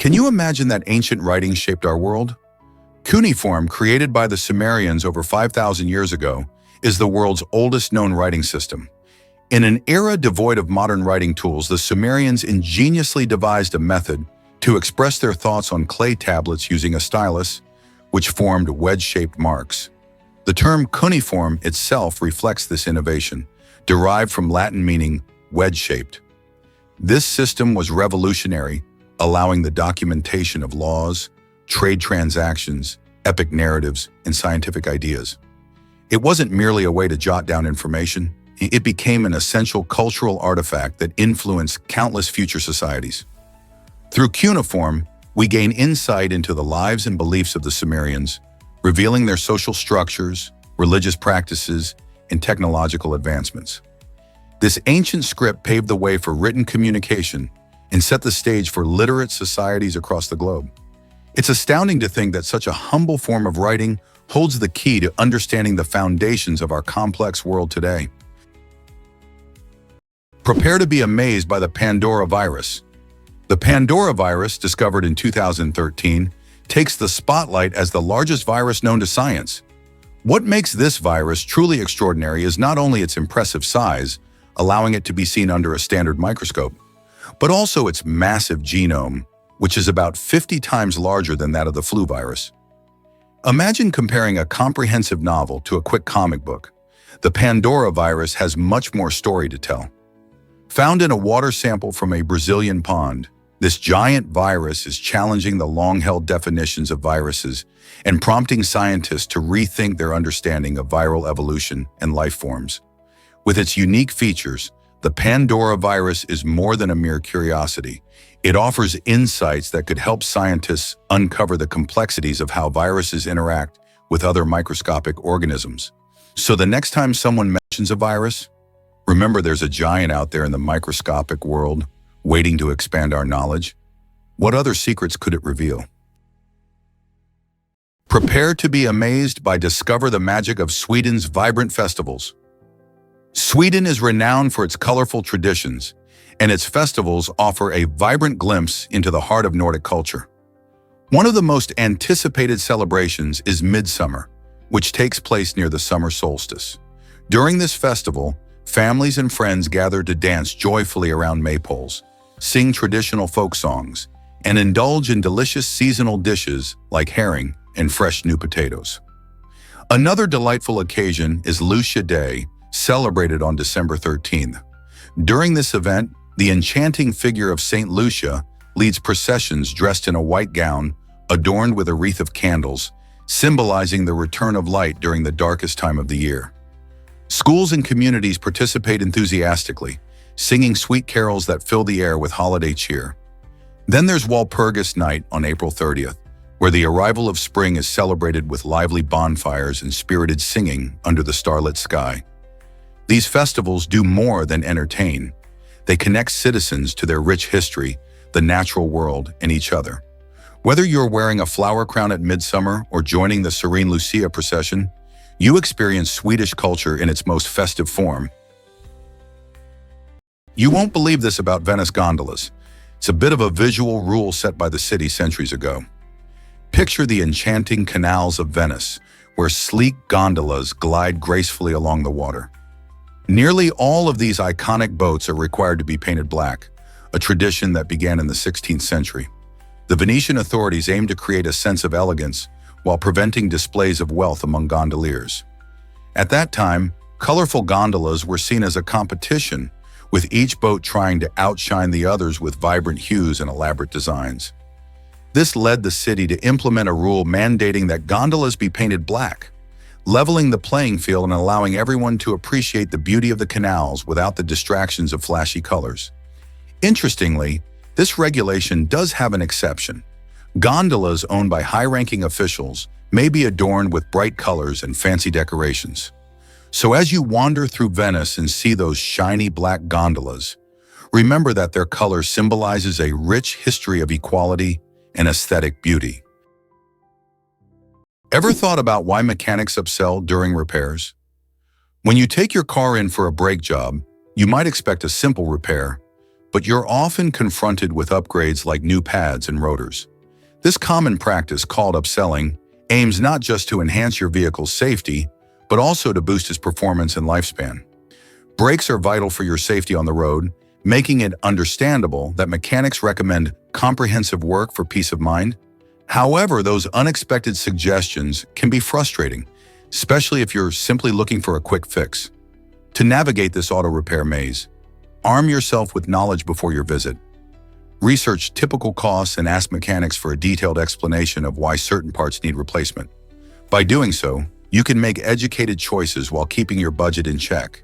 Can you imagine that ancient writing shaped our world? Cuneiform, created by the Sumerians over 5,000 years ago, is the world's oldest known writing system. In an era devoid of modern writing tools, the Sumerians ingeniously devised a method to express their thoughts on clay tablets using a stylus, which formed wedge-shaped marks. The term cuneiform itself reflects this innovation, derived from Latin meaning wedge-shaped. This system was revolutionary, allowing the documentation of laws, trade transactions, epic narratives, and scientific ideas. It wasn't merely a way to jot down information. It became an essential cultural artifact that influenced countless future societies. Through cuneiform, we gain insight into the lives and beliefs of the Sumerians, revealing their social structures, religious practices, and technological advancements. This ancient script paved the way for written communication and set the stage for literate societies across the globe. It's astounding to think that such a humble form of writing holds the key to understanding the foundations of our complex world today. Prepare to be amazed by the Pandora virus. The Pandora virus, discovered in 2013, takes the spotlight as the largest virus known to science. What makes this virus truly extraordinary is not only its impressive size, allowing it to be seen under a standard microscope, but also its massive genome, which is about 50 times larger than that of the flu virus. Imagine comparing a comprehensive novel to a quick comic book. The Pandora virus has much more story to tell. Found in a water sample from a Brazilian pond, this giant virus is challenging the long-held definitions of viruses and prompting scientists to rethink their understanding of viral evolution and life forms. With its unique features, the Pandora virus is more than a mere curiosity. It offers insights that could help scientists uncover the complexities of how viruses interact with other microscopic organisms. So the next time someone mentions a virus, remember there's a giant out there in the microscopic world waiting to expand our knowledge. What other secrets could it reveal? Prepare to be amazed by Discover the Magic of Sweden's vibrant festivals. Sweden is renowned for its colorful traditions, and its festivals offer a vibrant glimpse into the heart of Nordic culture. One of the most anticipated celebrations is Midsummer, which takes place near the summer solstice. During this festival, families and friends gather to dance joyfully around maypoles, sing traditional folk songs, and indulge in delicious seasonal dishes like herring and fresh new potatoes. Another delightful occasion is Lucia Day, celebrated on December 13th. During this event, the enchanting figure of Saint Lucia leads processions dressed in a white gown, adorned with a wreath of candles, symbolizing the return of light during the darkest time of the year. Schools and communities participate enthusiastically, singing sweet carols that fill the air with holiday cheer. Then there's Walpurgis Night on April 30th, where the arrival of spring is celebrated with lively bonfires and spirited singing under the starlit sky. These festivals do more than entertain. They connect citizens to their rich history, the natural world, and each other. Whether you're wearing a flower crown at midsummer or joining the serene Lucia procession, you experience Swedish culture in its most festive form. You won't believe this about Venice Gondilas. It's a bit of a visual rule set by the city centuries ago. Picture the enchanting canals of Venice, where sleek gondolas glide gracefully along the water. Nearly all of these iconic boats are required to be painted black, a tradition that began in the 16th century. The Venetian authorities aimed to create a sense of elegance while preventing displays of wealth among gondoliers. At that time, colorful gondolas were seen as a competition, with each boat trying to outshine the others with vibrant hues and elaborate designs. This led the city to implement a rule mandating that gondolas be painted black, leveling the playing field and allowing everyone to appreciate the beauty of the canals without the distractions of flashy colors. Interestingly, this regulation does have an exception. Gondolas owned by high-ranking officials may be adorned with bright colors and fancy decorations. So as you wander through Venice and see those shiny black gondolas, remember that their color symbolizes a rich history of equality and aesthetic beauty. Ever thought about why mechanics upsell during repairs? When you take your car in for a brake job, you might expect a simple repair, but you're often confronted with upgrades like new pads and rotors. This common practice, called upselling, aims not just to enhance your vehicle's safety, but also to boost its performance and lifespan. Brakes are vital for your safety on the road, making it understandable that mechanics recommend comprehensive work for peace of mind. However, those unexpected suggestions can be frustrating, especially if you're simply looking for a quick fix. To navigate this auto repair maze, arm yourself with knowledge before your visit. Research typical costs and ask mechanics for a detailed explanation of why certain parts need replacement. By doing so, you can make educated choices while keeping your budget in check.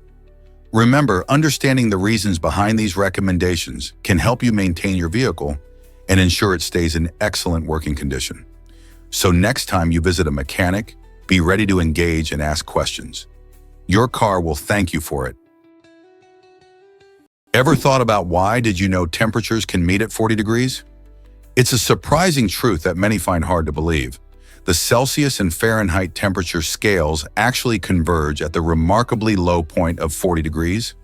Remember, understanding the reasons behind these recommendations can help you maintain your vehicle and ensure it stays in excellent working condition. So next time you visit a mechanic, be ready to engage and ask questions. Your car will thank you for it. Ever thought about why did you know temperatures can meet at 40 degrees? It's a surprising truth that many find hard to believe. The Celsius and Fahrenheit temperature scales actually converge at the remarkably low point of 40 degrees.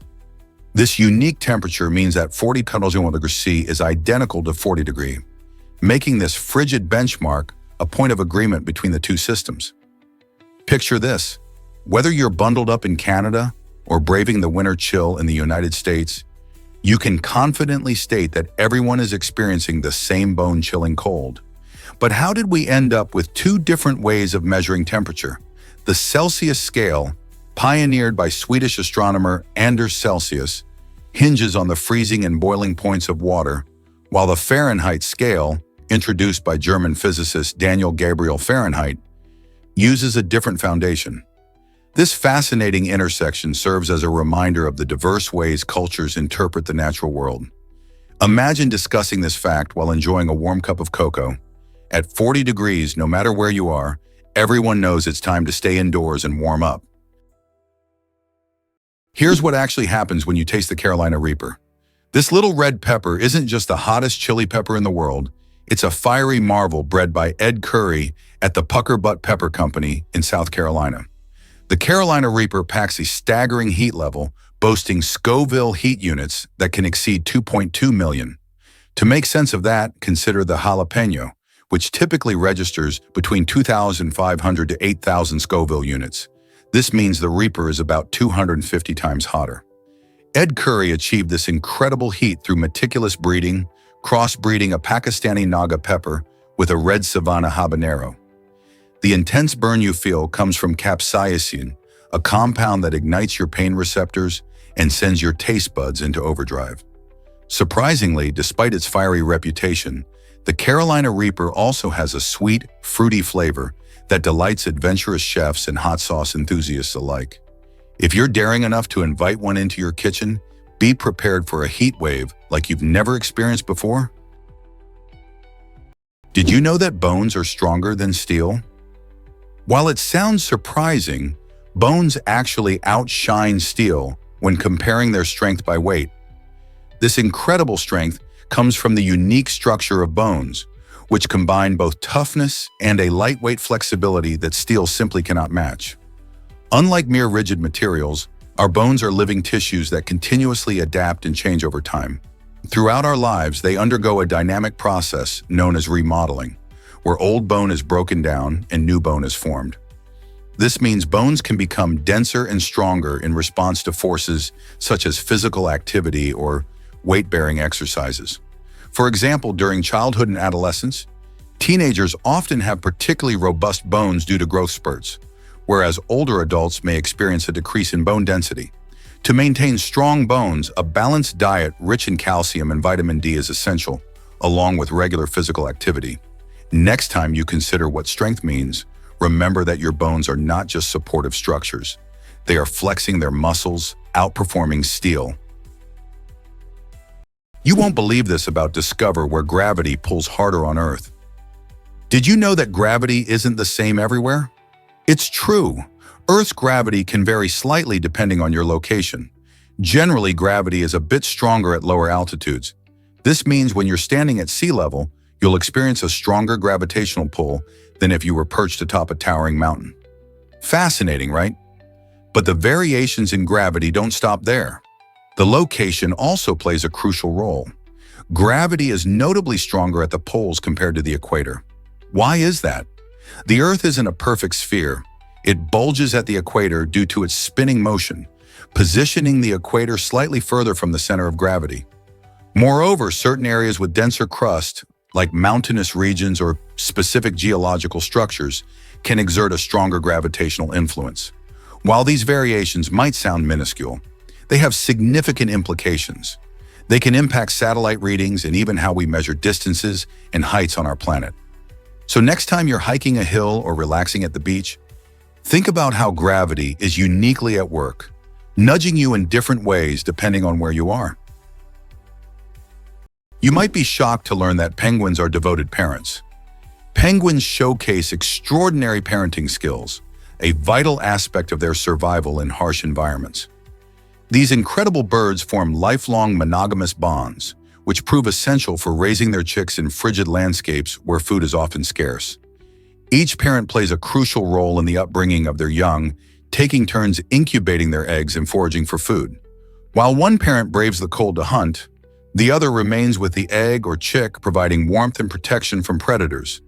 This unique temperature means that 40 degrees C is identical to 40 degrees, making this frigid benchmark a point of agreement between the two systems. Picture this: whether you're bundled up in Canada or braving the winter chill in the United States, you can confidently state that everyone is experiencing the same bone-chilling cold. But how did we end up with two different ways of measuring temperature? The Celsius scale, pioneered by Swedish astronomer Anders Celsius, hinges on the freezing and boiling points of water, while the Fahrenheit scale, introduced by German physicist Daniel Gabriel Fahrenheit, uses a different foundation. This fascinating intersection serves as a reminder of the diverse ways cultures interpret the natural world. Imagine discussing this fact while enjoying a warm cup of cocoa. At 40 degrees, no matter where you are, everyone knows it's time to stay indoors and warm up. Here's what actually happens when you taste the Carolina Reaper. This little red pepper isn't just the hottest chili pepper in the world. It's a fiery marvel bred by Ed Curry at the Pucker Butt Pepper Company in South Carolina. The Carolina Reaper packs a staggering heat level, boasting Scoville heat units that can exceed 2.2 million. To make sense of that, consider the jalapeno, which typically registers between 2,500 to 8,000 Scoville units. This means the Reaper is about 250 times hotter. Ed Curry achieved this incredible heat through meticulous breeding, crossbreeding a Pakistani Naga pepper with a red Savannah habanero. The intense burn you feel comes from capsaicin, a compound that ignites your pain receptors and sends your taste buds into overdrive. Surprisingly, despite its fiery reputation, the Carolina Reaper also has a sweet, fruity flavor that delights adventurous chefs and hot sauce enthusiasts alike. If you're daring enough to invite one into your kitchen, be prepared for a heat wave like you've never experienced before. Did you know that bones are stronger than steel? While it sounds surprising, bones actually outshine steel when comparing their strength by weight. This incredible strength comes from the unique structure of bones, which combine both toughness and a lightweight flexibility that steel simply cannot match. Unlike mere rigid materials, our bones are living tissues that continuously adapt and change over time. Throughout our lives, they undergo a dynamic process known as remodeling, where old bone is broken down and new bone is formed. This means bones can become denser and stronger in response to forces such as physical activity or weight-bearing exercises. For example, during childhood and adolescence, teenagers often have particularly robust bones due to growth spurts, whereas older adults may experience a decrease in bone density. To maintain strong bones, a balanced diet rich in calcium and vitamin D is essential, along with regular physical activity. Next time you consider what strength means, remember that your bones are not just supportive structures. They are flexing their muscles, outperforming steel. You won't believe this about Discover, where gravity pulls harder on Earth. Did you know that gravity isn't the same everywhere? It's true. Earth's gravity can vary slightly depending on your location. Generally, gravity is a bit stronger at lower altitudes. This means when you're standing at sea level, you'll experience a stronger gravitational pull than if you were perched atop a towering mountain. Fascinating, right? But the variations in gravity don't stop there. The location also plays a crucial role. Gravity is notably stronger at the poles compared to the equator. Why is that? The Earth isn't a perfect sphere. It bulges at the equator due to its spinning motion, positioning the equator slightly further from the center of gravity. Moreover, certain areas with denser crust, like mountainous regions or specific geological structures, can exert a stronger gravitational influence. While these variations might sound minuscule, they have significant implications. They can impact satellite readings and even how we measure distances and heights on our planet. So next time you're hiking a hill or relaxing at the beach, think about how gravity is uniquely at work, nudging you in different ways depending on where you are. You might be shocked to learn that penguins are devoted parents. Penguins showcase extraordinary parenting skills, a vital aspect of their survival in harsh environments. These incredible birds form lifelong monogamous bonds, which prove essential for raising their chicks in frigid landscapes where food is often scarce. Each parent plays a crucial role in the upbringing of their young, taking turns incubating their eggs and foraging for food. While one parent braves the cold to hunt, the other remains with the egg or chick, providing warmth and protection from predators.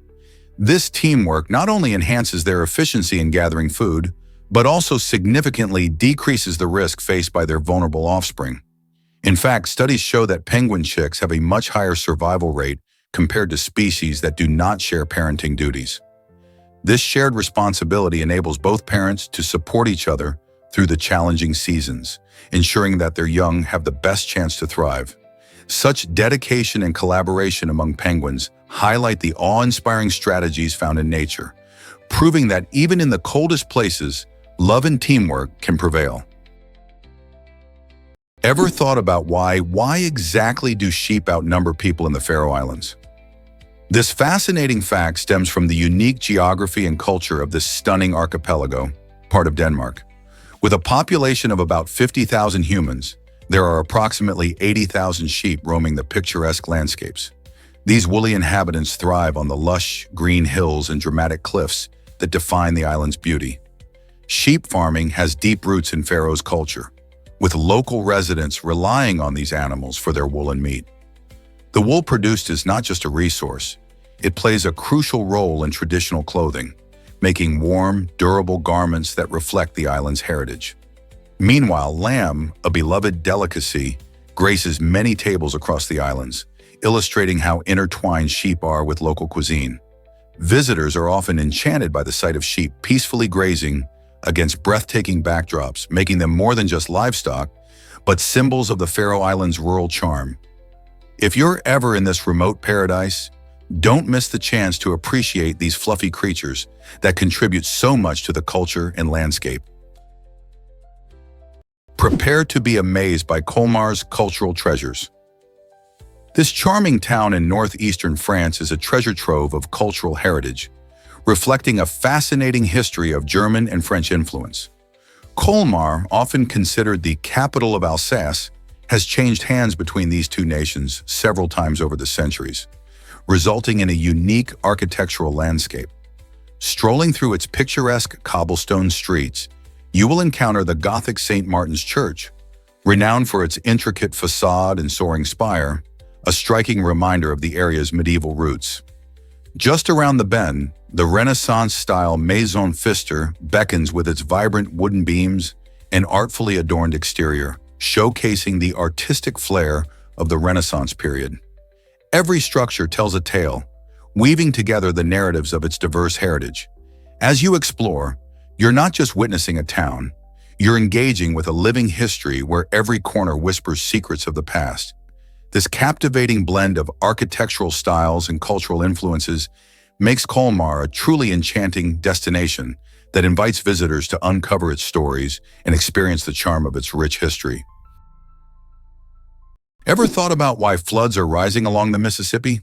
This teamwork not only enhances their efficiency in gathering food, but also significantly decreases the risk faced by their vulnerable offspring. In fact, studies show that penguin chicks have a much higher survival rate compared to species that do not share parenting duties. This shared responsibility enables both parents to support each other through the challenging seasons, ensuring that their young have the best chance to thrive. Such dedication and collaboration among penguins highlight the awe-inspiring strategies found in nature, proving that even in the coldest places, love and teamwork can prevail. Ever thought about why exactly do sheep outnumber people in the Faroe Islands? This fascinating fact stems from the unique geography and culture of this stunning archipelago, part of Denmark. With a population of about 50,000 humans, there are approximately 80,000 sheep roaming the picturesque landscapes. These woolly inhabitants thrive on the lush, green hills and dramatic cliffs that define the island's beauty. Sheep farming has deep roots in Faroe's culture, with local residents relying on these animals for their wool and meat. The wool produced is not just a resource, it plays a crucial role in traditional clothing, making warm, durable garments that reflect the island's heritage. Meanwhile, lamb, a beloved delicacy, graces many tables across the islands, illustrating how intertwined sheep are with local cuisine. Visitors are often enchanted by the sight of sheep peacefully grazing against breathtaking backdrops, making them more than just livestock, but symbols of the Faroe Islands' rural charm. If you're ever in this remote paradise, don't miss the chance to appreciate these fluffy creatures that contribute so much to the culture and landscape. Prepare to be amazed by Kmars' cultural treasures. This charming town in northeastern France is a treasure trove of cultural heritage, reflecting a fascinating history of German and French influence. Colmar, often considered the capital of Alsace, has changed hands between these two nations several times over the centuries, resulting in a unique architectural landscape. Strolling through its picturesque cobblestone streets, you will encounter the Gothic St. Martin's Church, renowned for its intricate facade and soaring spire, a striking reminder of the area's medieval roots. Just around the bend, the Renaissance-style Maison Pfister beckons with its vibrant wooden beams and artfully adorned exterior, showcasing the artistic flair of the Renaissance period. Every structure tells a tale, weaving together the narratives of its diverse heritage. As you explore, you're not just witnessing a town, you're engaging with a living history where every corner whispers secrets of the past. This captivating blend of architectural styles and cultural influences makes Colmar a truly enchanting destination that invites visitors to uncover its stories and experience the charm of its rich history. Ever thought about why floods are rising along the Mississippi?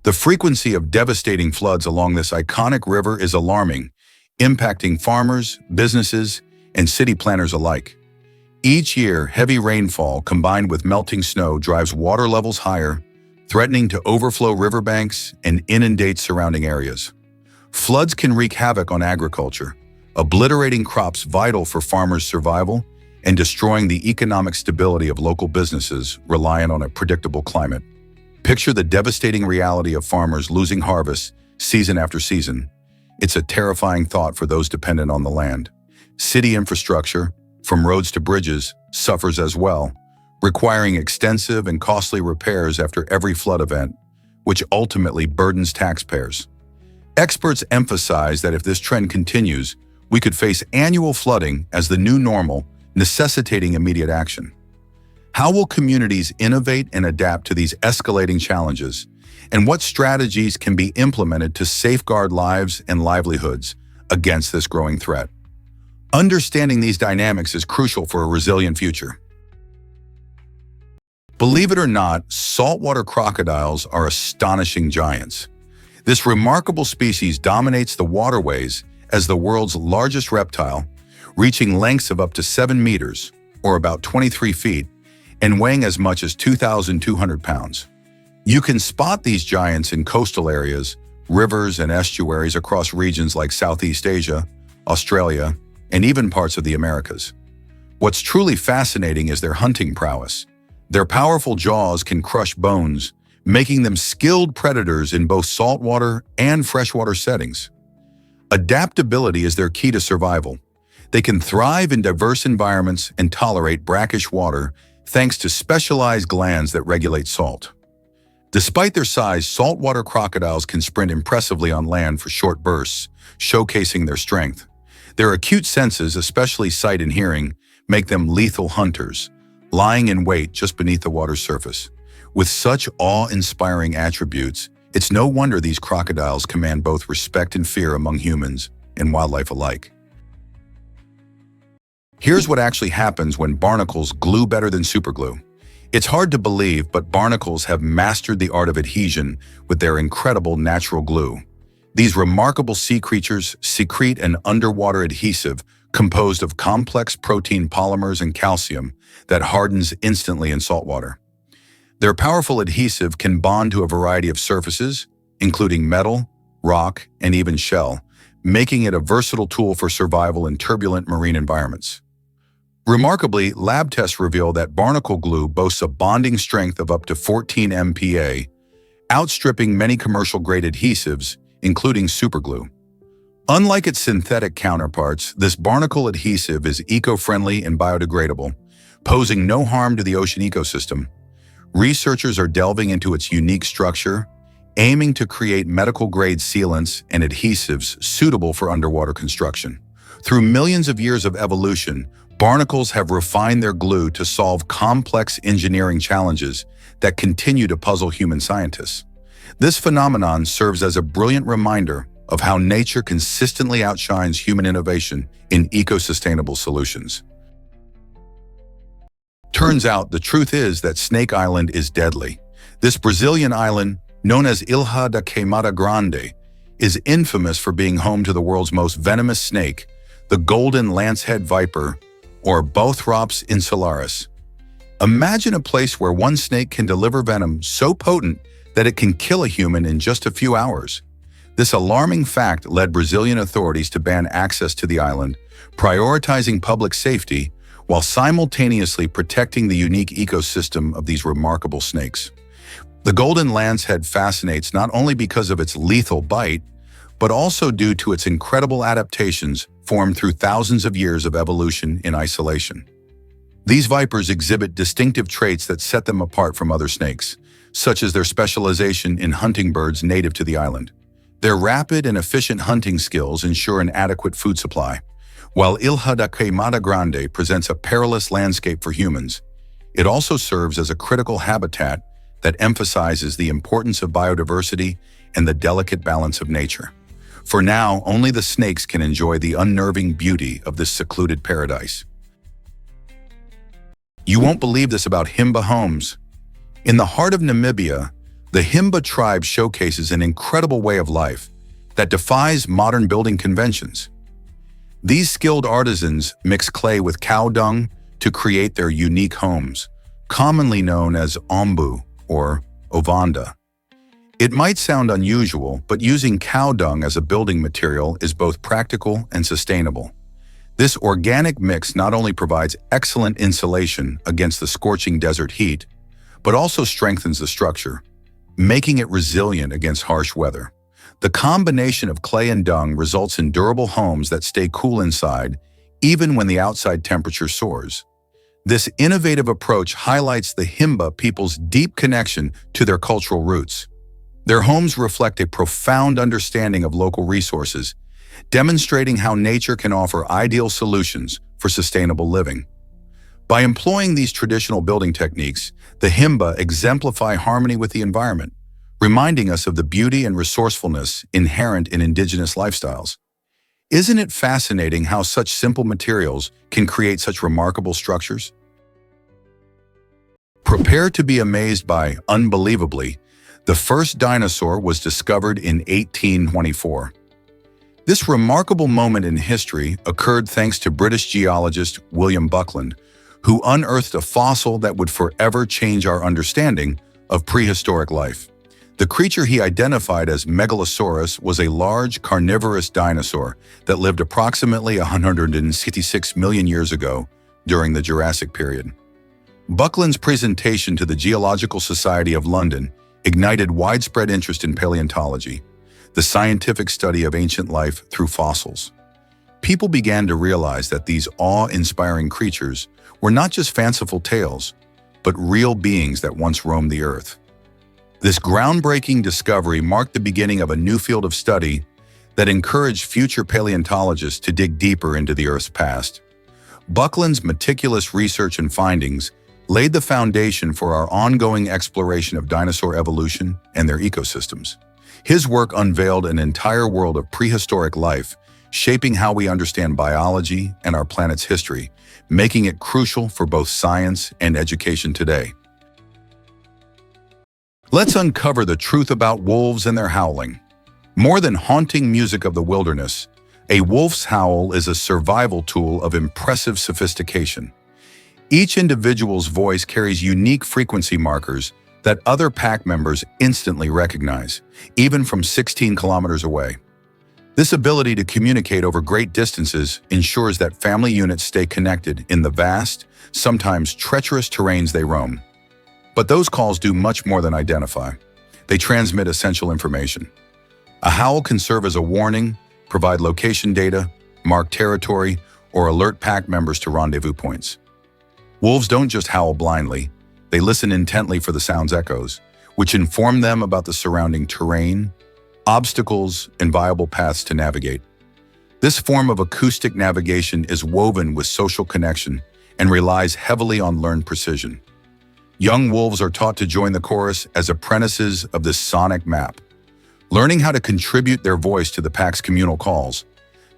The frequency of devastating floods along this iconic river is alarming, impacting farmers, businesses, and city planners alike. Each year, heavy rainfall combined with melting snow drives water levels higher, threatening to overflow riverbanks and inundate surrounding areas. Floods can wreak havoc on agriculture, obliterating crops vital for farmers' survival and destroying the economic stability of local businesses reliant on a predictable climate. Picture the devastating reality of farmers losing harvests season after season. It's a terrifying thought for those dependent on the land. City infrastructure, from roads to bridges, suffers as well, requiring extensive and costly repairs after every flood event, which ultimately burdens taxpayers. Experts emphasize that if this trend continues, we could face annual flooding as the new normal, necessitating immediate action. How will communities innovate and adapt to these escalating challenges? And what strategies can be implemented to safeguard lives and livelihoods against this growing threat? Understanding these dynamics is crucial for a resilient future. Believe it or not, saltwater crocodiles are astonishing giants. This remarkable species dominates the waterways as the world's largest reptile, reaching lengths of up to 7 meters, or about 23 feet, and weighing as much as 2,200 pounds. You can spot these giants in coastal areas, rivers and estuaries across regions like Southeast Asia, Australia, and even parts of the Americas. What's truly fascinating is their hunting prowess. Their powerful jaws can crush bones, making them skilled predators in both saltwater and freshwater settings. Adaptability is their key to survival. They can thrive in diverse environments and tolerate brackish water thanks to specialized glands that regulate salt. Despite their size, saltwater crocodiles can sprint impressively on land for short bursts, showcasing their strength. Their acute senses, especially sight and hearing, make them lethal hunters, lying in wait just beneath the water's surface. With such awe-inspiring attributes, it's no wonder these crocodiles command both respect and fear among humans and wildlife alike. Here's what actually happens when barnacles glue better than superglue. It's hard to believe, but barnacles have mastered the art of adhesion with their incredible natural glue. These remarkable sea creatures secrete an underwater adhesive composed of complex protein polymers and calcium that hardens instantly in saltwater. Their powerful adhesive can bond to a variety of surfaces, including metal, rock, and even shell, making it a versatile tool for survival in turbulent marine environments. Remarkably, lab tests reveal that barnacle glue boasts a bonding strength of up to 14 MPa, outstripping many commercial-grade adhesives, including superglue. Unlike its synthetic counterparts, this barnacle adhesive is eco-friendly and biodegradable, posing no harm to the ocean ecosystem. Researchers are delving into its unique structure, aiming to create medical-grade sealants and adhesives suitable for underwater construction. Through millions of years of evolution, barnacles have refined their glue to solve complex engineering challenges that continue to puzzle human scientists. This phenomenon serves as a brilliant reminder of how nature consistently outshines human innovation in eco-sustainable solutions. Turns out the truth is that Snake Island is deadly. This Brazilian island, known as Ilha da Queimada Grande, is infamous for being home to the world's most venomous snake, the golden lancehead viper, or Bothrops insularis. Imagine a place where one snake can deliver venom so potent that it can kill a human in just a few hours. This alarming fact led Brazilian authorities to ban access to the island, prioritizing public safety while simultaneously protecting the unique ecosystem of these remarkable snakes. The golden lancehead fascinates not only because of its lethal bite, but also due to its incredible adaptations formed through thousands of years of evolution in isolation. These vipers exhibit distinctive traits that set them apart from other snakes, such as their specialization in hunting birds native to the island. Their rapid and efficient hunting skills ensure an adequate food supply. While Ilha da Queimada Grande presents a perilous landscape for humans, it also serves as a critical habitat that emphasizes the importance of biodiversity and the delicate balance of nature. For now, only the snakes can enjoy the unnerving beauty of this secluded paradise. You won't believe this about Himba homes. In the heart of Namibia, the Himba tribe showcases an incredible way of life that defies modern building conventions. These skilled artisans mix clay with cow dung to create their unique homes, commonly known as ombu or ovanda. It might sound unusual, but using cow dung as a building material is both practical and sustainable. This organic mix not only provides excellent insulation against the scorching desert heat, but also strengthens the structure, making it resilient against harsh weather. The combination of clay and dung results in durable homes that stay cool inside, even when the outside temperature soars. This innovative approach highlights the Himba people's deep connection to their cultural roots. Their homes reflect a profound understanding of local resources, demonstrating how nature can offer ideal solutions for sustainable living. By employing these traditional building techniques, the Himba exemplify harmony with the environment, reminding us of the beauty and resourcefulness inherent in indigenous lifestyles. Isn't it fascinating how such simple materials can create such remarkable structures? Prepare to be amazed by, unbelievably, the first dinosaur was discovered in 1824. This remarkable moment in history occurred thanks to British geologist William Buckland, who unearthed a fossil that would forever change our understanding of prehistoric life. The creature he identified as Megalosaurus was a large carnivorous dinosaur that lived approximately 166 million years ago during the Jurassic period. Buckland's presentation to the Geological Society of London ignited widespread interest in paleontology, the scientific study of ancient life through fossils. People began to realize that these awe-inspiring creatures were not just fanciful tales, but real beings that once roamed the earth. This groundbreaking discovery marked the beginning of a new field of study that encouraged future paleontologists to dig deeper into the Earth's past. Buckland's meticulous research and findings laid the foundation for our ongoing exploration of dinosaur evolution and their ecosystems. His work unveiled an entire world of prehistoric life, shaping how we understand biology and our planet's history, making it crucial for both science and education today. Let's uncover the truth about wolves and their howling. More than haunting music of the wilderness, a wolf's howl is a survival tool of impressive sophistication. Each individual's voice carries unique frequency markers that other pack members instantly recognize, even from 16 kilometers away. This ability to communicate over great distances ensures that family units stay connected in the vast, sometimes treacherous terrains they roam. But those calls do much more than identify. They transmit essential information. A howl can serve as a warning, provide location data, mark territory, or alert pack members to rendezvous points. Wolves don't just howl blindly, they listen intently for the sound's echoes, which inform them about the surrounding terrain, obstacles, and viable paths to navigate. This form of acoustic navigation is woven with social connection and relies heavily on learned precision. Young wolves are taught to join the chorus as apprentices of this sonic map, learning how to contribute their voice to the pack's communal calls.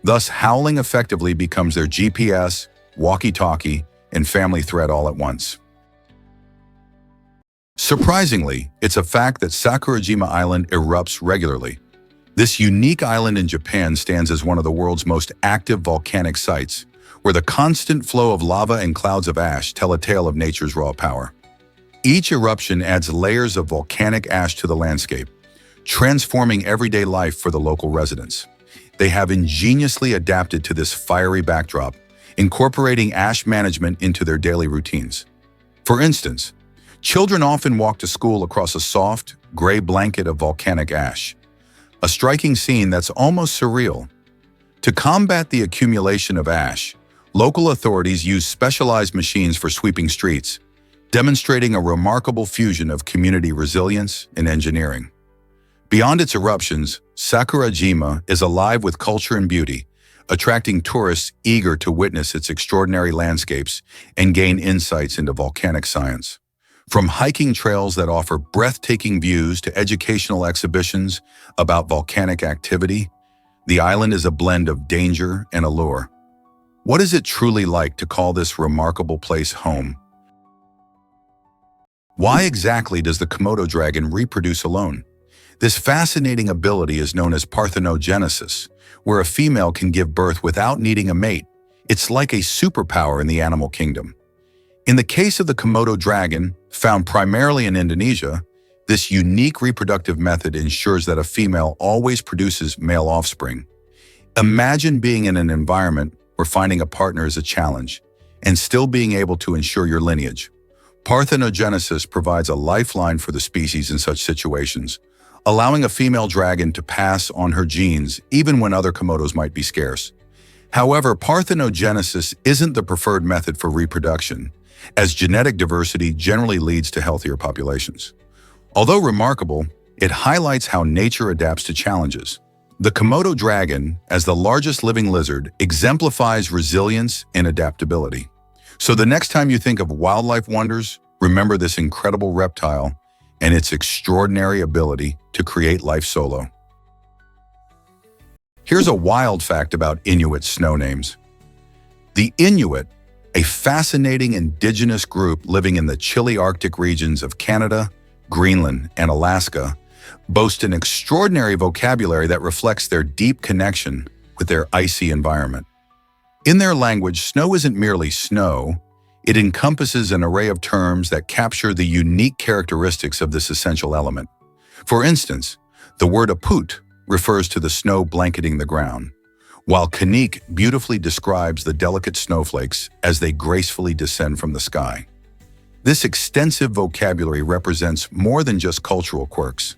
Thus, howling effectively becomes their GPS, walkie-talkie, and family thread all at once. Surprisingly, it's a fact that Sakurajima Island erupts regularly. This unique island in Japan stands as one of the world's most active volcanic sites, where the constant flow of lava and clouds of ash tell a tale of nature's raw power. Each eruption adds layers of volcanic ash to the landscape, transforming everyday life for the local residents. They have ingeniously adapted to this fiery backdrop, incorporating ash management into their daily routines. For instance, children often walk to school across a soft, gray blanket of volcanic ash, a striking scene that's almost surreal. To combat the accumulation of ash, local authorities use specialized machines for sweeping streets, demonstrating a remarkable fusion of community resilience and engineering. Beyond its eruptions, Sakurajima is alive with culture and beauty, attracting tourists eager to witness its extraordinary landscapes and gain insights into volcanic science. From hiking trails that offer breathtaking views to educational exhibitions about volcanic activity, the island is a blend of danger and allure. What is it truly like to call this remarkable place home? Why exactly does the Komodo dragon reproduce alone? This fascinating ability is known as parthenogenesis, where a female can give birth without needing a mate. It's like a superpower in the animal kingdom. In the case of the Komodo dragon, found primarily in Indonesia, this unique reproductive method ensures that a female always produces male offspring. Imagine being in an environment where finding a partner is a challenge, and still being able to ensure your lineage. Parthenogenesis provides a lifeline for the species in such situations, allowing a female dragon to pass on her genes even when other Komodos might be scarce. However, parthenogenesis isn't the preferred method for reproduction, as genetic diversity generally leads to healthier populations. Although remarkable, it highlights how nature adapts to challenges. The Komodo dragon, as the largest living lizard, exemplifies resilience and adaptability. So the next time you think of wildlife wonders, remember this incredible reptile and its extraordinary ability to create life solo. Here's a wild fact about Inuit snow names. The Inuit, a fascinating indigenous group living in the chilly Arctic regions of Canada, Greenland, and Alaska, boast an extraordinary vocabulary that reflects their deep connection with their icy environment. In their language, snow isn't merely snow, it encompasses an array of terms that capture the unique characteristics of this essential element. For instance, the word aput refers to the snow blanketing the ground, while kanik beautifully describes the delicate snowflakes as they gracefully descend from the sky. This extensive vocabulary represents more than just cultural quirks.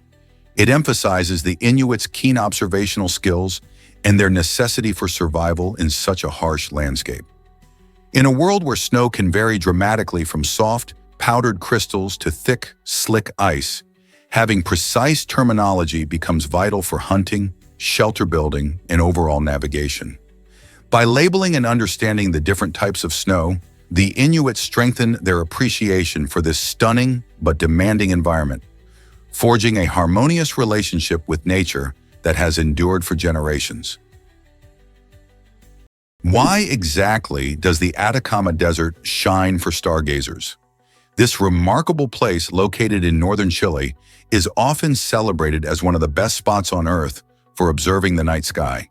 It emphasizes the Inuits' keen observational skills and their necessity for survival in such a harsh landscape. In a world where snow can vary dramatically from soft, powdered crystals to thick, slick ice, having precise terminology becomes vital for hunting, shelter building, and overall navigation. By labeling and understanding the different types of snow, the Inuit strengthen their appreciation for this stunning but demanding environment, forging a harmonious relationship with nature that has endured for generations. Why exactly does the Atacama Desert shine for stargazers? This remarkable place located in northern Chile is often celebrated as one of the best spots on Earth for observing the night sky.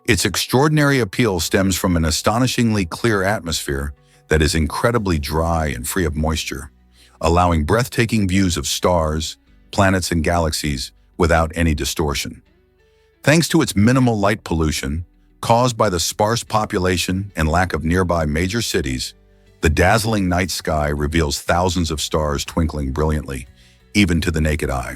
Its extraordinary appeal stems from an astonishingly clear atmosphere that is incredibly dry and free of moisture, allowing breathtaking views of stars, planets, and galaxies without any distortion. Thanks to its minimal light pollution, caused by the sparse population and lack of nearby major cities, the dazzling night sky reveals thousands of stars twinkling brilliantly, even to the naked eye.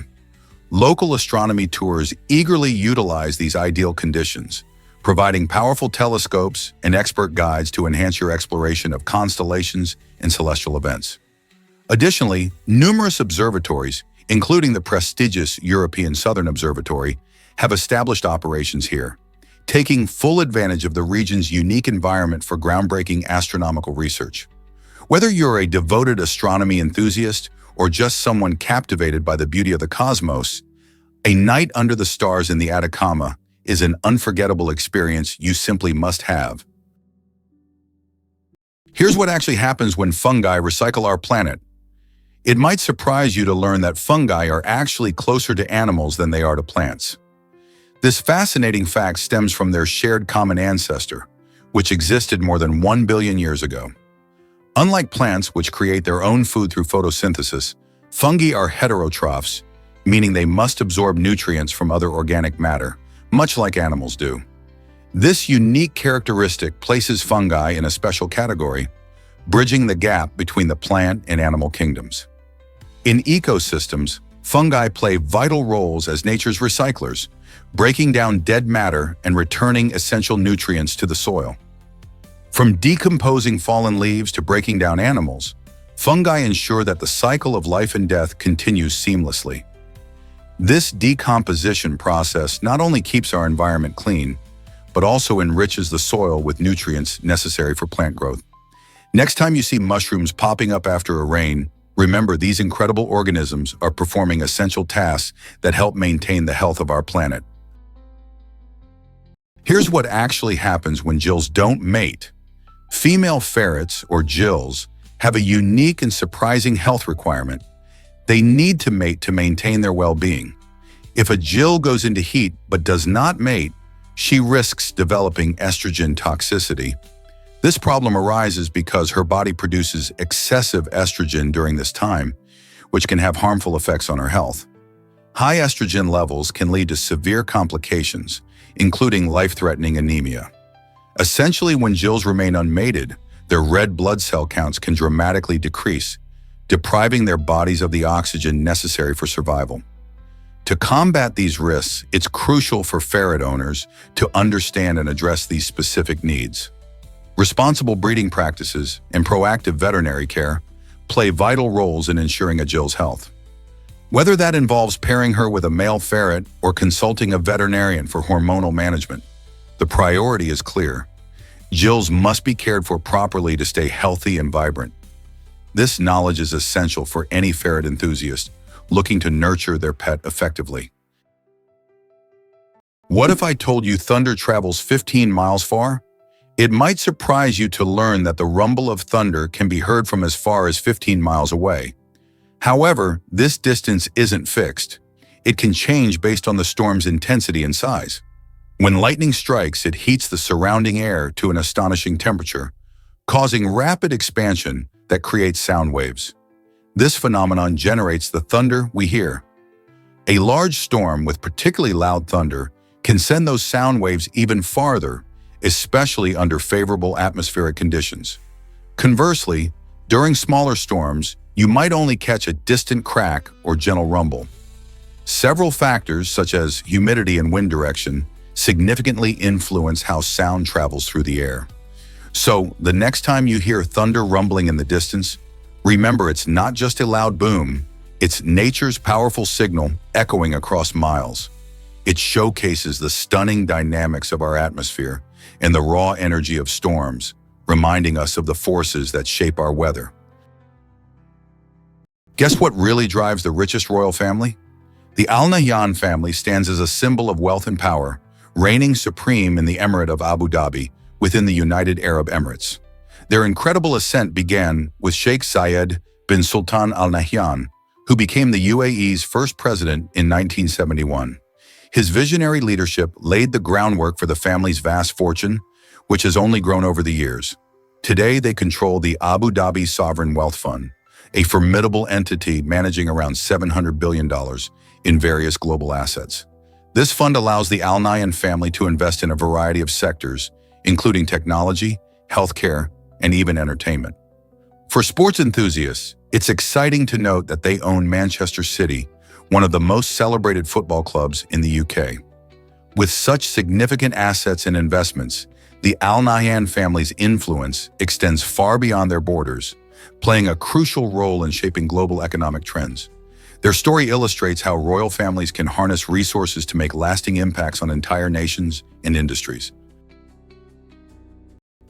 Local astronomy tours eagerly utilize these ideal conditions, providing powerful telescopes and expert guides to enhance your exploration of constellations and celestial events. Additionally, numerous observatories, including the prestigious European Southern Observatory, have established operations here, taking full advantage of the region's unique environment for groundbreaking astronomical research. Whether you're a devoted astronomy enthusiast or just someone captivated by the beauty of the cosmos, a night under the stars in the Atacama is an unforgettable experience you simply must have. Here's what actually happens when fungi recycle our planet. It might surprise you to learn that fungi are actually closer to animals than they are to plants. This fascinating fact stems from their shared common ancestor, which existed more than 1 billion years ago. Unlike plants, which create their own food through photosynthesis, fungi are heterotrophs, meaning they must absorb nutrients from other organic matter, much like animals do. This unique characteristic places fungi in a special category, bridging the gap between the plant and animal kingdoms. In ecosystems, fungi play vital roles as nature's recyclers, breaking down dead matter and returning essential nutrients to the soil. From decomposing fallen leaves to breaking down animals, fungi ensure that the cycle of life and death continues seamlessly. This decomposition process not only keeps our environment clean, but also enriches the soil with nutrients necessary for plant growth. Next time you see mushrooms popping up after a rain, remember these incredible organisms are performing essential tasks that help maintain the health of our planet. Here's what actually happens when gills don't mate. Female ferrets, or gills, have a unique and surprising health requirement. They need to mate to maintain their well-being. If a gill goes into heat but does not mate, she risks developing estrogen toxicity. This problem arises because her body produces excessive estrogen during this time, which can have harmful effects on her health. High estrogen levels can lead to severe complications, including life-threatening anemia. Essentially, when gills remain unmated, their red blood cell counts can dramatically decrease, depriving their bodies of the oxygen necessary for survival. To combat these risks, it's crucial for ferret owners to understand and address these specific needs. Responsible breeding practices and proactive veterinary care play vital roles in ensuring a gill's health. Whether that involves pairing her with a male ferret or consulting a veterinarian for hormonal management, the priority is clear. Gills must be cared for properly to stay healthy and vibrant. This knowledge is essential for any ferret enthusiast looking to nurture their pet effectively. What if I told you thunder travels 15 miles far? It might surprise you to learn that the rumble of thunder can be heard from as far as 15 miles away. However, this distance isn't fixed. It can change based on the storm's intensity and size. When lightning strikes, it heats the surrounding air to an astonishing temperature, causing rapid expansion that creates sound waves. This phenomenon generates the thunder we hear. A large storm with particularly loud thunder can send those sound waves even farther, especially under favorable atmospheric conditions. Conversely, during smaller storms, you might only catch a distant crack or gentle rumble. Several factors, such as humidity and wind direction, significantly influence how sound travels through the air. So, the next time you hear thunder rumbling in the distance, remember it's not just a loud boom, it's nature's powerful signal echoing across miles. It showcases the stunning dynamics of our atmosphere and the raw energy of storms, reminding us of the forces that shape our weather. Guess what really drives the richest royal family? The Al Nahyan family stands as a symbol of wealth and power, reigning supreme in the Emirate of Abu Dhabi within the United Arab Emirates. Their incredible ascent began with Sheikh Zayed bin Sultan Al Nahyan, who became the UAE's first president in 1971. His visionary leadership laid the groundwork for the family's vast fortune, which has only grown over the years. Today, they control the Abu Dhabi Sovereign Wealth Fund, a formidable entity managing around $700 billion in various global assets. This fund allows the Al Nahyan family to invest in a variety of sectors, including technology, healthcare, and even entertainment. For sports enthusiasts, it's exciting to note that they own Manchester City, one of the most celebrated football clubs in the UK. With such significant assets and investments, the Al Nahyan family's influence extends far beyond their borders, playing a crucial role in shaping global economic trends. Their story illustrates how royal families can harness resources to make lasting impacts on entire nations and industries.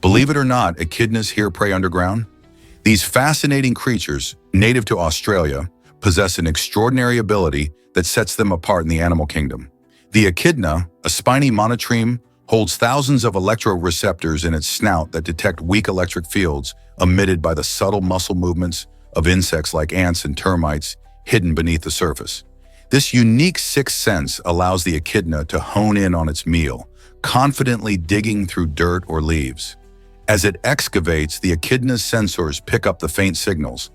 Believe it or not, echidnas here prey underground. These fascinating creatures, native to Australia, possess an extraordinary ability that sets them apart in the animal kingdom. The echidna, a spiny monotreme, holds thousands of electroreceptors in its snout that detect weak electric fields emitted by the subtle muscle movements of insects like ants and termites hidden beneath the surface. This unique sixth sense allows the echidna to hone in on its meal, confidently digging through dirt or leaves. As it excavates, the echidna's sensors pick up the faint signals,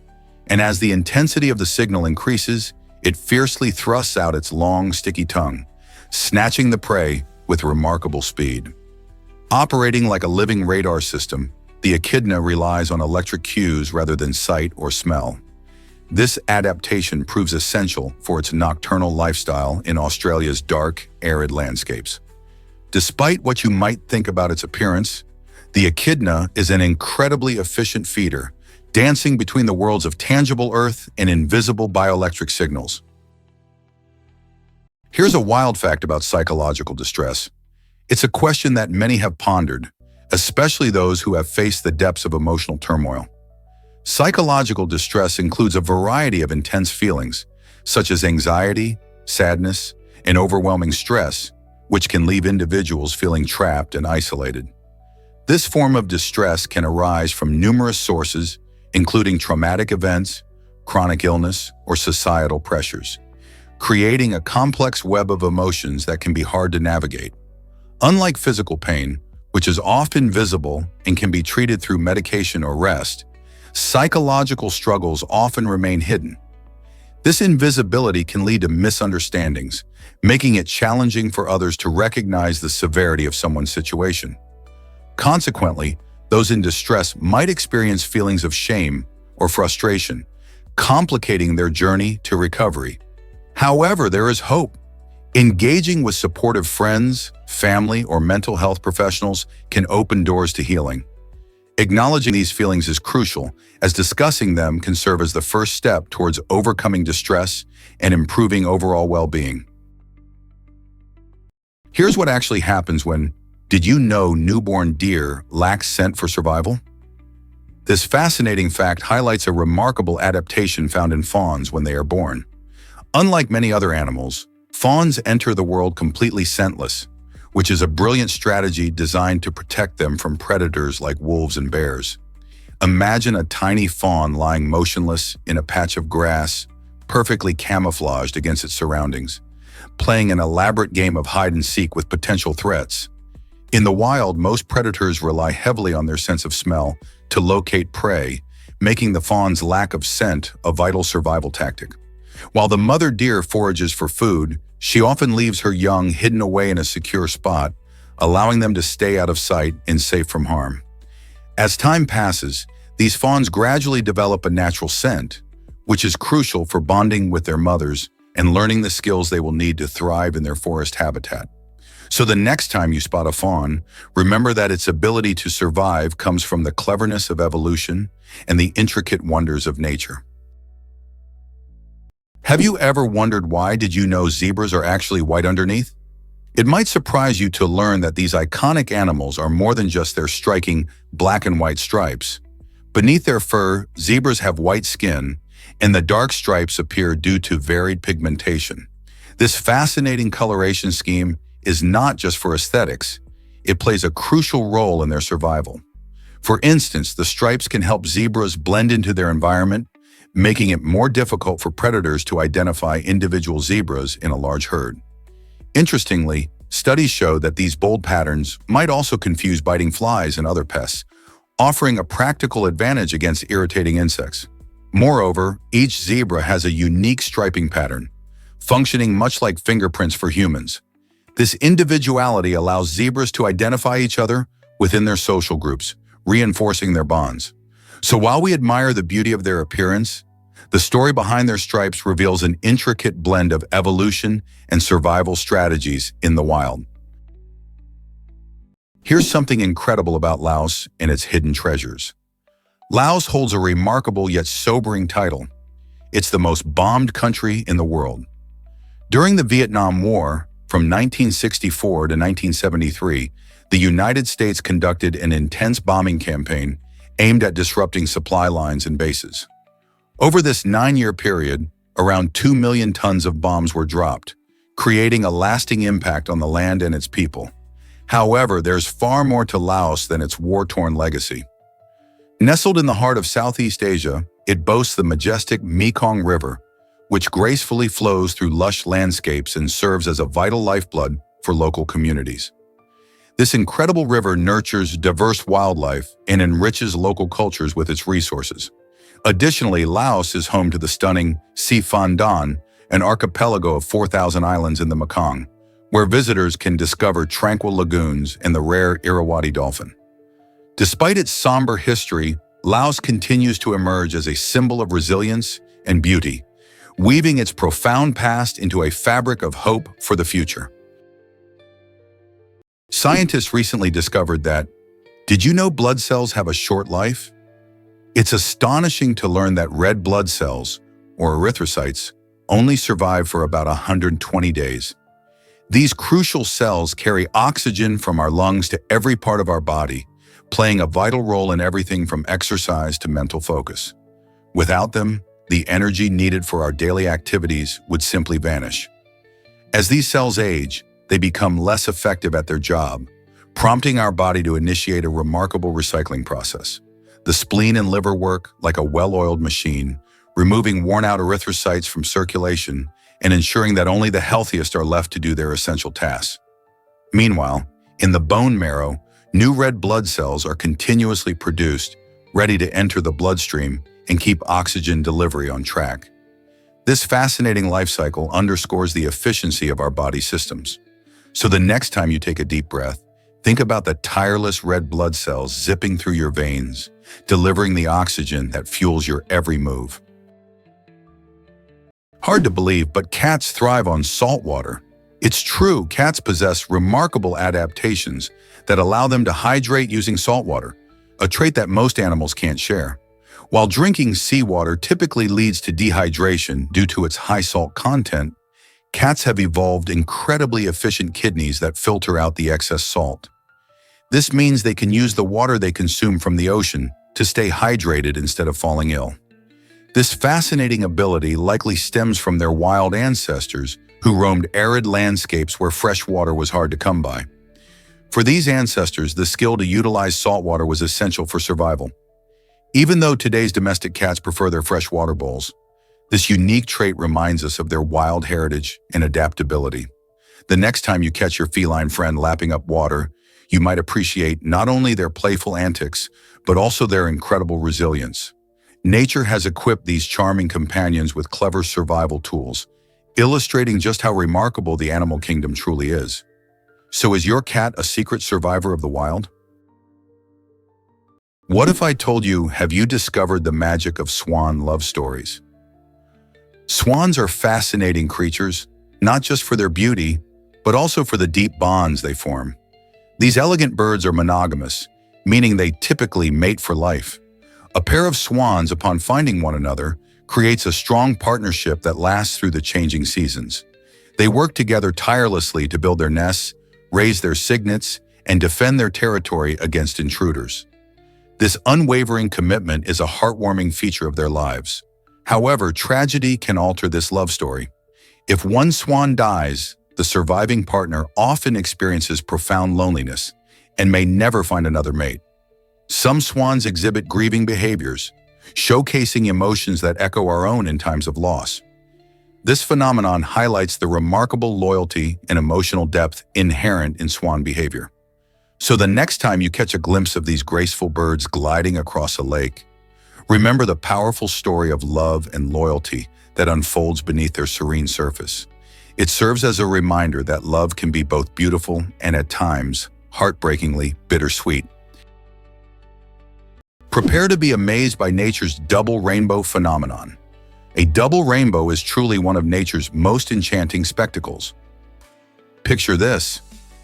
and as the intensity of the signal increases, it fiercely thrusts out its long, sticky tongue, snatching the prey with remarkable speed. Operating like a living radar system, the echidna relies on electric cues rather than sight or smell. This adaptation proves essential for its nocturnal lifestyle in Australia's dark, arid landscapes. Despite what you might think about its appearance, the echidna is an incredibly efficient feeder, dancing between the worlds of tangible earth and invisible bioelectric signals. Here's a wild fact about psychological distress. It's a question that many have pondered, especially those who have faced the depths of emotional turmoil. Psychological distress includes a variety of intense feelings, such as anxiety, sadness, and overwhelming stress, which can leave individuals feeling trapped and isolated. This form of distress can arise from numerous sources, including traumatic events, chronic illness, or societal pressures, creating a complex web of emotions that can be hard to navigate. Unlike physical pain, which is often visible and can be treated through medication or rest, psychological struggles often remain hidden. This invisibility can lead to misunderstandings, making it challenging for others to recognize the severity of someone's situation. Consequently, those in distress might experience feelings of shame or frustration, complicating their journey to recovery. However, there is hope. Engaging with supportive friends, family, or mental health professionals can open doors to healing. Acknowledging these feelings is crucial, as discussing them can serve as the first step towards overcoming distress and improving overall well-being. Here's what actually happens when, did you know newborn deer lack scent for survival? This fascinating fact highlights a remarkable adaptation found in fawns when they are born. Unlike many other animals, fawns enter the world completely scentless, which is a brilliant strategy designed to protect them from predators like wolves and bears. Imagine a tiny fawn lying motionless in a patch of grass, perfectly camouflaged against its surroundings, playing an elaborate game of hide-and-seek with potential threats. In the wild, most predators rely heavily on their sense of smell to locate prey, making the fawn's lack of scent a vital survival tactic. While the mother deer forages for food, she often leaves her young hidden away in a secure spot, allowing them to stay out of sight and safe from harm. As time passes, these fawns gradually develop a natural scent, which is crucial for bonding with their mothers and learning the skills they will need to thrive in their forest habitat. So the next time you spot a fawn, remember that its ability to survive comes from the cleverness of evolution and the intricate wonders of nature. Have you ever wondered why did you know zebras are actually white underneath? It might surprise you to learn that these iconic animals are more than just their striking black and white stripes. Beneath their fur, zebras have white skin, and the dark stripes appear due to varied pigmentation. This fascinating coloration scheme is not just for aesthetics. It plays a crucial role in their survival. For instance, the stripes can help zebras blend into their environment, making it more difficult for predators to identify individual zebras in a large herd. Interestingly, studies show that these bold patterns might also confuse biting flies and other pests, offering a practical advantage against irritating insects. Moreover, each zebra has a unique striping pattern, functioning much like fingerprints for humans. This individuality allows zebras to identify each other within their social groups, reinforcing their bonds. So while we admire the beauty of their appearance, the story behind their stripes reveals an intricate blend of evolution and survival strategies in the wild. Here's something incredible about Laos and its hidden treasures. Laos holds a remarkable yet sobering title. It's the most bombed country in the world. During the Vietnam War, from 1964 to 1973, the United States conducted an intense bombing campaign aimed at disrupting supply lines and bases. Over this 9-year period, around 2 million tons of bombs were dropped, creating a lasting impact on the land and its people. However, there's far more to Laos than its war-torn legacy. Nestled in the heart of Southeast Asia, it boasts the majestic Mekong River, which gracefully flows through lush landscapes and serves as a vital lifeblood for local communities. This incredible river nurtures diverse wildlife and enriches local cultures with its resources. Additionally, Laos is home to the stunning Si Phan Dan, an archipelago of 4,000 islands in the Mekong, where visitors can discover tranquil lagoons and the rare Irrawaddy dolphin. Despite its somber history, Laos continues to emerge as a symbol of resilience and beauty, weaving its profound past into a fabric of hope for the future. Scientists recently discovered that, did you know blood cells have a short life? It's astonishing to learn that red blood cells, or erythrocytes, only survive for about 120 days. These crucial cells carry oxygen from our lungs to every part of our body, playing a vital role in everything from exercise to mental focus. Without them, the energy needed for our daily activities would simply vanish. As these cells age, they become less effective at their job, prompting our body to initiate a remarkable recycling process. The spleen and liver work like a well-oiled machine, removing worn-out erythrocytes from circulation and ensuring that only the healthiest are left to do their essential tasks. Meanwhile, in the bone marrow, new red blood cells are continuously produced, ready to enter the bloodstream and keep oxygen delivery on track. This fascinating life cycle underscores the efficiency of our body systems. So the next time you take a deep breath, Think about the tireless red blood cells zipping through your veins, delivering the oxygen that fuels your every move. Hard to believe, but cats thrive on salt water. It's true, cats possess remarkable adaptations that allow them to hydrate using salt water, a trait that most animals can't share. While drinking seawater typically leads to dehydration due to its high salt content, cats have evolved incredibly efficient kidneys that filter out the excess salt. This means they can use the water they consume from the ocean to stay hydrated instead of falling ill. This fascinating ability likely stems from their wild ancestors who roamed arid landscapes where fresh water was hard to come by. For these ancestors, the skill to utilize salt water was essential for survival. Even though today's domestic cats prefer their freshwater bowls, this unique trait reminds us of their wild heritage and adaptability. The next time you catch your feline friend lapping up water, you might appreciate not only their playful antics, but also their incredible resilience. Nature has equipped these charming companions with clever survival tools, illustrating just how remarkable the animal kingdom truly is. So is your cat a secret survivor of the wild? What if I told you, have you discovered the magic of swan love stories? Swans are fascinating creatures, not just for their beauty, but also for the deep bonds they form. These elegant birds are monogamous, meaning they typically mate for life. A pair of swans, upon finding one another, creates a strong partnership that lasts through the changing seasons. They work together tirelessly to build their nests, raise their cygnets, and defend their territory against intruders. This unwavering commitment is a heartwarming feature of their lives. However, tragedy can alter this love story. If one swan dies, the surviving partner often experiences profound loneliness and may never find another mate. Some swans exhibit grieving behaviors, showcasing emotions that echo our own in times of loss. This phenomenon highlights the remarkable loyalty and emotional depth inherent in swan behavior. So the next time you catch a glimpse of these graceful birds gliding across a lake, remember the powerful story of love and loyalty that unfolds beneath their serene surface. It serves as a reminder that love can be both beautiful and at times, heartbreakingly bittersweet. Prepare to be amazed by nature's double rainbow phenomenon. A double rainbow is truly one of nature's most enchanting spectacles. Picture this.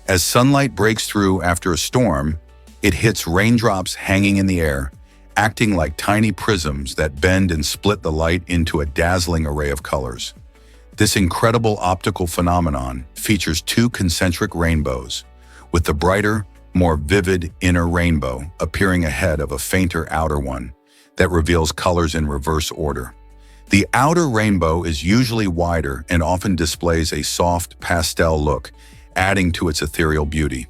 As sunlight breaks through after a storm, it hits raindrops hanging in the air, acting like tiny prisms that bend and split the light into a dazzling array of colors. This incredible optical phenomenon features two concentric rainbows, with the brighter, more vivid inner rainbow appearing ahead of a fainter outer one that reveals colors in reverse order. The outer rainbow is usually wider and often displays a soft pastel look, adding to its ethereal beauty.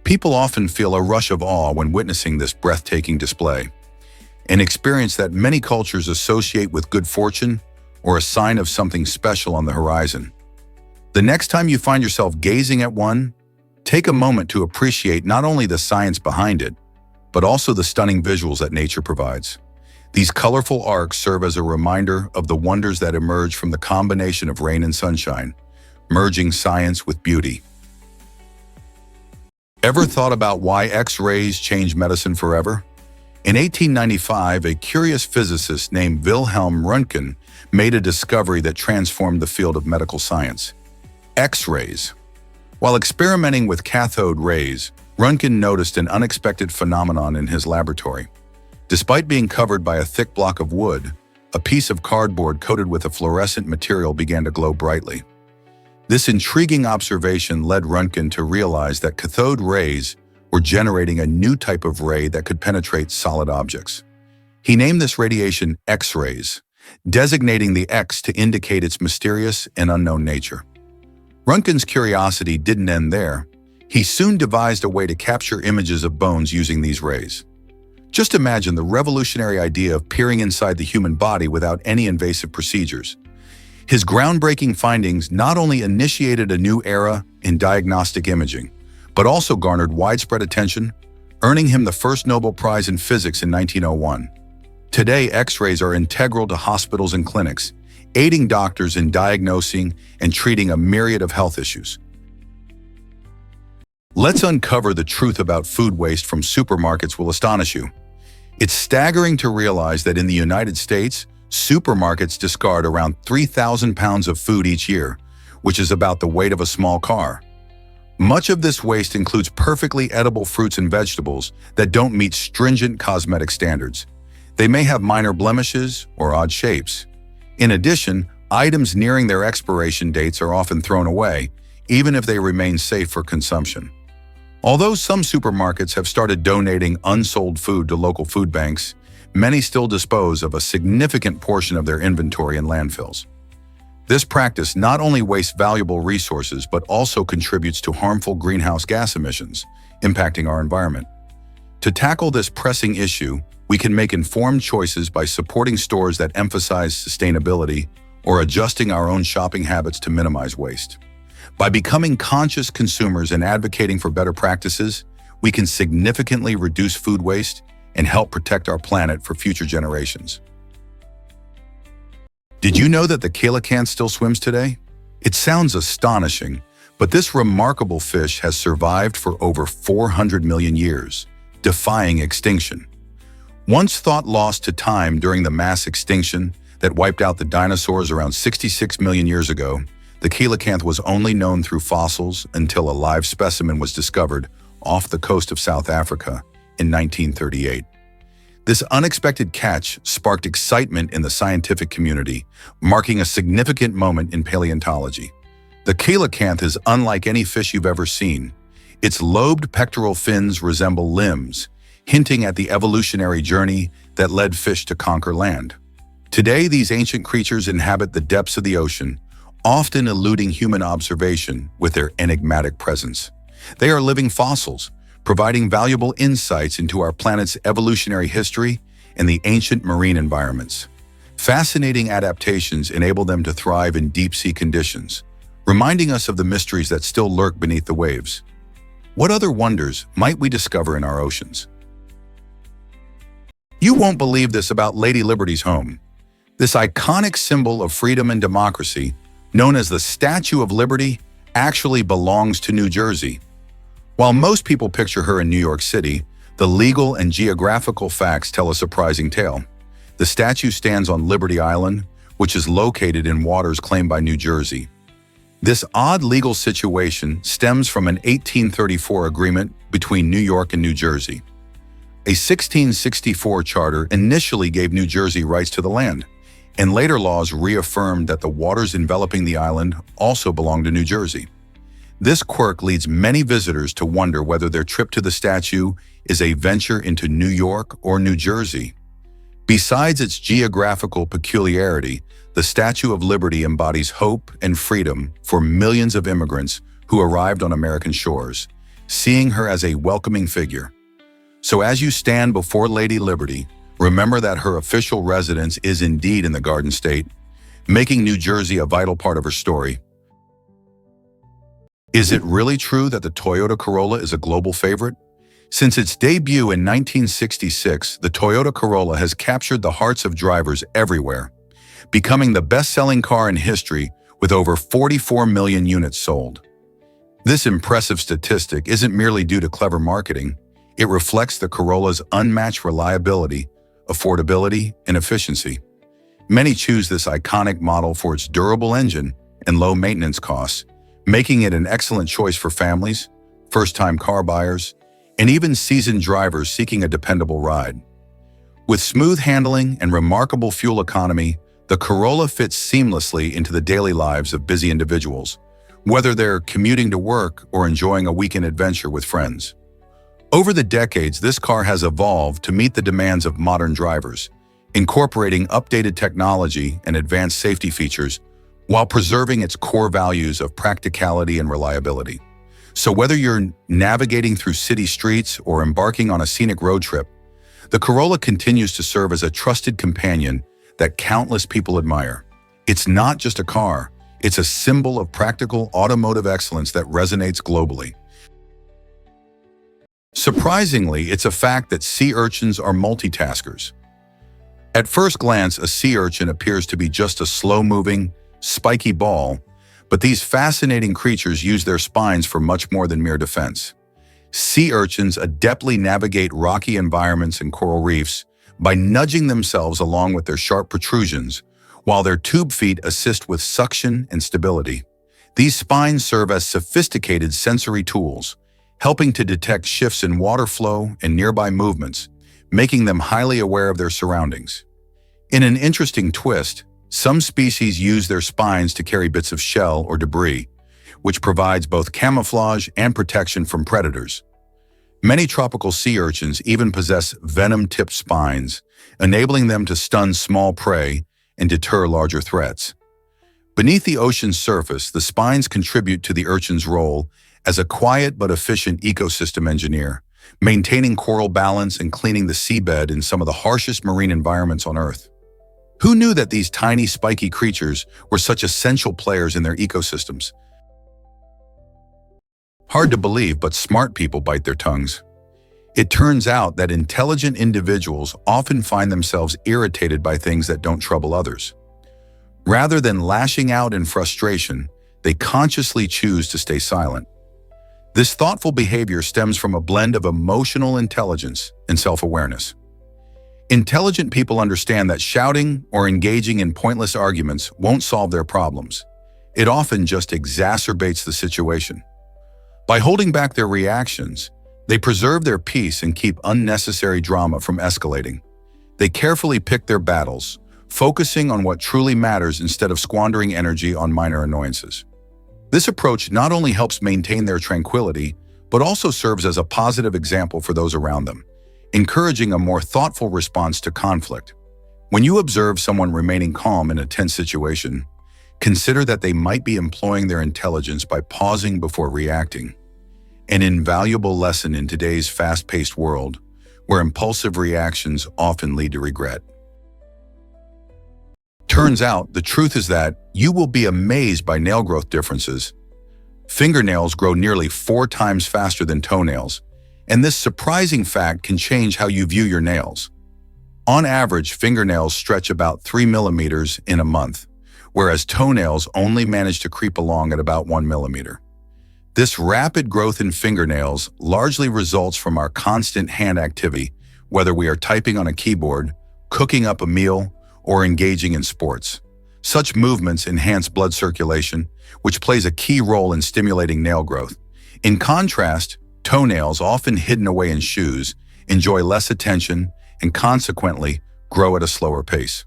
People often feel a rush of awe when witnessing this breathtaking display, an experience that many cultures associate with good fortune or a sign of something special on the horizon. The next time you find yourself gazing at one, take a moment to appreciate not only the science behind it, but also the stunning visuals that nature provides. These colorful arcs serve as a reminder of the wonders that emerge from the combination of rain and sunshine, merging science with beauty. Ever thought about why X-rays change medicine forever? In 1895, a curious physicist named Wilhelm Röntgen made a discovery that transformed the field of medical science: X-rays. While experimenting with cathode rays, Röntgen noticed an unexpected phenomenon in his laboratory. Despite being covered by a thick block of wood, a piece of cardboard coated with a fluorescent material began to glow brightly. This intriguing observation led Röntgen to realize that cathode rays were generating a new type of ray that could penetrate solid objects. He named this radiation X-rays, designating the X to indicate its mysterious and unknown nature. Röntgen's curiosity didn't end there. He soon devised a way to capture images of bones using these rays. Just imagine the revolutionary idea of peering inside the human body without any invasive procedures. His groundbreaking findings not only initiated a new era in diagnostic imaging, but also garnered widespread attention, earning him the first Nobel Prize in Physics in 1901. Today, X-rays are integral to hospitals and clinics, aiding doctors in diagnosing and treating a myriad of health issues. Let's uncover the truth about food waste from supermarkets will astonish you. It's staggering to realize that in the United States, supermarkets discard around 3,000 pounds of food each year, which is about the weight of a small car. Much of this waste includes perfectly edible fruits and vegetables that don't meet stringent cosmetic standards. They may have minor blemishes or odd shapes. In addition, items nearing their expiration dates are often thrown away, even if they remain safe for consumption. Although some supermarkets have started donating unsold food to local food banks, many still dispose of a significant portion of their inventory in landfills. This practice not only wastes valuable resources but also contributes to harmful greenhouse gas emissions, impacting our environment. To tackle this pressing issue, we can make informed choices by supporting stores that emphasize sustainability or adjusting our own shopping habits to minimize waste. By becoming conscious consumers and advocating for better practices, we can significantly reduce food waste and help protect our planet for future generations. Did you know that the coelacanth still swims today? It sounds astonishing, but this remarkable fish has survived for over 400 million years, defying extinction. Once thought lost to time during the mass extinction that wiped out the dinosaurs around 66 million years ago, the coelacanth was only known through fossils until a live specimen was discovered off the coast of South Africa in 1938. This unexpected catch sparked excitement in the scientific community, marking a significant moment in paleontology. The coelacanth is unlike any fish you've ever seen. Its lobed pectoral fins resemble limbs, hinting at the evolutionary journey that led fish to conquer land. Today, these ancient creatures inhabit the depths of the ocean, often eluding human observation with their enigmatic presence. They are living fossils, providing valuable insights into our planet's evolutionary history and the ancient marine environments. Fascinating adaptations enable them to thrive in deep-sea conditions, reminding us of the mysteries that still lurk beneath the waves. What other wonders might we discover in our oceans? You won't believe this about Lady Liberty's home. This iconic symbol of freedom and democracy, known as the Statue of Liberty, actually belongs to New Jersey. While most people picture her in New York City, the legal and geographical facts tell a surprising tale. The statue stands on Liberty Island, which is located in waters claimed by New Jersey. This odd legal situation stems from an 1834 agreement between New York and New Jersey. A 1664 charter initially gave New Jersey rights to the land, and later laws reaffirmed that the waters enveloping the island also belong to New Jersey. This quirk leads many visitors to wonder whether their trip to the statue is a venture into New York or New Jersey. Besides its geographical peculiarity, the Statue of Liberty embodies hope and freedom for millions of immigrants who arrived on American shores, seeing her as a welcoming figure. So as you stand before Lady Liberty, remember that her official residence is indeed in the Garden State, making New Jersey a vital part of her story. Is it really true that the Toyota Corolla is a global favorite? Since its debut in 1966, the Toyota Corolla has captured the hearts of drivers everywhere, becoming the best-selling car in history with over 44 million units sold. This impressive statistic isn't merely due to clever marketing. It reflects the Corolla's unmatched reliability, affordability, and efficiency. Many choose this iconic model for its durable engine and low maintenance costs, making it an excellent choice for families, first-time car buyers, and even seasoned drivers seeking a dependable ride. With smooth handling and remarkable fuel economy, the Corolla fits seamlessly into the daily lives of busy individuals, whether they're commuting to work or enjoying a weekend adventure with friends. Over the decades, this car has evolved to meet the demands of modern drivers, incorporating updated technology and advanced safety features while preserving its core values of practicality and reliability. So whether you're navigating through city streets or embarking on a scenic road trip, the Corolla continues to serve as a trusted companion that countless people admire. It's not just a car, it's a symbol of practical automotive excellence that resonates globally. Surprisingly, it's a fact that sea urchins are multitaskers. At first glance, a sea urchin appears to be just a slow-moving, spiky ball, but these fascinating creatures use their spines for much more than mere defense. Sea urchins adeptly navigate rocky environments and coral reefs by nudging themselves along with their sharp protrusions, while their tube feet assist with suction and stability. These spines serve as sophisticated sensory tools, helping to detect shifts in water flow and nearby movements, making them highly aware of their surroundings. In an interesting twist, some species use their spines to carry bits of shell or debris, which provides both camouflage and protection from predators. Many tropical sea urchins even possess venom-tipped spines, enabling them to stun small prey and deter larger threats. Beneath the ocean's surface, the spines contribute to the urchin's role as a quiet but efficient ecosystem engineer, maintaining coral balance and cleaning the seabed in some of the harshest marine environments on Earth. Who knew that these tiny, spiky creatures were such essential players in their ecosystems? Hard to believe, but smart people bite their tongues. It turns out that intelligent individuals often find themselves irritated by things that don't trouble others. Rather than lashing out in frustration, they consciously choose to stay silent. This thoughtful behavior stems from a blend of emotional intelligence and self-awareness. Intelligent people understand that shouting or engaging in pointless arguments won't solve their problems. It often just exacerbates the situation. By holding back their reactions, they preserve their peace and keep unnecessary drama from escalating. They carefully pick their battles, focusing on what truly matters instead of squandering energy on minor annoyances. This approach not only helps maintain their tranquility, but also serves as a positive example for those around them, encouraging a more thoughtful response to conflict. When you observe someone remaining calm in a tense situation, consider that they might be employing their intelligence by pausing before reacting. An invaluable lesson in today's fast-paced world, where impulsive reactions often lead to regret. Turns out, the truth is that you will be amazed by nail growth differences. Fingernails grow nearly 4 times faster than toenails, and this surprising fact can change how you view your nails. On average, fingernails stretch about 3 millimeters in a month, whereas toenails only manage to creep along at about 1 millimeter. This rapid growth in fingernails largely results from our constant hand activity, whether we are typing on a keyboard, cooking up a meal, or engaging in sports. Such movements enhance blood circulation, which plays a key role in stimulating nail growth. In contrast, toenails, often hidden away in shoes, enjoy less attention and consequently grow at a slower pace.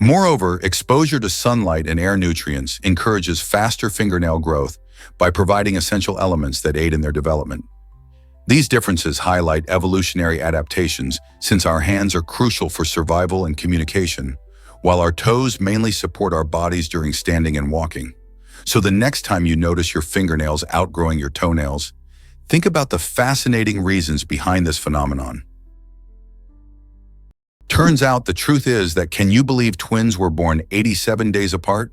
Moreover, exposure to sunlight and air nutrients encourages faster fingernail growth by providing essential elements that aid in their development. These differences highlight evolutionary adaptations since our hands are crucial for survival and communication, while our toes mainly support our bodies during standing and walking. So the next time you notice your fingernails outgrowing your toenails, think about the fascinating reasons behind this phenomenon. Turns out the truth is that, can you believe twins were born 87 days apart?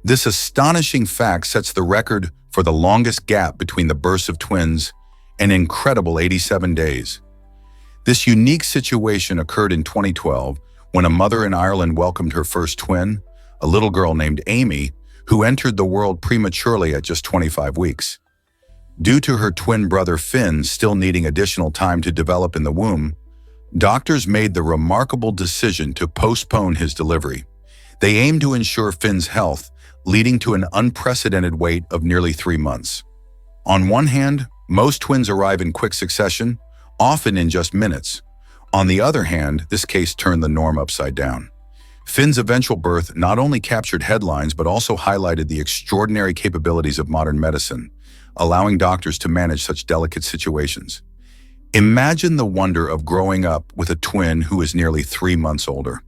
This astonishing fact sets the record for the longest gap between the births of twins, an incredible 87 days. This unique situation occurred in 2012 when a mother in Ireland welcomed her first twin, a little girl named Amy, who entered the world prematurely at just 25 weeks. Due to her twin brother Finn still needing additional time to develop in the womb, doctors made the remarkable decision to postpone his delivery. They aimed to ensure Finn's health, leading to an unprecedented wait of nearly 3 months. On one hand, most twins arrive in quick succession, often in just minutes. On the other hand, this case turned the norm upside down. Finn's eventual birth not only captured headlines but also highlighted the extraordinary capabilities of modern medicine, allowing doctors to manage such delicate situations. Imagine the wonder of growing up with a twin who is nearly 3 months older.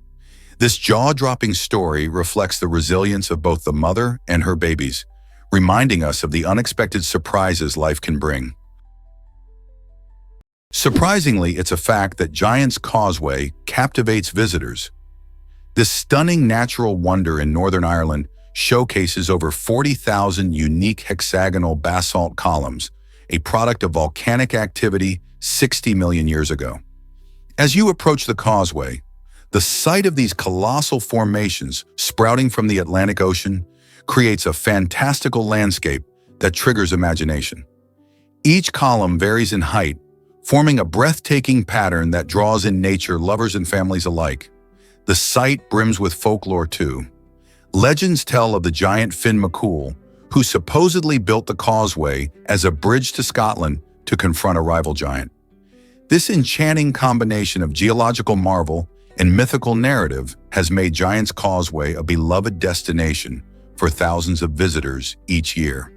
This jaw-dropping story reflects the resilience of both the mother and her babies, reminding us of the unexpected surprises life can bring. Surprisingly, it's a fact that Giant's Causeway captivates visitors. This stunning natural wonder in Northern Ireland showcases over 40,000 unique hexagonal basalt columns, a product of volcanic activity 60 million years ago. As you approach the Causeway, the sight of these colossal formations sprouting from the Atlantic Ocean creates a fantastical landscape that triggers imagination. Each column varies in height, forming a breathtaking pattern that draws in nature lovers and families alike. The site brims with folklore too. Legends tell of the giant Finn McCool, who supposedly built the Causeway as a bridge to Scotland to confront a rival giant. This enchanting combination of geological marvel and mythical narrative has made Giant's Causeway a beloved destination for thousands of visitors each year.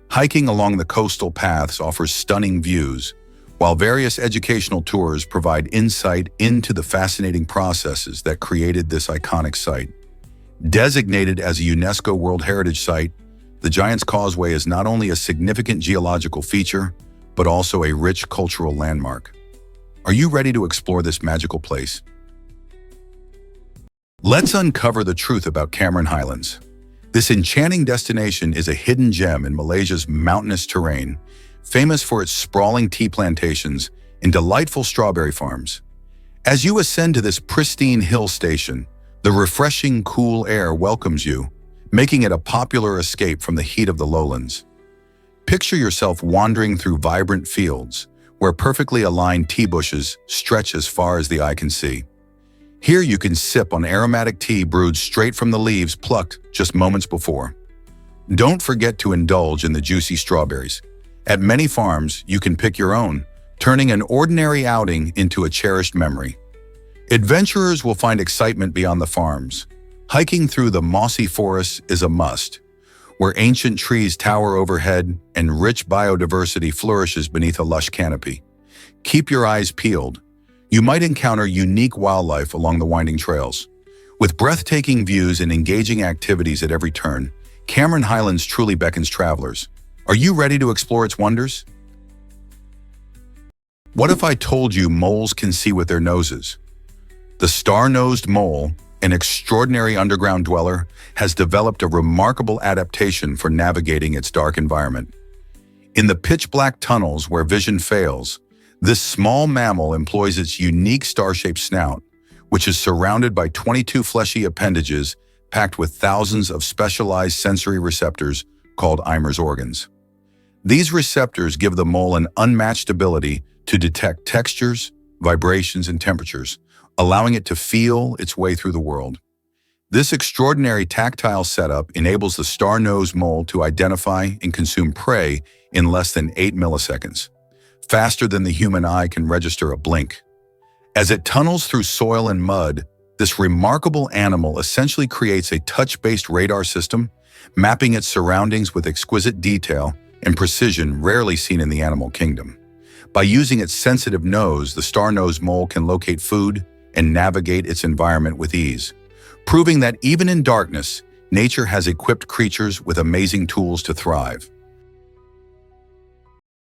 Hiking along the coastal paths offers stunning views, while various educational tours provide insight into the fascinating processes that created this iconic site. Designated as a UNESCO World Heritage Site, the Giant's Causeway is not only a significant geological feature, but also a rich cultural landmark. Are you ready to explore this magical place? Let's uncover the truth about Cameron Highlands. This enchanting destination is a hidden gem in Malaysia's mountainous terrain, famous for its sprawling tea plantations and delightful strawberry farms. As you ascend to this pristine hill station, the refreshing, cool air welcomes you, making it a popular escape from the heat of the lowlands. Picture yourself wandering through vibrant fields, where perfectly aligned tea bushes stretch as far as the eye can see. Here you can sip on aromatic tea brewed straight from the leaves plucked just moments before. Don't forget to indulge in the juicy strawberries. At many farms, you can pick your own, turning an ordinary outing into a cherished memory. Adventurers will find excitement beyond the farms. Hiking through the mossy forests is a must, where ancient trees tower overhead and rich biodiversity flourishes beneath a lush canopy. Keep your eyes peeled. You might encounter unique wildlife along the winding trails. With breathtaking views and engaging activities at every turn, Cameron Highlands truly beckons travelers. Are you ready to explore its wonders? What if I told you moles can see with their noses? The Starnosed Mole, an extraordinary underground dweller, has developed a remarkable adaptation for navigating its dark environment. In the pitch-black tunnels where vision fails, this small mammal employs its unique star-shaped snout, which is surrounded by 22 fleshy appendages packed with thousands of specialized sensory receptors called Kmars organs. These receptors give the mole an unmatched ability to detect textures, vibrations, and temperatures, allowing it to feel its way through the world. This extraordinary tactile setup enables the Starnosed Mole to identify and consume prey in less than 8 milliseconds, faster than the human eye can register a blink. As it tunnels through soil and mud, this remarkable animal essentially creates a touch-based radar system, mapping its surroundings with exquisite detail and precision rarely seen in the animal kingdom. By using its sensitive nose, the Starnosed Mole can locate food and navigate its environment with ease, proving that even in darkness, nature has equipped creatures with amazing tools to thrive.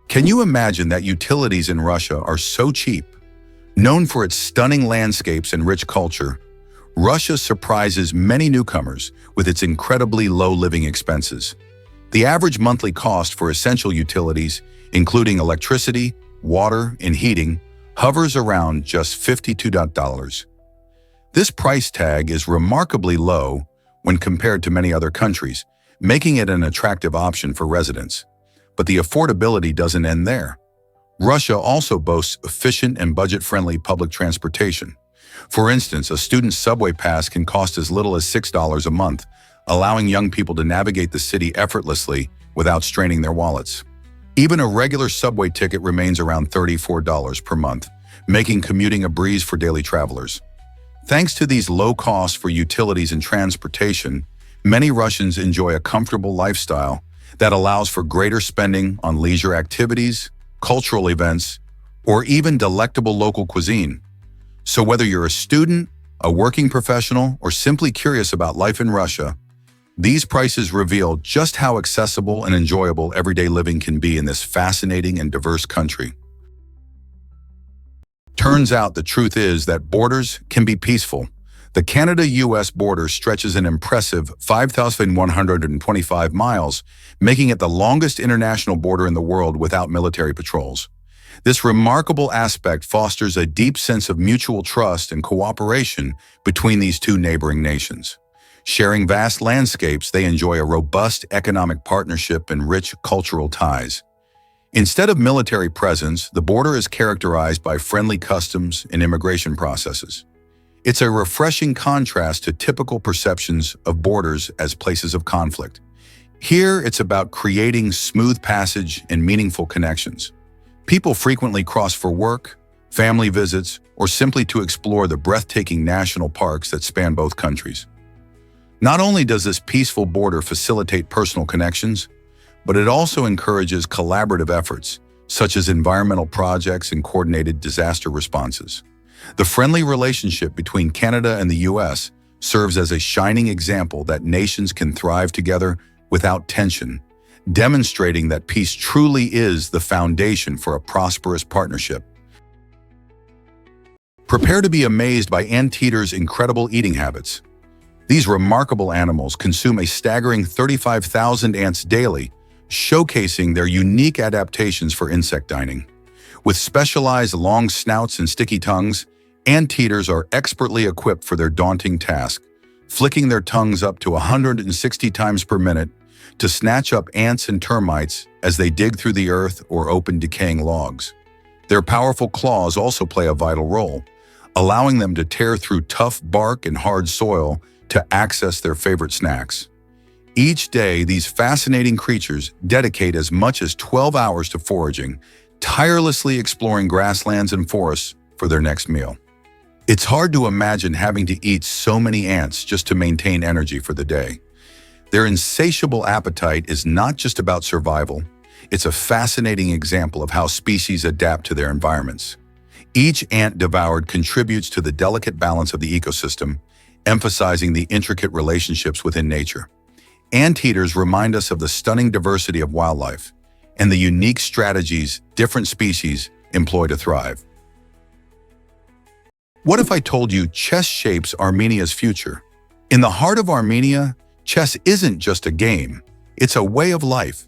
Can you imagine that utilities in Russia are so cheap? Known for its stunning landscapes and rich culture, Russia surprises many newcomers with its incredibly low living expenses. The average monthly cost for essential utilities, including electricity, water, and heating, hovers around just $52. This price tag is remarkably low when compared to many other countries, making it an attractive option for residents. But the affordability doesn't end there. Russia also boasts efficient and budget-friendly public transportation. For instance, a student's subway pass can cost as little as $6 a month, allowing young people to navigate the city effortlessly without straining their wallets. Even a regular subway ticket remains around $34 per month, making commuting a breeze for daily travelers. Thanks to these low costs for utilities and transportation, many Russians enjoy a comfortable lifestyle that allows for greater spending on leisure activities, cultural events, or even delectable local cuisine. So whether you're a student, a working professional, or simply curious about life in Russia, these prices reveal just how accessible and enjoyable everyday living can be in this fascinating and diverse country. Turns out the truth is that borders can be peaceful. The Canada-US border stretches an impressive 5,125 miles, making it the longest international border in the world without military patrols. This remarkable aspect fosters a deep sense of mutual trust and cooperation between these two neighboring nations. Sharing vast landscapes, they enjoy a robust economic partnership and rich cultural ties. Instead of military presence, the border is characterized by friendly customs and immigration processes. It's a refreshing contrast to typical perceptions of borders as places of conflict. Here, it's about creating smooth passage and meaningful connections. People frequently cross for work, family visits, or simply to explore the breathtaking national parks that span both countries. Not only does this peaceful border facilitate personal connections, but it also encourages collaborative efforts, such as environmental projects and coordinated disaster responses. The friendly relationship between Canada and the U.S. serves as a shining example that nations can thrive together without tension, demonstrating that peace truly is the foundation for a prosperous partnership. Prepare to be amazed by anteaters' incredible eating habits. These remarkable animals consume a staggering 35,000 ants daily, showcasing their unique adaptations for insect dining. With specialized long snouts and sticky tongues, anteaters are expertly equipped for their daunting task, flicking their tongues up to 160 times per minute to snatch up ants and termites as they dig through the earth or open decaying logs. Their powerful claws also play a vital role, allowing them to tear through tough bark and hard soil to access their favorite snacks. Each day, these fascinating creatures dedicate as much as 12 hours to foraging, tirelessly exploring grasslands and forests for their next meal. It's hard to imagine having to eat so many ants just to maintain energy for the day. Their insatiable appetite is not just about survival, it's a fascinating example of how species adapt to their environments. Each ant devoured contributes to the delicate balance of the ecosystem, emphasizing the intricate relationships within nature. Anteaters remind us of the stunning diversity of wildlife and the unique strategies different species employ to thrive. What if I told you chess shapes Armenia's future? In the heart of Armenia, chess isn't just a game, it's a way of life.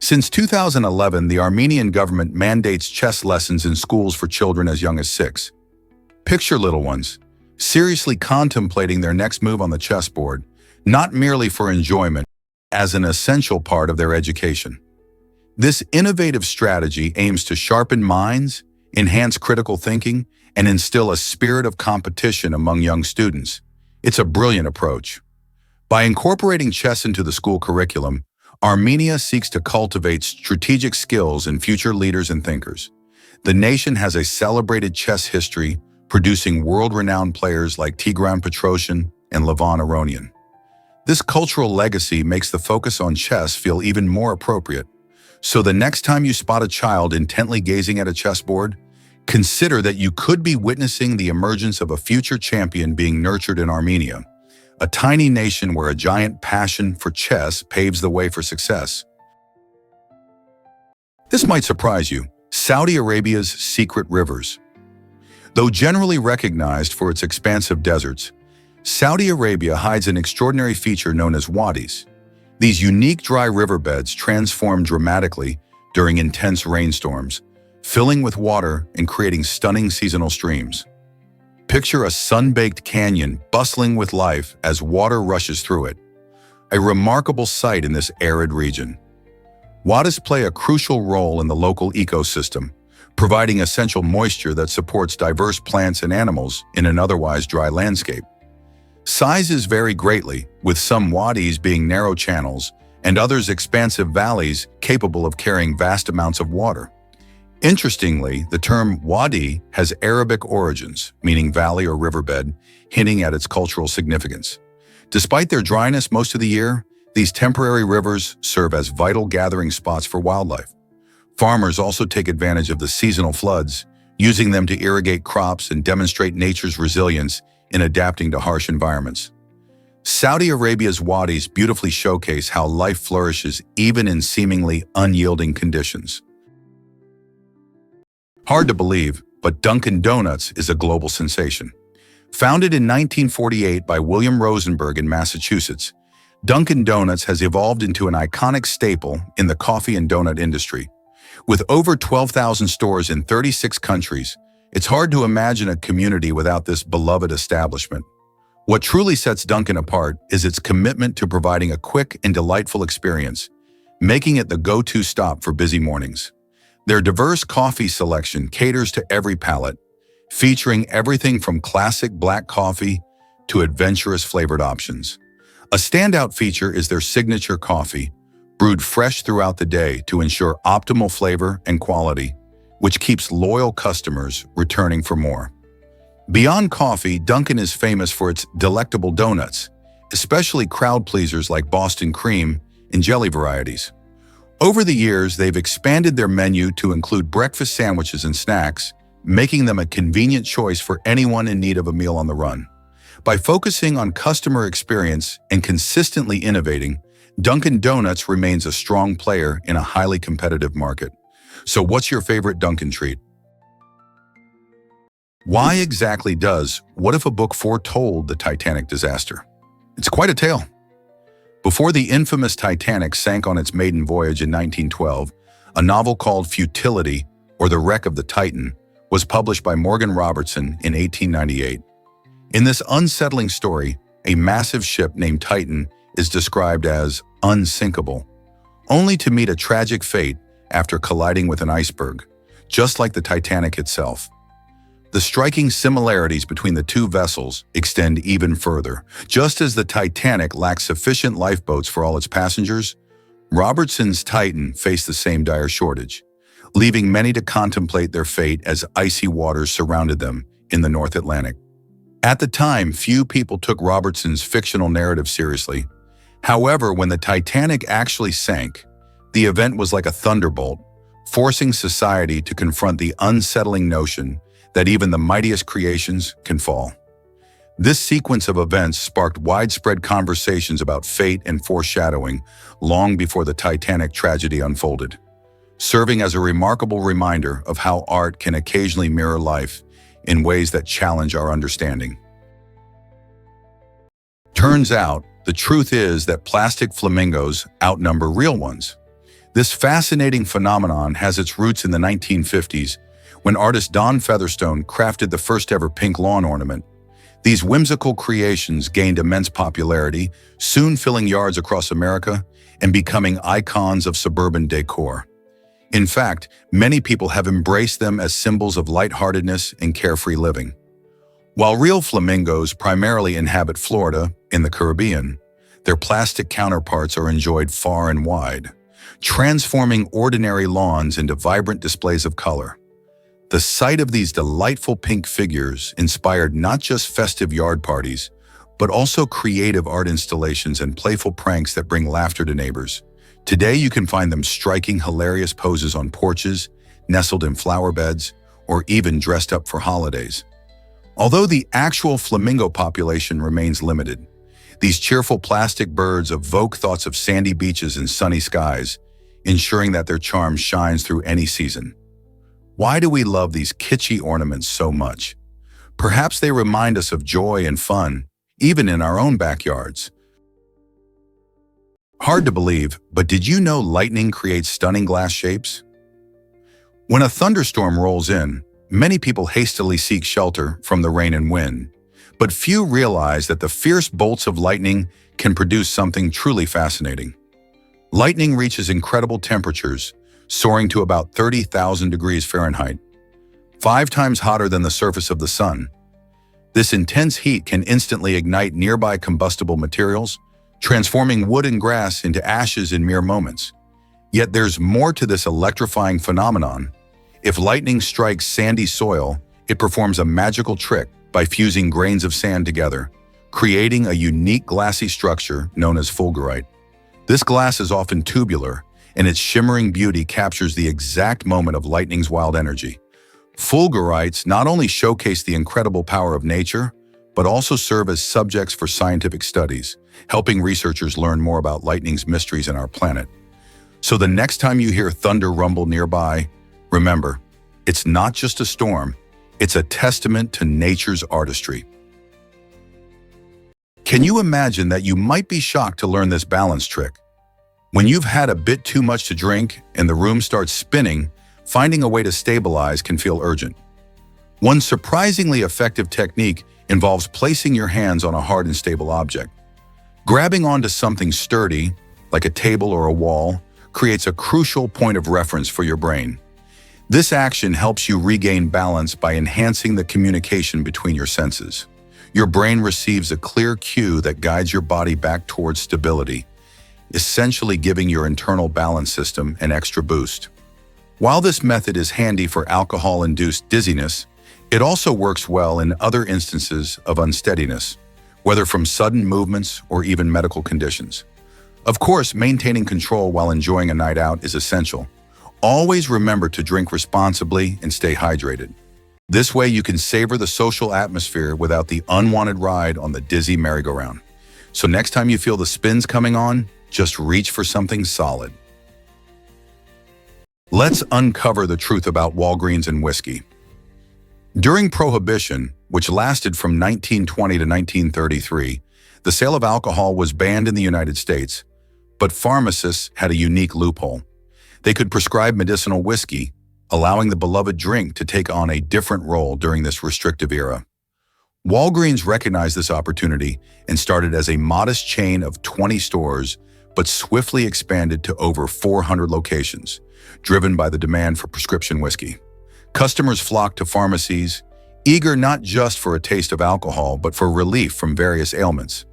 Since 2011, the Armenian government mandates chess lessons in schools for children as young as 6. Picture little ones, seriously contemplating their next move on the chessboard, not merely for enjoyment, as an essential part of their education. This innovative strategy aims to sharpen minds, enhance critical thinking, and instill a spirit of competition among young students. It's a brilliant approach. By incorporating chess into the school curriculum, Armenia seeks to cultivate strategic skills in future leaders and thinkers. The nation has a celebrated chess history, producing world-renowned players like Tigran Petrosyan and Levan Aronian. This cultural legacy makes the focus on chess feel even more appropriate. So the next time you spot a child intently gazing at a chessboard, consider that you could be witnessing the emergence of a future champion being nurtured in Armenia, a tiny nation where a giant passion for chess paves the way for success. This might surprise you: Saudi Arabia's secret rivers. Though generally recognized for its expansive deserts, Saudi Arabia hides an extraordinary feature known as wadis. These unique dry riverbeds transform dramatically during intense rainstorms, filling with water and creating stunning seasonal streams. Picture a sun-baked canyon bustling with life as water rushes through it, a remarkable sight in this arid region. Wadis play a crucial role in the local ecosystem, providing essential moisture that supports diverse plants and animals in an otherwise dry landscape. Sizes vary greatly, with some wadis being narrow channels and others expansive valleys capable of carrying vast amounts of water. Interestingly, the term wadi has Arabic origins, meaning valley or riverbed, hinting at its cultural significance. Despite their dryness most of the year, these temporary rivers serve as vital gathering spots for wildlife. Farmers also take advantage of the seasonal floods, using them to irrigate crops and demonstrate nature's resilience in adapting to harsh environments. Saudi Arabia's wadis beautifully showcase how life flourishes even in seemingly unyielding conditions. Hard to believe, but Dunkin' Donuts is a global sensation. Founded in 1948 by William Rosenberg in Massachusetts, Dunkin' Donuts has evolved into an iconic staple in the coffee and donut industry. With over 12,000 stores in 36 countries, it's hard to imagine a community without this beloved establishment. What truly sets Dunkin' apart is its commitment to providing a quick and delightful experience, making it the go-to stop for busy mornings. Their diverse coffee selection caters to every palate, featuring everything from classic black coffee to adventurous flavored options. A standout feature is their signature coffee, brewed fresh throughout the day to ensure optimal flavor and quality, which keeps loyal customers returning for more. Beyond coffee, Dunkin' is famous for its delectable donuts, especially crowd pleasers like Boston cream and jelly varieties. Over the years, they've expanded their menu to include breakfast sandwiches and snacks, making them a convenient choice for anyone in need of a meal on the run. By focusing on customer experience and consistently innovating, Dunkin' Donuts remains a strong player in a highly competitive market. So what's your favorite Dunkin' treat? Why exactly does What If a Book Foretold the Titanic disaster? It's quite a tale. Before the infamous Titanic sank on its maiden voyage in 1912, a novel called Futility, or The Wreck of the Titan, was published by Morgan Robertson in 1898. In this unsettling story, a massive ship named Titan is described as unsinkable, only to meet a tragic fate after colliding with an iceberg, just like the Titanic itself. The striking similarities between the two vessels extend even further. Just as the Titanic lacked sufficient lifeboats for all its passengers, Robertson's Titan faced the same dire shortage, leaving many to contemplate their fate as icy waters surrounded them in the North Atlantic. At the time, few people took Robertson's fictional narrative seriously. However, when the Titanic actually sank, the event was like a thunderbolt, forcing society to confront the unsettling notion that even the mightiest creations can fall. This sequence of events sparked widespread conversations about fate and foreshadowing long before the Titanic tragedy unfolded, serving as a remarkable reminder of how art can occasionally mirror life in ways that challenge our understanding. Turns out, the truth is that plastic flamingos outnumber real ones. This fascinating phenomenon has its roots in the 1950s, when artist Don Featherstone crafted the first ever pink lawn ornament. These whimsical creations gained immense popularity, soon filling yards across America and becoming icons of suburban decor. In fact, many people have embraced them as symbols of lightheartedness and carefree living. While real flamingos primarily inhabit Florida in the Caribbean, their plastic counterparts are enjoyed far and wide, transforming ordinary lawns into vibrant displays of color. The sight of these delightful pink figures inspired not just festive yard parties, but also creative art installations and playful pranks that bring laughter to neighbors. Today, you can find them striking hilarious poses on porches, nestled in flower beds, or even dressed up for holidays. Although the actual flamingo population remains limited, these cheerful plastic birds evoke thoughts of sandy beaches and sunny skies, ensuring that their charm shines through any season. Why do we love these kitschy ornaments so much? Perhaps they remind us of joy and fun, even in our own backyards. Hard to believe, but did you know lightning creates stunning glass shapes? When a thunderstorm rolls in, many people hastily seek shelter from the rain and wind, but few realize that the fierce bolts of lightning can produce something truly fascinating. Lightning reaches incredible temperatures, soaring to about 30,000 degrees Fahrenheit, 5 times hotter than the surface of the sun. This intense heat can instantly ignite nearby combustible materials, transforming wood and grass into ashes in mere moments. Yet there's more to this electrifying phenomenon. If lightning strikes sandy soil, it performs a magical trick by fusing grains of sand together, creating a unique glassy structure known as fulgurite. This glass is often tubular, and its shimmering beauty captures the exact moment of lightning's wild energy. Fulgurites not only showcase the incredible power of nature, but also serve as subjects for scientific studies, helping researchers learn more about lightning's mysteries in our planet. So the next time you hear thunder rumble nearby, remember, it's not just a storm, it's a testament to nature's artistry. Can you imagine that you might be shocked to learn this balance trick? When you've had a bit too much to drink and the room starts spinning, finding a way to stabilize can feel urgent. One surprisingly effective technique involves placing your hands on a hard and stable object. Grabbing onto something sturdy, like a table or a wall, creates a crucial point of reference for your brain. This action helps you regain balance by enhancing the communication between your senses. Your brain receives a clear cue that guides your body back towards stability, essentially giving your internal balance system an extra boost. While this method is handy for alcohol-induced dizziness, it also works well in other instances of unsteadiness, whether from sudden movements or even medical conditions. Of course, maintaining control while enjoying a night out is essential. Always remember to drink responsibly and stay hydrated. This way you can savor the social atmosphere without the unwanted ride on the dizzy merry-go-round. So next time you feel the spins coming on, just reach for something solid. Let's uncover the truth about Walgreens and whiskey. During Prohibition, which lasted from 1920 to 1933, the sale of alcohol was banned in the United States, but pharmacists had a unique loophole. They could prescribe medicinal whiskey, allowing the beloved drink to take on a different role during this restrictive era. Walgreens recognized this opportunity and started as a modest chain of 20 stores, but swiftly expanded to over 400 locations, driven by the demand for prescription whiskey. Customers flocked to pharmacies, eager not just for a taste of alcohol, but for relief from various ailments.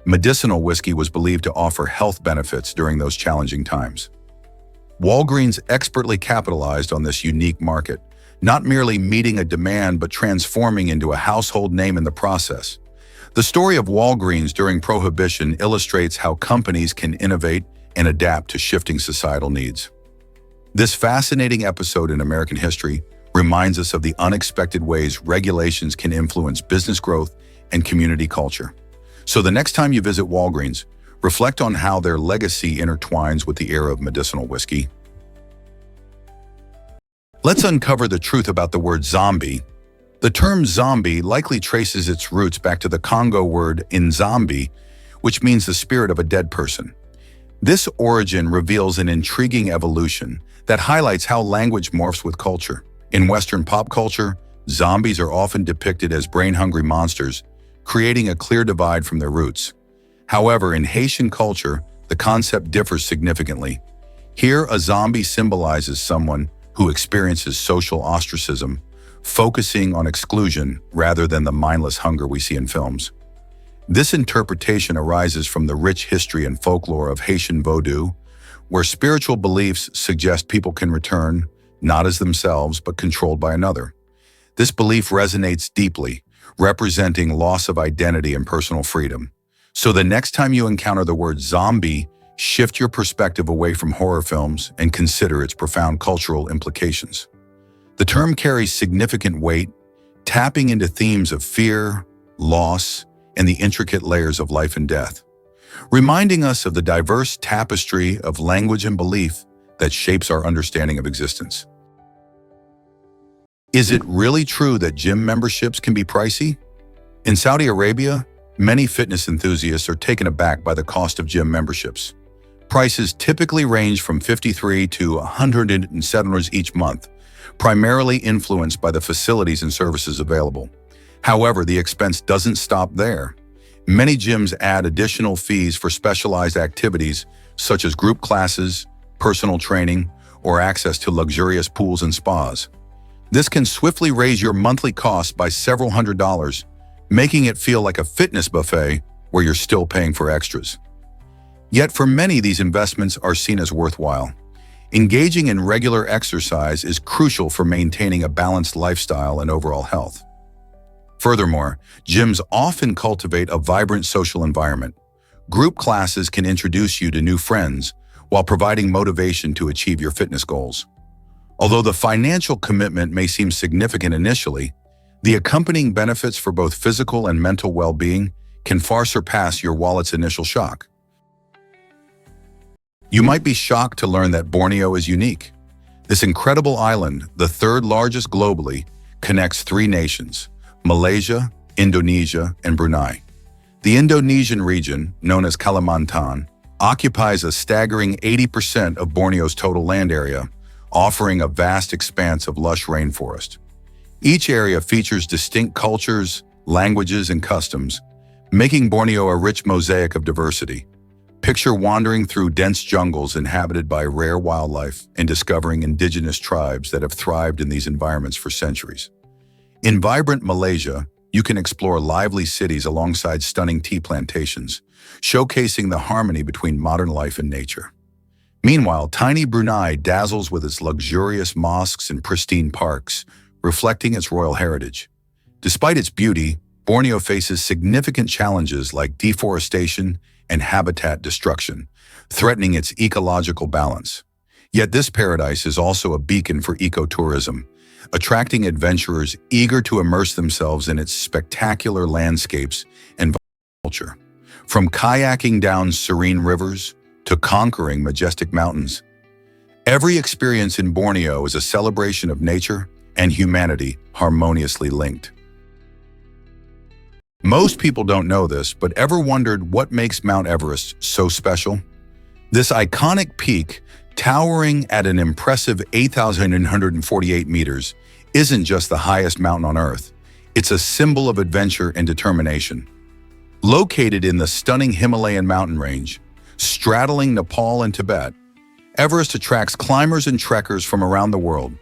Medicinal whiskey was believed to offer health benefits during those challenging times. Walgreens expertly capitalized on this unique market, not merely meeting a demand but transforming into a household name in the process. The story of Walgreens during Prohibition illustrates how companies can innovate and adapt to shifting societal needs. This fascinating episode in American history reminds us of the unexpected ways regulations can influence business growth and community culture. So the next time you visit Walgreens, reflect on how their legacy intertwines with the era of medicinal whiskey. Let's uncover the truth about the word zombie. The term zombie likely traces its roots back to the Congo word nzambi, which means the spirit of a dead person. This origin reveals an intriguing evolution that highlights how language morphs with culture. In Western pop culture, zombies are often depicted as brain-hungry monsters, creating a clear divide from their roots. However, in Haitian culture, the concept differs significantly. Here, a zombie symbolizes someone who experiences social ostracism, focusing on exclusion rather than the mindless hunger we see in films. This interpretation arises from the rich history and folklore of Haitian Vodou, where spiritual beliefs suggest people can return, not as themselves, but controlled by another. This belief resonates deeply, representing loss of identity and personal freedom. So the next time you encounter the word zombie, shift your perspective away from horror films and consider its profound cultural implications. The term carries significant weight, tapping into themes of fear, loss, and the intricate layers of life and death, reminding us of the diverse tapestry of language and belief that shapes our understanding of existence. Is it really true that gym memberships can be pricey? In Saudi Arabia, many fitness enthusiasts are taken aback by the cost of gym memberships. Prices typically range from $53 to $107 each month, primarily influenced by the facilities and services available. However, the expense doesn't stop there. Many gyms add additional fees for specialized activities such as group classes, personal training, or access to luxurious pools and spas. This can swiftly raise your monthly costs by several $100s, making it feel like a fitness buffet where you're still paying for extras. Yet for many, these investments are seen as worthwhile. Engaging in regular exercise is crucial for maintaining a balanced lifestyle and overall health. Furthermore, gyms often cultivate a vibrant social environment. Group classes can introduce you to new friends while providing motivation to achieve your fitness goals. Although the financial commitment may seem significant initially, the accompanying benefits for both physical and mental well-being can far surpass your wallet's initial shock. You might be shocked to learn that Borneo is unique. This incredible island, the third largest globally, connects three nations: Malaysia, Indonesia, and Brunei. The Indonesian region, known as Kalimantan, occupies a staggering 80% of Borneo's total land area, offering a vast expanse of lush rainforest. Each area features distinct cultures, languages, and customs, making Borneo a rich mosaic of diversity. Picture wandering through dense jungles inhabited by rare wildlife and discovering indigenous tribes that have thrived in these environments for centuries. In vibrant Malaysia, you can explore lively cities alongside stunning tea plantations, showcasing the harmony between modern life and nature. Meanwhile, tiny Brunei dazzles with its luxurious mosques and pristine parks, reflecting its royal heritage. Despite its beauty, Borneo faces significant challenges like deforestation and habitat destruction, threatening its ecological balance. Yet this paradise is also a beacon for ecotourism, attracting adventurers eager to immerse themselves in its spectacular landscapes and culture. From kayaking down serene rivers to conquering majestic mountains, every experience in Borneo is a celebration of nature and humanity harmoniously linked. Most people don't know this, but ever wondered what makes Mount Everest so special? This iconic peak, towering at an impressive 8,948 meters, isn't just the highest mountain on Earth. It's a symbol of adventure and determination. Located in the stunning Himalayan mountain range, straddling Nepal and Tibet, Everest attracts climbers and trekkers from around the world.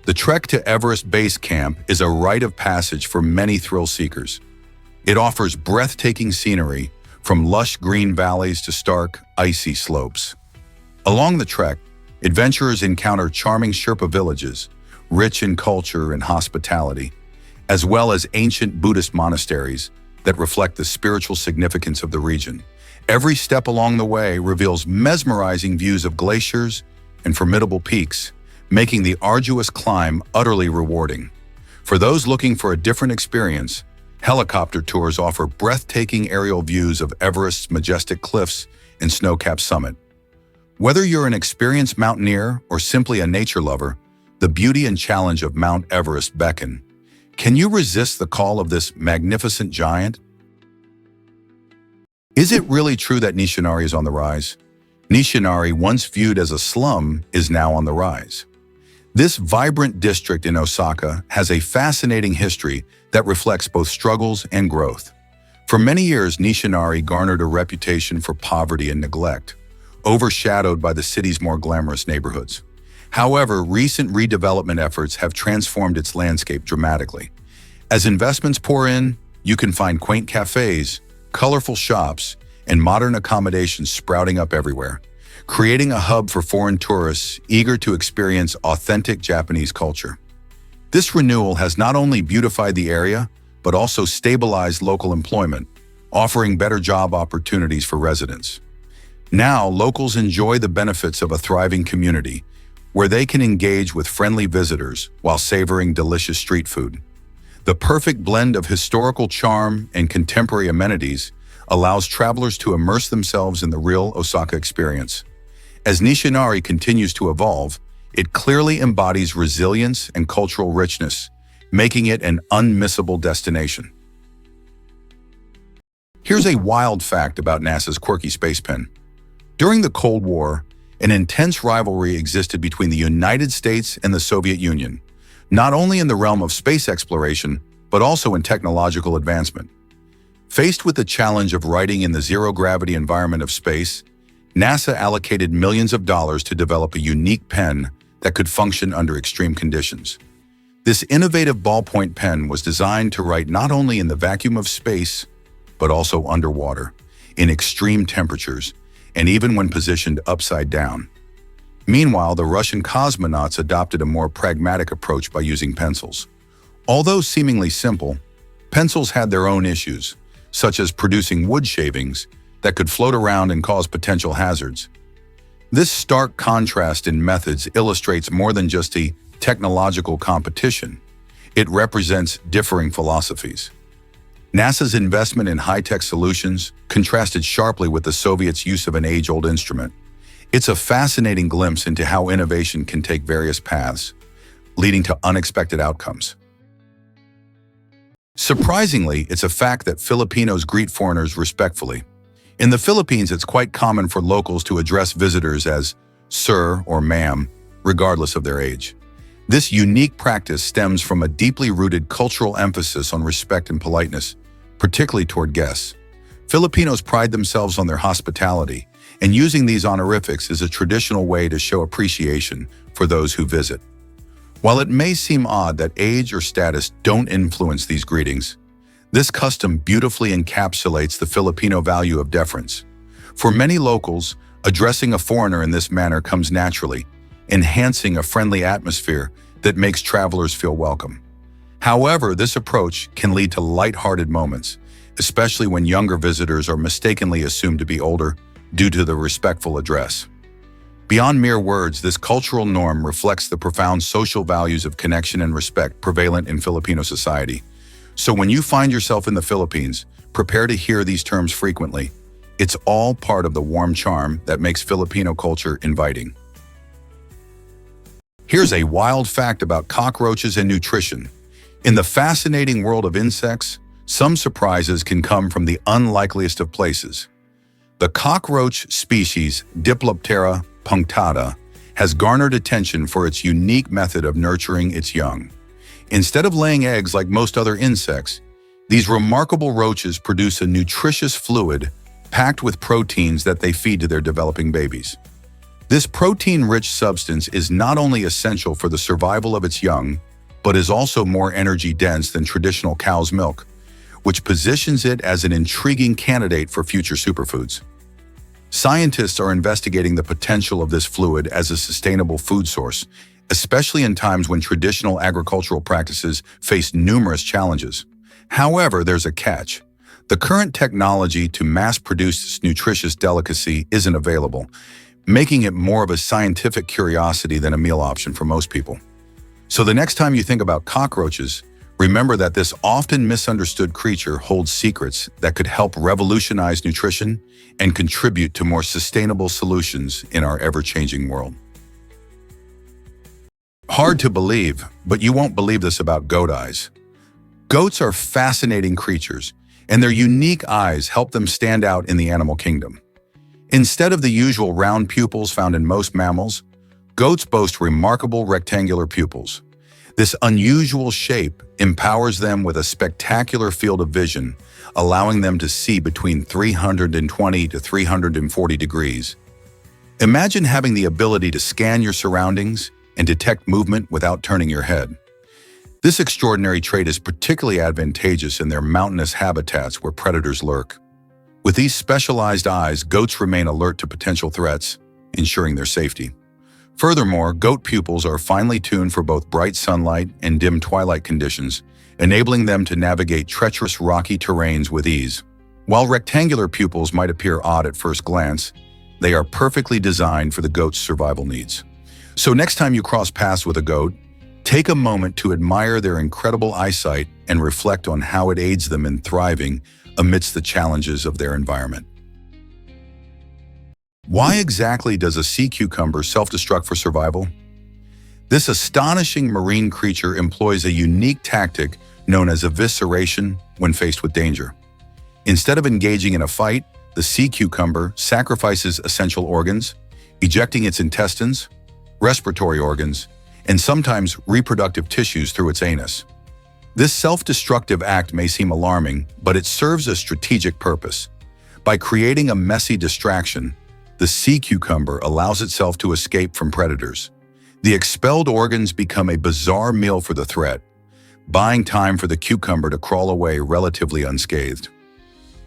The trek to Everest Base Camp is a rite of passage for many thrill seekers. It offers breathtaking scenery, from lush green valleys to stark, icy slopes. Along the trek, adventurers encounter charming Sherpa villages, rich in culture and hospitality, as well as ancient Buddhist monasteries that reflect the spiritual significance of the region. Every step along the way reveals mesmerizing views of glaciers and formidable peaks, making the arduous climb utterly rewarding. For those looking for a different experience, helicopter tours offer breathtaking aerial views of Everest's majestic cliffs and snow-capped summit. Whether you're an experienced mountaineer or simply a nature lover, the beauty and challenge of Mount Everest beckon. Can you resist the call of this magnificent giant? Is it really true that Nishinari is on the rise? Nishinari, once viewed as a slum, is now on the rise. This vibrant district in Osaka has a fascinating history that reflects both struggles and growth. For many years, Nishinari garnered a reputation for poverty and neglect, overshadowed by the city's more glamorous neighborhoods. However, recent redevelopment efforts have transformed its landscape dramatically. As investments pour in, you can find quaint cafes, colorful shops, and modern accommodations sprouting up everywhere, creating a hub for foreign tourists eager to experience authentic Japanese culture. This renewal has not only beautified the area, but also stabilized local employment, offering better job opportunities for residents. Now, locals enjoy the benefits of a thriving community, where they can engage with friendly visitors while savoring delicious street food. The perfect blend of historical charm and contemporary amenities allows travelers to immerse themselves in the real Osaka experience. As Nishinari continues to evolve, it clearly embodies resilience and cultural richness, making it an unmissable destination. Here's a wild fact about NASA's quirky space pen. During the Cold War, an intense rivalry existed between the United States and the Soviet Union, not only in the realm of space exploration, but also in technological advancement. Faced with the challenge of writing in the zero-gravity environment of space, NASA allocated millions of dollars to develop a unique pen that could function under extreme conditions. This innovative ballpoint pen was designed to write not only in the vacuum of space, but also underwater, in extreme temperatures, and even when positioned upside down. Meanwhile, the Russian cosmonauts adopted a more pragmatic approach by using pencils. Although seemingly simple, pencils had their own issues, such as producing wood shavings that could float around and cause potential hazards. This stark contrast in methods illustrates more than just a technological competition. It represents differing philosophies. NASA's investment in high-tech solutions contrasted sharply with the Soviets' use of an age-old instrument. It's a fascinating glimpse into how innovation can take various paths, leading to unexpected outcomes. Surprisingly, it's a fact that Filipinos greet foreigners respectfully. In the Philippines, it's quite common for locals to address visitors as sir or ma'am, regardless of their age. This unique practice stems from a deeply rooted cultural emphasis on respect and politeness, particularly toward guests. Filipinos pride themselves on their hospitality, and using these honorifics is a traditional way to show appreciation for those who visit. While it may seem odd that age or status don't influence these greetings, this custom beautifully encapsulates the Filipino value of deference. For many locals, addressing a foreigner in this manner comes naturally, enhancing a friendly atmosphere that makes travelers feel welcome. However, this approach can lead to light-hearted moments, especially when younger visitors are mistakenly assumed to be older due to the respectful address. Beyond mere words, this cultural norm reflects the profound social values of connection and respect prevalent in Filipino society. So when you find yourself in the Philippines, prepare to hear these terms frequently. It's all part of the warm charm that makes Filipino culture inviting. Here's a wild fact about cockroaches and nutrition. In the fascinating world of insects, some surprises can come from the unlikeliest of places. The cockroach species Diploptera punctata has garnered attention for its unique method of nurturing its young. Instead of laying eggs like most other insects, these remarkable roaches produce a nutritious fluid packed with proteins that they feed to their developing babies. This protein-rich substance is not only essential for the survival of its young, but is also more energy-dense than traditional cow's milk, which positions it as an intriguing candidate for future superfoods. Scientists are investigating the potential of this fluid as a sustainable food source, especially in times when traditional agricultural practices face numerous challenges. However, there's a catch. The current technology to mass-produce this nutritious delicacy isn't available, making it more of a scientific curiosity than a meal option for most people. So the next time you think about cockroaches, remember that this often misunderstood creature holds secrets that could help revolutionize nutrition and contribute to more sustainable solutions in our ever-changing world. Hard to believe, but you won't believe this about goat eyes. Goats are fascinating creatures, and their unique eyes help them stand out in the animal kingdom. Instead of the usual round pupils found in most mammals, goats boast remarkable rectangular pupils. This unusual shape empowers them with a spectacular field of vision, allowing them to see between 320 to 340 degrees. Imagine having the ability to scan your surroundings and detect movement without turning your head. This extraordinary trait is particularly advantageous in their mountainous habitats where predators lurk. With these specialized eyes, goats remain alert to potential threats, ensuring their safety. Furthermore, goat pupils are finely tuned for both bright sunlight and dim twilight conditions, enabling them to navigate treacherous rocky terrains with ease. While rectangular pupils might appear odd at first glance, they are perfectly designed for the goat's survival needs. So next time you cross paths with a goat, take a moment to admire their incredible eyesight and reflect on how it aids them in thriving amidst the challenges of their environment. Why exactly does a sea cucumber self-destruct for survival? This astonishing marine creature employs a unique tactic known as evisceration when faced with danger. Instead of engaging in a fight, the sea cucumber sacrifices essential organs, ejecting its intestines, respiratory organs, and sometimes reproductive tissues through its anus. This self-destructive act may seem alarming, but it serves a strategic purpose. By creating a messy distraction, the sea cucumber allows itself to escape from predators. The expelled organs become a bizarre meal for the threat, buying time for the cucumber to crawl away relatively unscathed.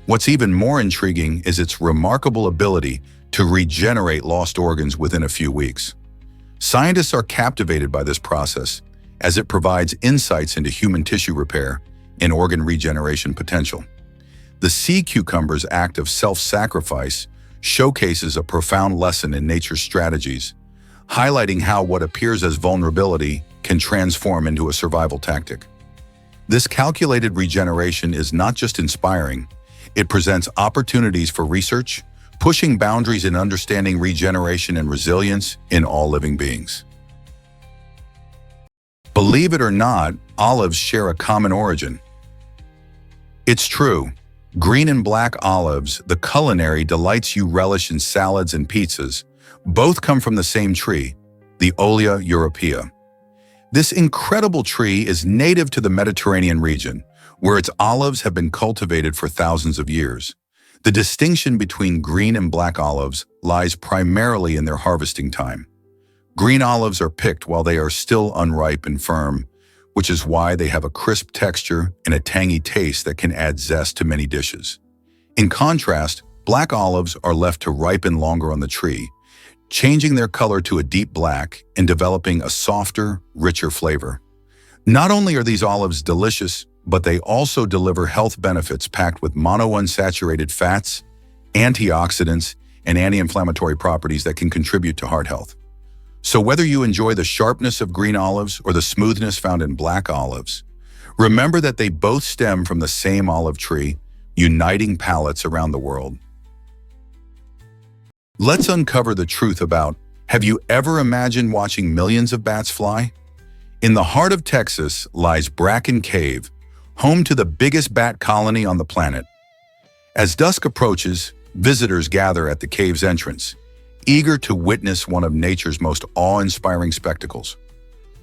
What's even more intriguing is its remarkable ability to regenerate lost organs within a few weeks. Scientists are captivated by this process, as it provides insights into human tissue repair and organ regeneration potential. The sea cucumber's act of self-sacrifice showcases a profound lesson in nature's strategies, highlighting how what appears as vulnerability can transform into a survival tactic. This calculated regeneration is not just inspiring, it presents opportunities for research, pushing boundaries in understanding regeneration and resilience in all living beings. Believe it or not, olives share a common origin. It's true. Green and black olives, the culinary delights you relish in salads and pizzas, both come from the same tree, the Olea europea. This incredible tree is native to the Mediterranean region, where its olives have been cultivated for thousands of years. The distinction between green and black olives lies primarily in their harvesting time. Green olives are picked while they are still unripe and firm, which is why they have a crisp texture and a tangy taste that can add zest to many dishes. In contrast, black olives are left to ripen longer on the tree, changing their color to a deep black and developing a softer, richer flavor. Not only are these olives delicious, but they also deliver health benefits packed with monounsaturated fats, antioxidants, and anti-inflammatory properties that can contribute to heart health. So whether you enjoy the sharpness of green olives or the smoothness found in black olives, remember that they both stem from the same olive tree, uniting palates around the world. Let's uncover the truth about, have you ever imagined watching millions of bats fly? In the heart of Texas lies Bracken Cave, home to the biggest bat colony on the planet. As dusk approaches, visitors gather at the cave's entrance, eager to witness one of nature's most awe-inspiring spectacles.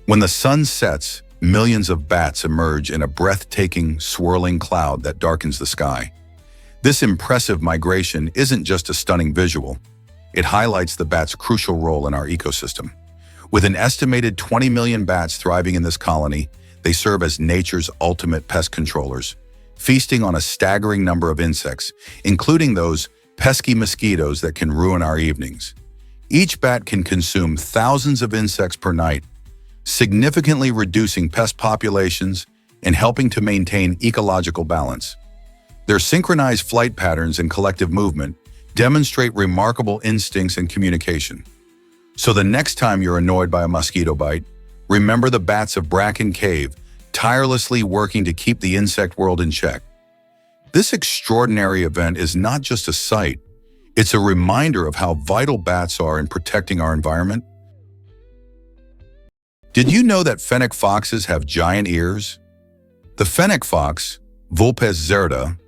When the sun sets, millions of bats emerge in a breathtaking, swirling cloud that darkens the sky. This impressive migration isn't just a stunning visual. It highlights the bat's crucial role in our ecosystem. With an estimated 20 million bats thriving in this colony, they serve as nature's ultimate pest controllers, feasting on a staggering number of insects, including those pesky mosquitoes that can ruin our evenings. Each bat can consume thousands of insects per night, significantly reducing pest populations and helping to maintain ecological balance. Their synchronized flight patterns and collective movement demonstrate remarkable instincts and communication. So the next time you're annoyed by a mosquito bite, remember the bats of Bracken Cave, tirelessly working to keep the insect world in check. This extraordinary event is not just a sight, it's a reminder of how vital bats are in protecting our environment. Did you know that fennec foxes have giant ears? The fennec fox, Vulpes zerda,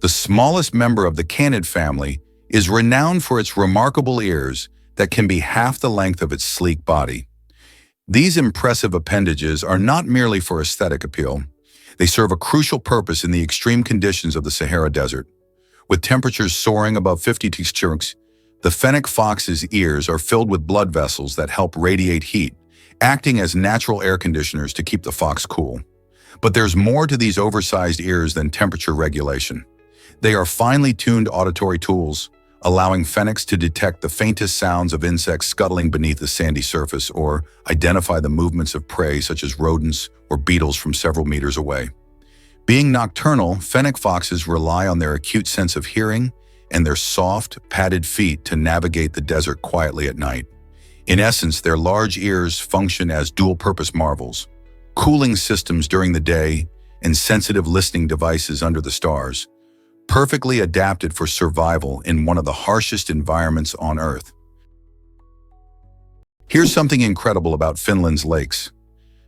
the smallest member of the canid family, is renowned for its remarkable ears that can be half the length of its sleek body. These impressive appendages are not merely for aesthetic appeal. They serve a crucial purpose in the extreme conditions of the Sahara Desert. With temperatures soaring above 50 degrees, the fennec fox's ears are filled with blood vessels that help radiate heat, acting as natural air conditioners to keep the fox cool. But there's more to these oversized ears than temperature regulation. They are finely tuned auditory tools, allowing fennecs to detect the faintest sounds of insects scuttling beneath the sandy surface or identify the movements of prey such as rodents or beetles from several meters away. Being nocturnal, fennec foxes rely on their acute sense of hearing and their soft, padded feet to navigate the desert quietly at night. In essence, their large ears function as dual-purpose marvels, cooling systems during the day and sensitive listening devices under the stars, perfectly adapted for survival in one of the harshest environments on Earth. Here's something incredible about Finland's lakes.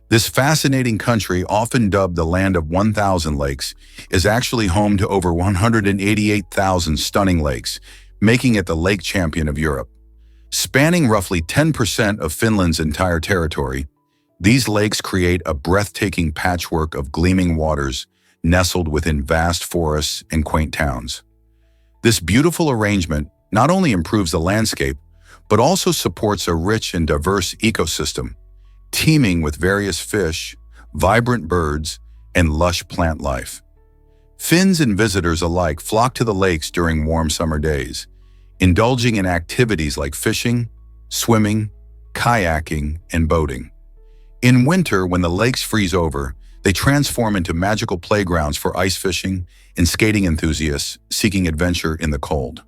This fascinating country, often dubbed the land of 1,000 lakes, is actually home to over 188,000 stunning lakes, making it the lake champion of Europe. Spanning roughly 10% of Finland's entire territory, these lakes create a breathtaking patchwork of gleaming waters nestled within vast forests and quaint towns. This beautiful arrangement not only improves the landscape, but also supports a rich and diverse ecosystem, teeming with various fish, vibrant birds, and lush plant life. Finns and visitors alike flock to the lakes during warm summer days, indulging in activities like fishing, swimming, kayaking, and boating. In winter, when the lakes freeze over, they transform into magical playgrounds for ice fishing and skating enthusiasts seeking adventure in the cold.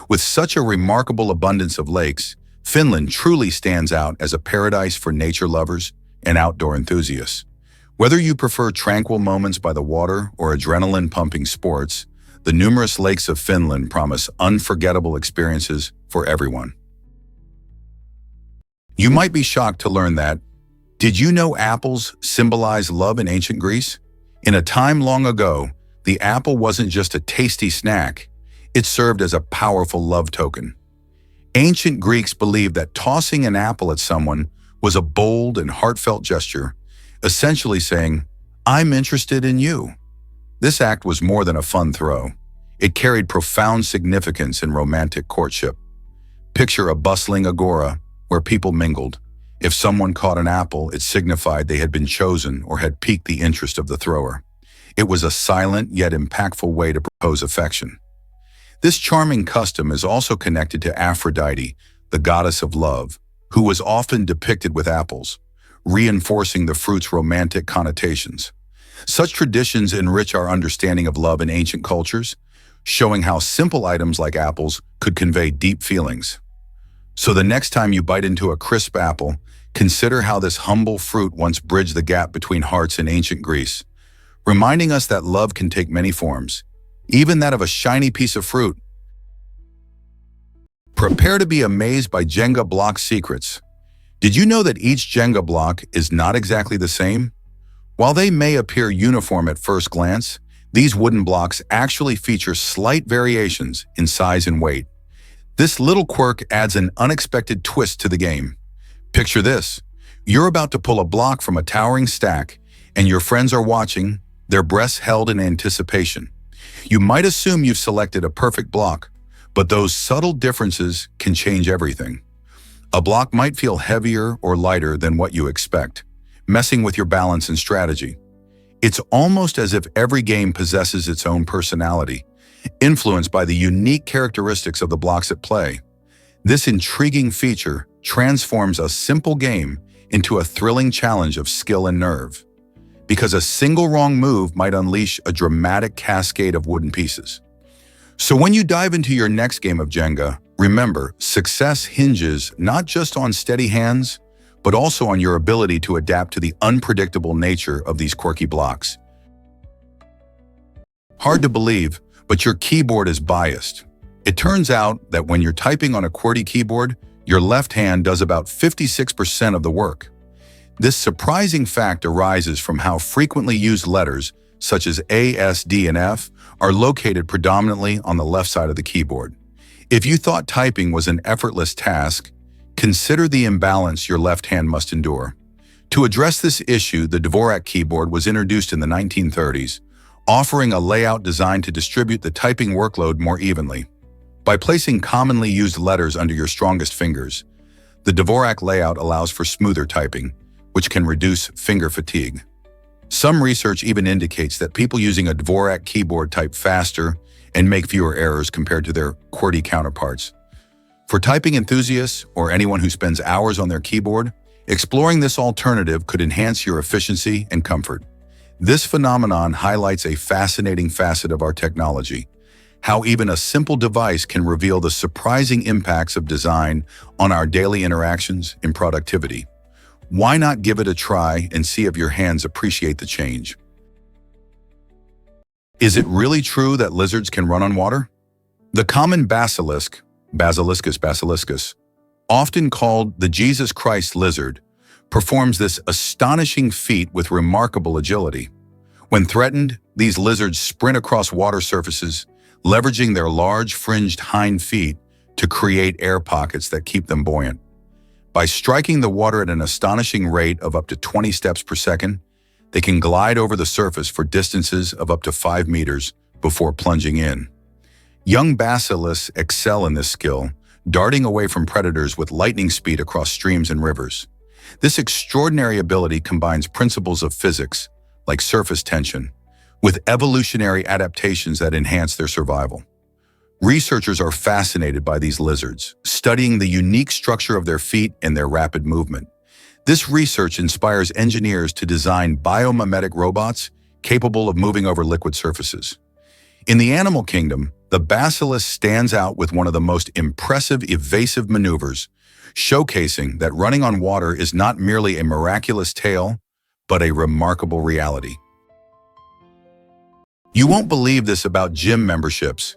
With such a remarkable abundance of lakes, Finland truly stands out as a paradise for nature lovers and outdoor enthusiasts. Whether you prefer tranquil moments by the water or adrenaline-pumping sports, the numerous lakes of Finland promise unforgettable experiences for everyone. You might be shocked to learn that, did you know apples symbolize love in ancient Greece? In a time long ago, the apple wasn't just a tasty snack, it served as a powerful love token. Ancient Greeks believed that tossing an apple at someone was a bold and heartfelt gesture, essentially saying, "I'm interested in you." This act was more than a fun throw. It carried profound significance in romantic courtship. Picture a bustling agora where people mingled. If someone caught an apple, it signified they had been chosen or had piqued the interest of the thrower. It was a silent yet impactful way to propose affection. This charming custom is also connected to Aphrodite, the goddess of love, who was often depicted with apples, reinforcing the fruit's romantic connotations. Such traditions enrich our understanding of love in ancient cultures, showing how simple items like apples could convey deep feelings. So the next time you bite into a crisp apple, consider how this humble fruit once bridged the gap between hearts in ancient Greece, reminding us that love can take many forms, even that of a shiny piece of fruit. Prepare to be amazed by Jenga block secrets. Did you know that each Jenga block is not exactly the same? While they may appear uniform at first glance, these wooden blocks actually feature slight variations in size and weight. This little quirk adds an unexpected twist to the game. Picture this. You're about to pull a block from a towering stack, and your friends are watching, their breaths held in anticipation. You might assume you've selected a perfect block, but those subtle differences can change everything. A block might feel heavier or lighter than what you expect, messing with your balance and strategy. It's almost as if every game possesses its own personality, influenced by the unique characteristics of the blocks at play. This intriguing feature transforms a simple game into a thrilling challenge of skill and nerve, because a single wrong move might unleash a dramatic cascade of wooden pieces. So when you dive into your next game of Jenga, remember, success hinges not just on steady hands, but also on your ability to adapt to the unpredictable nature of these quirky blocks. Hard to believe, but your keyboard is biased. It turns out that when you're typing on a QWERTY keyboard, your left hand does about 56% of the work. This surprising fact arises from how frequently used letters, such as A, S, D, and F, are located predominantly on the left side of the keyboard. If you thought typing was an effortless task, consider the imbalance your left hand must endure. To address this issue, the Dvorak keyboard was introduced in the 1930s, offering a layout designed to distribute the typing workload more evenly. By placing commonly used letters under your strongest fingers, the Dvorak layout allows for smoother typing, which can reduce finger fatigue. Some research even indicates that people using a Dvorak keyboard type faster and make fewer errors compared to their QWERTY counterparts. For typing enthusiasts or anyone who spends hours on their keyboard, exploring this alternative could enhance your efficiency and comfort. This phenomenon highlights a fascinating facet of our technology, how even a simple device can reveal the surprising impacts of design on our daily interactions and productivity. Why not give it a try and see if your hands appreciate the change? Is it really true that lizards can run on water? The common basilisk, Basiliscus, often called the Jesus Christ lizard, performs this astonishing feat with remarkable agility. When threatened, these lizards sprint across water surfaces, leveraging their large fringed hind feet to create air pockets that keep them buoyant. By striking the water at an astonishing rate of up to 20 steps per second, they can glide over the surface for distances of up to 5 meters before plunging in. Young basilisks excel in this skill, darting away from predators with lightning speed across streams and rivers. This extraordinary ability combines principles of physics, like surface tension, with evolutionary adaptations that enhance their survival. Researchers are fascinated by these lizards, studying the unique structure of their feet and their rapid movement. This research inspires engineers to design biomimetic robots capable of moving over liquid surfaces. In the animal kingdom, the basilisk stands out with one of the most impressive evasive maneuvers, showcasing that running on water is not merely a miraculous tale, but a remarkable reality. You won't believe this about gym memberships.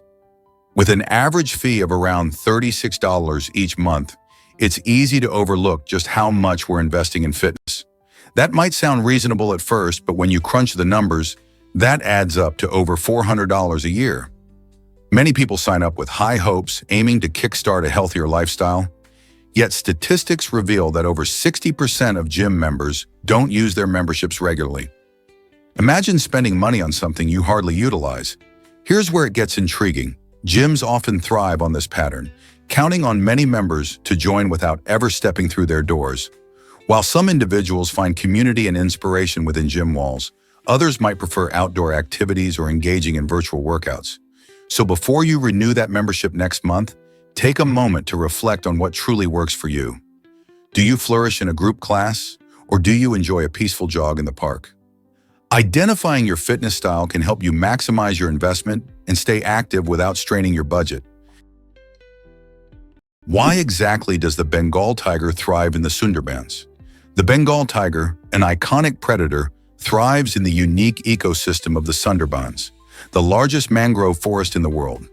With an average fee of around $36 each month, it's easy to overlook just how much we're investing in fitness. That might sound reasonable at first, but when you crunch the numbers, that adds up to over $400 a year. Many people sign up with high hopes, aiming to kickstart a healthier lifestyle. Yet statistics reveal that over 60% of gym members don't use their memberships regularly. Imagine spending money on something you hardly utilize. Here's where it gets intriguing. Gyms often thrive on this pattern, counting on many members to join without ever stepping through their doors. While some individuals find community and inspiration within gym walls, others might prefer outdoor activities or engaging in virtual workouts. So before you renew that membership next month, take a moment to reflect on what truly works for you. Do you flourish in a group class, or do you enjoy a peaceful jog in the park? Identifying your fitness style can help you maximize your investment and stay active without straining your budget. Why exactly does the Bengal tiger thrive in the Sundarbans? The Bengal tiger, an iconic predator, thrives in the unique ecosystem of the Sundarbans, the largest mangrove forest in the world.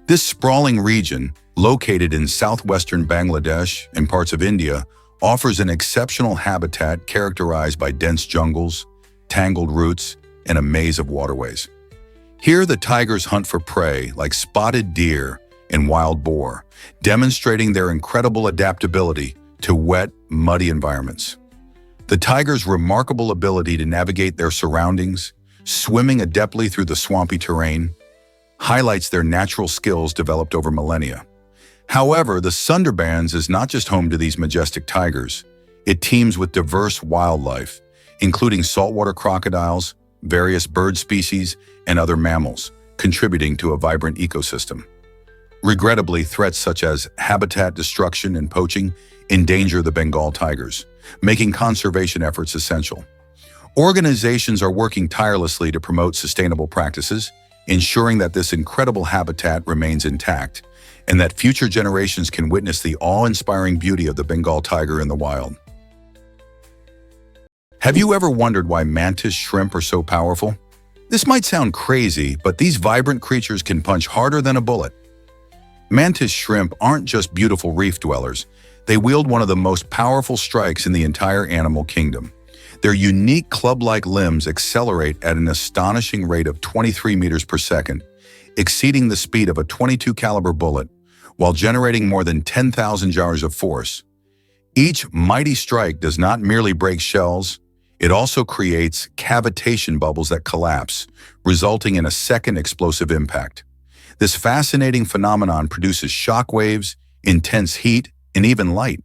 This sprawling region, located in southwestern Bangladesh and parts of India, offers an exceptional habitat characterized by dense jungles, tangled roots, and a maze of waterways. Here, the tigers hunt for prey like spotted deer and wild boar, demonstrating their incredible adaptability to wet, muddy environments. The tiger's remarkable ability to navigate their surroundings, swimming adeptly through the swampy terrain, highlights their natural skills developed over millennia. However, the Sundarbans is not just home to these majestic tigers. It teems with diverse wildlife, including saltwater crocodiles, various bird species, and other mammals, contributing to a vibrant ecosystem. Regrettably, threats such as habitat destruction and poaching endanger the Bengal tigers, making conservation efforts essential. Organizations are working tirelessly to promote sustainable practices, ensuring that this incredible habitat remains intact and that future generations can witness the awe-inspiring beauty of the Bengal tiger in the wild. Have you ever wondered why mantis shrimp are so powerful? This might sound crazy, but these vibrant creatures can punch harder than a bullet. Mantis shrimp aren't just beautiful reef dwellers. They wield one of the most powerful strikes in the entire animal kingdom. Their unique club-like limbs accelerate at an astonishing rate of 23 meters per second, exceeding the speed of a .22 caliber bullet, while generating more than 10,000 jars of force. Each mighty strike does not merely break shells, it also creates cavitation bubbles that collapse, resulting in a second explosive impact. This fascinating phenomenon produces shock waves, intense heat, and even light.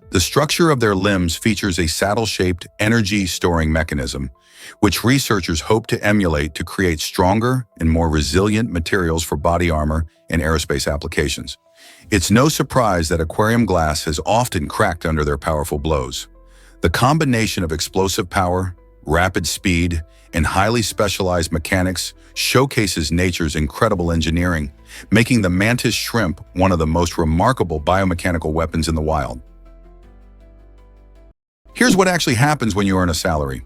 The structure of their limbs features a saddle-shaped energy-storing mechanism, which researchers hope to emulate to create stronger and more resilient materials for body armor and aerospace applications. It's no surprise that aquarium glass has often cracked under their powerful blows. The combination of explosive power, rapid speed, and highly specialized mechanics showcases nature's incredible engineering, making the mantis shrimp one of the most remarkable biomechanical weapons in the wild. Here's what actually happens when you earn a salary.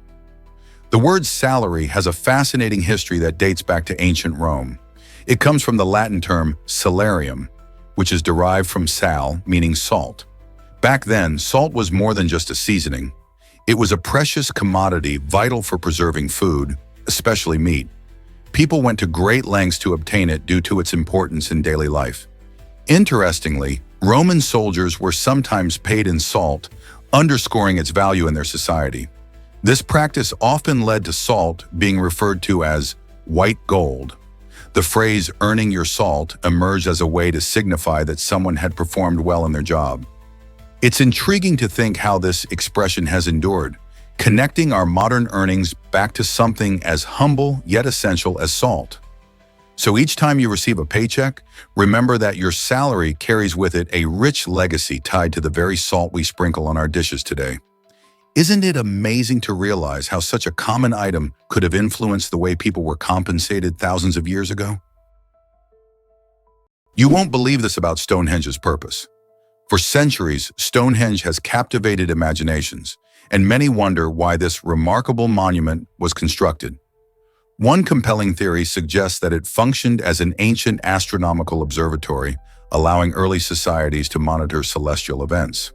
The word salary has a fascinating history that dates back to ancient Rome. It comes from the Latin term salarium, which is derived from sal, meaning salt. Back then, salt was more than just a seasoning. It was a precious commodity vital for preserving food, especially meat. People went to great lengths to obtain it due to its importance in daily life. Interestingly, Roman soldiers were sometimes paid in salt, underscoring its value in their society. This practice often led to salt being referred to as white gold. The phrase "earning your salt" emerged as a way to signify that someone had performed well in their job. It's intriguing to think how this expression has endured, connecting our modern earnings back to something as humble yet essential as salt. So each time you receive a paycheck, remember that your salary carries with it a rich legacy tied to the very salt we sprinkle on our dishes today. Isn't it amazing to realize how such a common item could have influenced the way people were compensated thousands of years ago? You won't believe this about Stonehenge's purpose. For centuries, Stonehenge has captivated imaginations, and many wonder why this remarkable monument was constructed. One compelling theory suggests that it functioned as an ancient astronomical observatory, allowing early societies to monitor celestial events.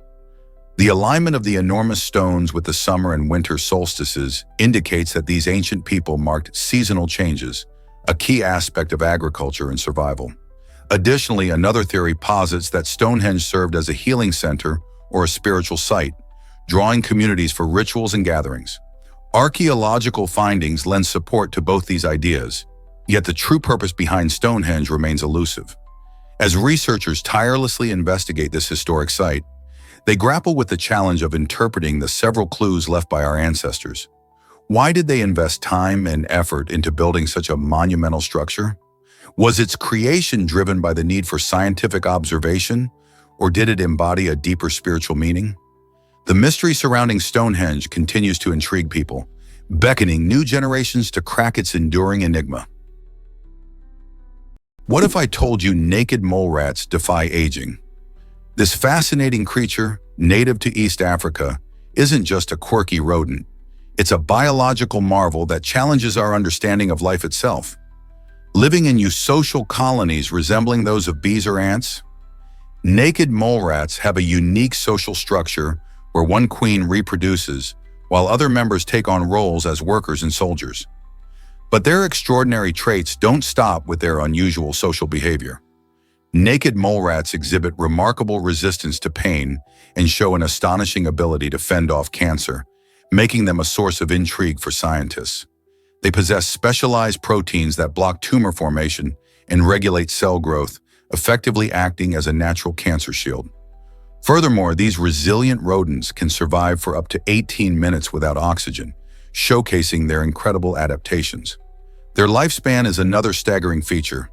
The alignment of the enormous stones with the summer and winter solstices indicates that these ancient people marked seasonal changes, a key aspect of agriculture and survival. Additionally, another theory posits that Stonehenge served as a healing center or a spiritual site, drawing communities for rituals and gatherings. Archaeological findings lend support to both these ideas, Yet the true purpose behind Stonehenge remains elusive. As researchers tirelessly investigate this historic site, they grapple with the challenge of interpreting the several clues left by our ancestors. Why did they invest time and effort into building such a monumental structure? Was its creation driven by the need for scientific observation, or did it embody a deeper spiritual meaning? The mystery surrounding Stonehenge continues to intrigue people, beckoning new generations to crack its enduring enigma. What if I told you naked mole rats defy aging? This fascinating creature, native to East Africa, isn't just a quirky rodent. It's a biological marvel that challenges our understanding of life itself. Living in eusocial colonies resembling those of bees or ants, naked mole rats have a unique social structure where one queen reproduces, while other members take on roles as workers and soldiers. But their extraordinary traits don't stop with their unusual social behavior. Naked mole rats exhibit remarkable resistance to pain and show an astonishing ability to fend off cancer, making them a source of intrigue for scientists. They possess specialized proteins that block tumor formation and regulate cell growth, effectively acting as a natural cancer shield. Furthermore, these resilient rodents can survive for up to 18 minutes without oxygen, showcasing their incredible adaptations. Their lifespan is another staggering feature.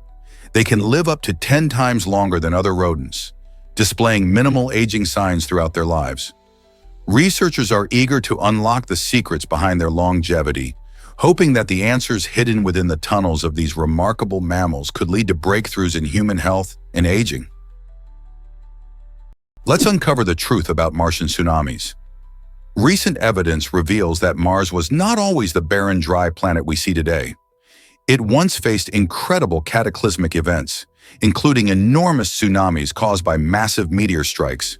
They can live up to 10 times longer than other rodents, displaying minimal aging signs throughout their lives. Researchers are eager to unlock the secrets behind their longevity, hoping that the answers hidden within the tunnels of these remarkable mammals could lead to breakthroughs in human health and aging. Let's uncover the truth about Martian tsunamis. Recent evidence reveals that Mars was not always the barren, dry planet we see today. It once faced incredible cataclysmic events, including enormous tsunamis caused by massive meteor strikes.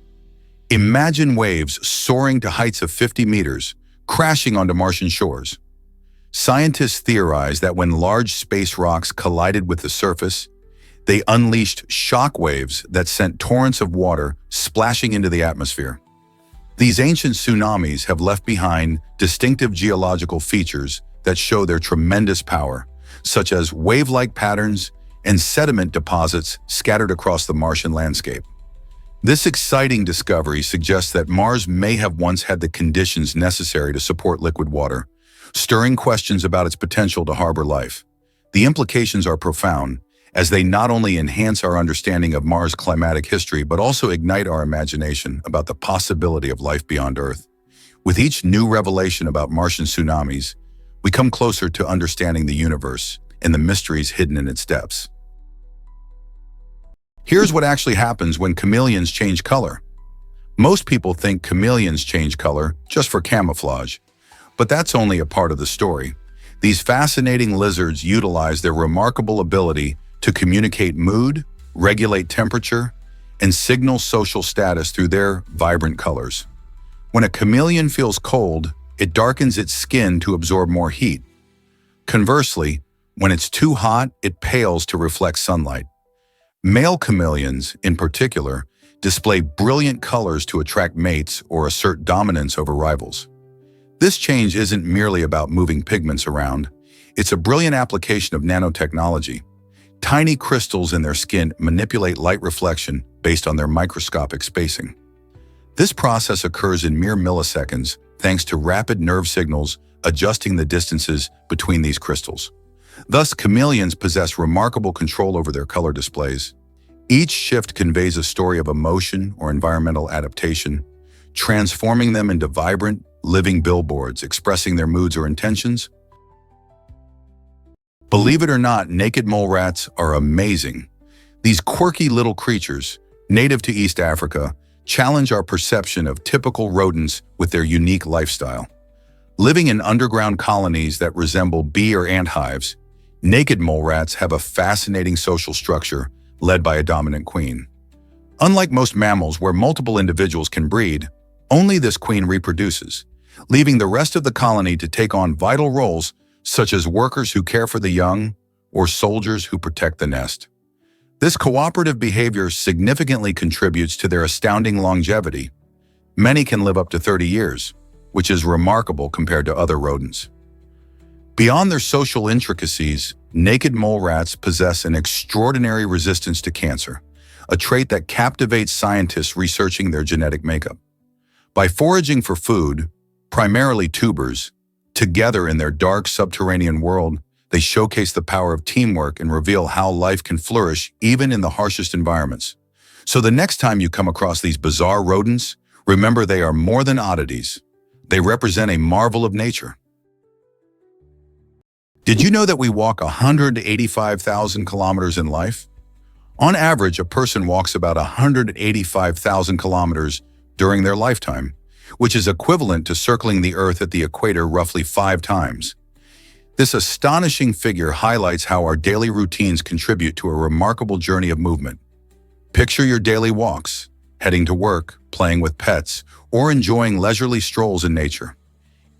Imagine waves soaring to heights of 50 meters, crashing onto Martian shores. Scientists theorize that when large space rocks collided with the surface, they unleashed shock waves that sent torrents of water splashing into the atmosphere. These ancient tsunamis have left behind distinctive geological features that show their tremendous power, such as wave-like patterns and sediment deposits scattered across the Martian landscape. This exciting discovery suggests that Mars may have once had the conditions necessary to support liquid water, stirring questions about its potential to harbor life. The implications are profound, as they not only enhance our understanding of Mars' climatic history, but also ignite our imagination about the possibility of life beyond Earth. With each new revelation about Martian tsunamis, we come closer to understanding the universe and the mysteries hidden in its depths. Here's what actually happens when chameleons change color. Most people think chameleons change color just for camouflage, but that's only a part of the story. These fascinating lizards utilize their remarkable ability to communicate mood, regulate temperature, and signal social status through their vibrant colors. When a chameleon feels cold, it darkens its skin to absorb more heat. Conversely, when it's too hot, it pales to reflect sunlight. Male chameleons, in particular, display brilliant colors to attract mates or assert dominance over rivals. This change isn't merely about moving pigments around. It's a brilliant application of nanotechnology. Tiny crystals in their skin manipulate light reflection based on their microscopic spacing. This process occurs in mere milliseconds thanks to rapid nerve signals adjusting the distances between these crystals. Thus, chameleons possess remarkable control over their color displays. Each shift conveys a story of emotion or environmental adaptation, transforming them into vibrant, living billboards expressing their moods or intentions. Believe it or not, naked mole rats are amazing. These quirky little creatures, native to East Africa, challenge our perception of typical rodents with their unique lifestyle. Living in underground colonies that resemble bee or ant hives, naked mole rats have a fascinating social structure led by a dominant queen. Unlike most mammals where multiple individuals can breed, only this queen reproduces, leaving the rest of the colony to take on vital roles such as workers who care for the young or soldiers who protect the nest. This cooperative behavior significantly contributes to their astounding longevity. Many can live up to 30 years, which is remarkable compared to other rodents. Beyond their social intricacies, naked mole rats possess an extraordinary resistance to cancer, a trait that captivates scientists researching their genetic makeup. By foraging for food, primarily tubers, together in their dark subterranean world, they showcase the power of teamwork and reveal how life can flourish even in the harshest environments. So the next time you come across these bizarre rodents, remember they are more than oddities. They represent a marvel of nature. Did you know that we walk 185,000 kilometers in life? On average, a person walks about 185,000 kilometers during their lifetime, which is equivalent to circling the Earth at the equator roughly 5 times. This astonishing figure highlights how our daily routines contribute to a remarkable journey of movement. Picture your daily walks, heading to work, playing with pets, or enjoying leisurely strolls in nature.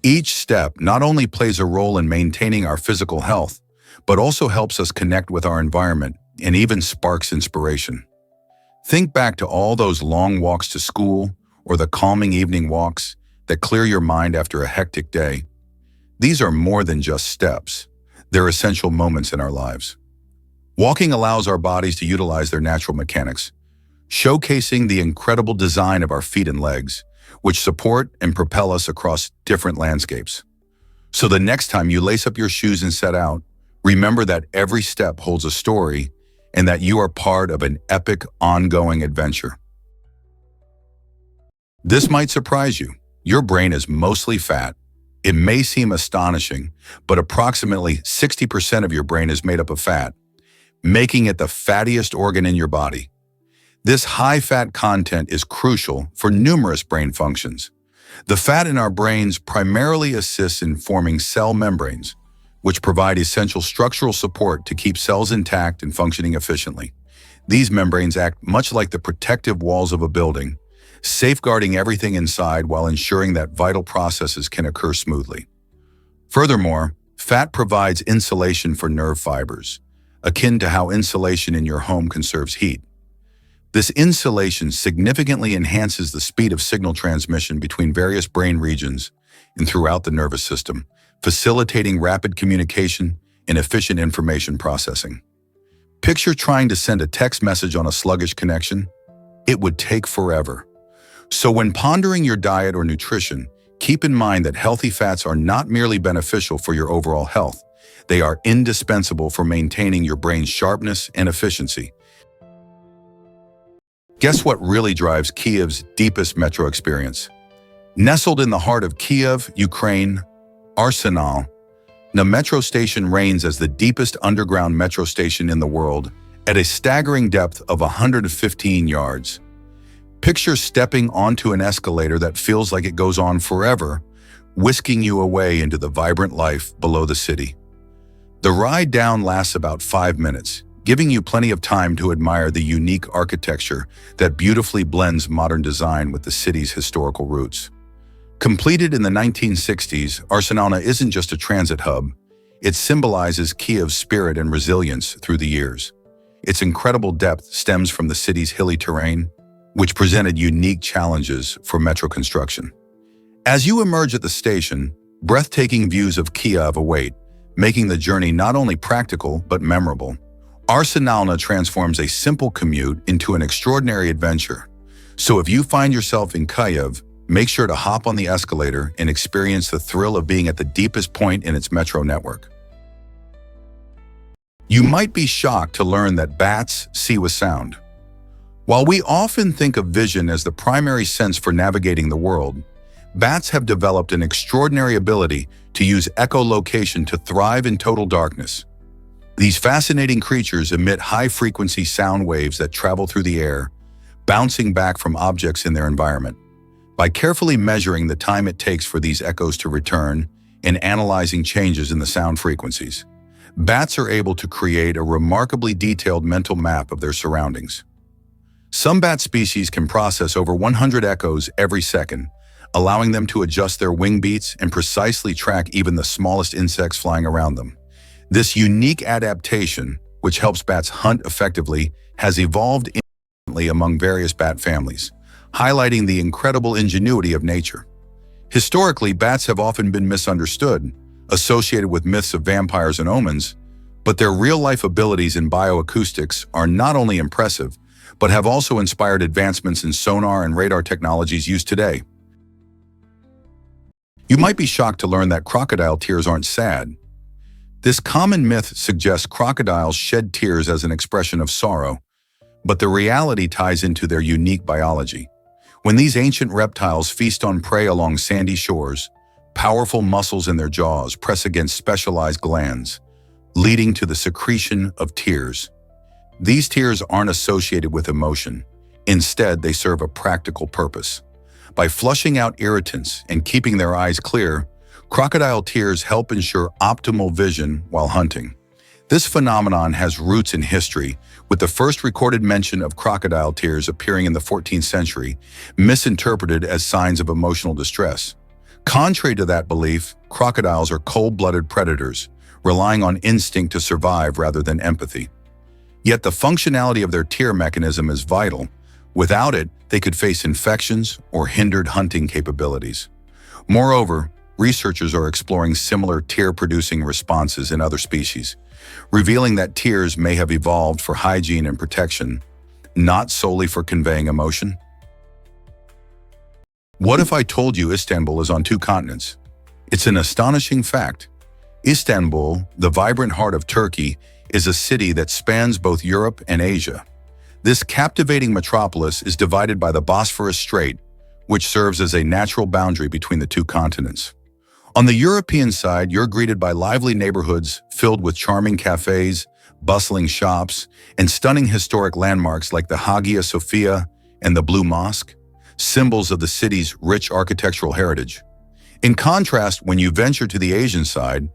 Each step not only plays a role in maintaining our physical health, but also helps us connect with our environment and even sparks inspiration. Think back to all those long walks to school or the calming evening walks that clear your mind after a hectic day. These are more than just steps. They're essential moments in our lives. Walking allows our bodies to utilize their natural mechanics, showcasing the incredible design of our feet and legs, which support and propel us across different landscapes. So the next time you lace up your shoes and set out, remember that every step holds a story and that you are part of an epic, ongoing adventure. This might surprise you. Your brain is mostly fat. It may seem astonishing, but approximately 60% of your brain is made up of fat, making it the fattiest organ in your body. This high-fat content is crucial for numerous brain functions. The fat in our brains primarily assists in forming cell membranes, which provide essential structural support to keep cells intact and functioning efficiently. These membranes act much like the protective walls of a building, safeguarding everything inside while ensuring that vital processes can occur smoothly. Furthermore, fat provides insulation for nerve fibers, akin to how insulation in your home conserves heat. This insulation significantly enhances the speed of signal transmission between various brain regions and throughout the nervous system, facilitating rapid communication and efficient information processing. Picture trying to send a text message on a sluggish connection. It would take forever. So when pondering your diet or nutrition, keep in mind that healthy fats are not merely beneficial for your overall health. They are indispensable for maintaining your brain's sharpness and efficiency. Guess what really drives Kiev's deepest metro experience? Nestled in the heart of Kiev, Ukraine, Arsenal, the metro station reigns as the deepest underground metro station in the world at a staggering depth of 115 yards. Picture stepping onto an escalator that feels like it goes on forever, whisking you away into the vibrant life below the city. The ride down lasts about 5 minutes, giving you plenty of time to admire the unique architecture that beautifully blends modern design with the city's historical roots. Completed in the 1960s, Arsenal isn't just a transit hub. It symbolizes Kiev's spirit and resilience through the years. Its incredible depth stems from the city's hilly terrain, which presented unique challenges for metro construction. As you emerge at the station, breathtaking views of Kiev await, making the journey not only practical but memorable. Arsenal transforms a simple commute into an extraordinary adventure. So if you find yourself in Kiev, make sure to hop on the escalator and experience the thrill of being at the deepest point in its metro network. You might be shocked to learn that bats see with sound. While we often think of vision as the primary sense for navigating the world, bats have developed an extraordinary ability to use echolocation to thrive in total darkness. These fascinating creatures emit high-frequency sound waves that travel through the air, bouncing back from objects in their environment. By carefully measuring the time it takes for these echoes to return and analyzing changes in the sound frequencies, bats are able to create a remarkably detailed mental map of their surroundings. Some bat species can process over 100 echoes every second, allowing them to adjust their wing beats and precisely track even the smallest insects flying around them. This unique adaptation, which helps bats hunt effectively, has evolved instantly among various bat families, highlighting the incredible ingenuity of nature. Historically, bats have often been misunderstood, associated with myths of vampires and omens, but their real-life abilities in bioacoustics are not only impressive, but have also inspired advancements in sonar and radar technologies used today. You might be shocked to learn that crocodile tears aren't sad. This common myth suggests crocodiles shed tears as an expression of sorrow, but the reality ties into their unique biology. When these ancient reptiles feast on prey along sandy shores, powerful muscles in their jaws press against specialized glands, leading to the secretion of tears. These tears aren't associated with emotion. Instead, they serve a practical purpose. By flushing out irritants and keeping their eyes clear, crocodile tears help ensure optimal vision while hunting. This phenomenon has roots in history, with the first recorded mention of crocodile tears appearing in the 14th century, misinterpreted as signs of emotional distress. Contrary to that belief, crocodiles are cold-blooded predators, relying on instinct to survive rather than empathy. Yet the functionality of their tear mechanism is vital. Without it, they could face infections or hindered hunting capabilities. Moreover, researchers are exploring similar tear-producing responses in other species, revealing that tears may have evolved for hygiene and protection, not solely for conveying emotion. What if I told you Istanbul is on 2 continents? It's an astonishing fact. Istanbul, the vibrant heart of Turkey, is a city that spans both Europe and Asia. This captivating metropolis is divided by the Bosphorus Strait, which serves as a natural boundary between the 2 continents. On the European side, you're greeted by lively neighborhoods filled with charming cafes, bustling shops, and stunning historic landmarks like the Hagia Sophia and the Blue Mosque, symbols of the city's rich architectural heritage. In contrast, when you venture to the Asian side,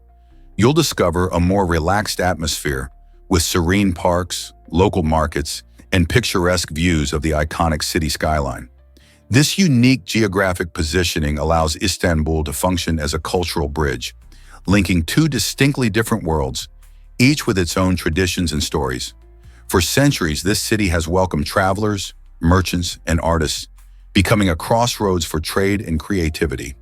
you'll discover a more relaxed atmosphere with serene parks, local markets, and picturesque views of the iconic city skyline. This unique geographic positioning allows Istanbul to function as a cultural bridge, linking 2 distinctly different worlds, each with its own traditions and stories. For centuries, this city has welcomed travelers, merchants, and artists, becoming a crossroads for trade and creativity.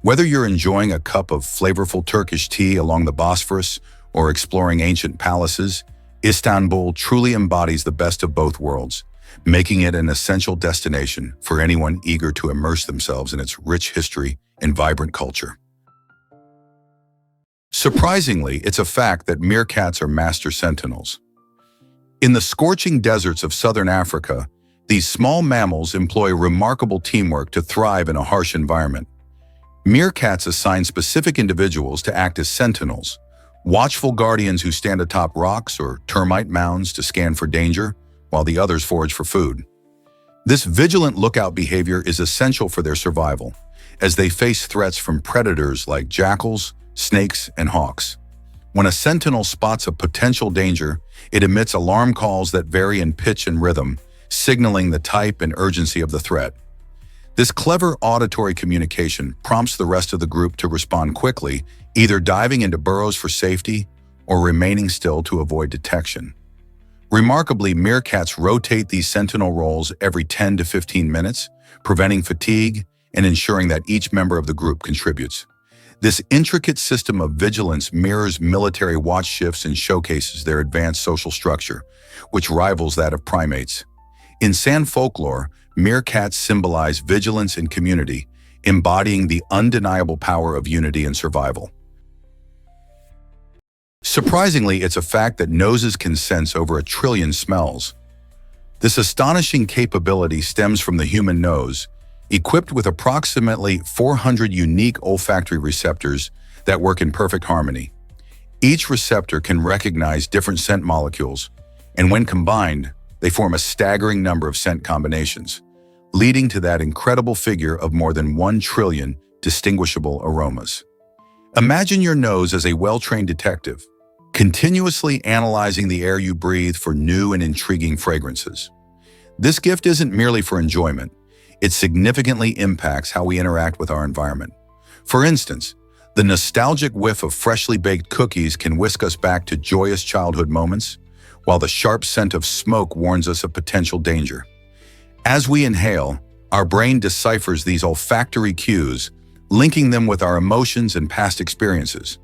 Whether you're enjoying a cup of flavorful Turkish tea along the Bosphorus or exploring ancient palaces, Istanbul truly embodies the best of both worlds, making it an essential destination for anyone eager to immerse themselves in its rich history and vibrant culture. Surprisingly, it's a fact that meerkats are master sentinels. In the scorching deserts of southern Africa, these small mammals employ remarkable teamwork to thrive in a harsh environment. Meerkats assign specific individuals to act as sentinels, watchful guardians who stand atop rocks or termite mounds to scan for danger, while the others forage for food. This vigilant lookout behavior is essential for their survival, as they face threats from predators like jackals, snakes, and hawks. When a sentinel spots a potential danger, it emits alarm calls that vary in pitch and rhythm, signaling the type and urgency of the threat. This clever auditory communication prompts the rest of the group to respond quickly, either diving into burrows for safety or remaining still to avoid detection. Remarkably, meerkats rotate these sentinel roles every 10 to 15 minutes, preventing fatigue and ensuring that each member of the group contributes. This intricate system of vigilance mirrors military watch shifts and showcases their advanced social structure, which rivals that of primates. In San folklore, meerkats symbolize vigilance and community, embodying the undeniable power of unity and survival. Surprisingly, it's a fact that noses can sense over 1 trillion smells. This astonishing capability stems from the human nose, equipped with approximately 400 unique olfactory receptors that work in perfect harmony. Each receptor can recognize different scent molecules, and when combined, they form a staggering number of scent combinations, leading to that incredible figure of more than 1 trillion distinguishable aromas. Imagine your nose as a well-trained detective, continuously analyzing the air you breathe for new and intriguing fragrances. This gift isn't merely for enjoyment, it significantly impacts how we interact with our environment. For instance, the nostalgic whiff of freshly baked cookies can whisk us back to joyous childhood moments, while the sharp scent of smoke warns us of potential danger. As we inhale, our brain deciphers these olfactory cues, linking them with our emotions and past experiences.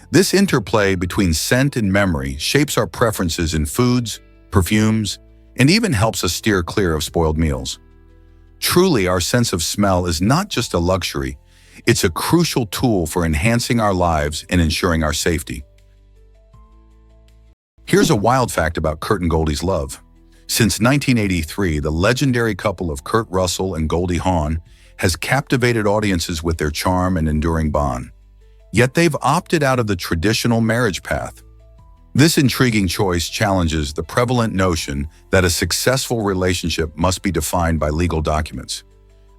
This interplay between scent and memory shapes our preferences in foods, perfumes, and even helps us steer clear of spoiled meals. Truly, our sense of smell is not just a luxury, it's a crucial tool for enhancing our lives and ensuring our safety. Here's a wild fact about Kurt and Goldie's love. Since 1983, the legendary couple of Kurt Russell and Goldie Hawn has captivated audiences with their charm and enduring bond. Yet they've opted out of the traditional marriage path. This intriguing choice challenges the prevalent notion that a successful relationship must be defined by legal documents.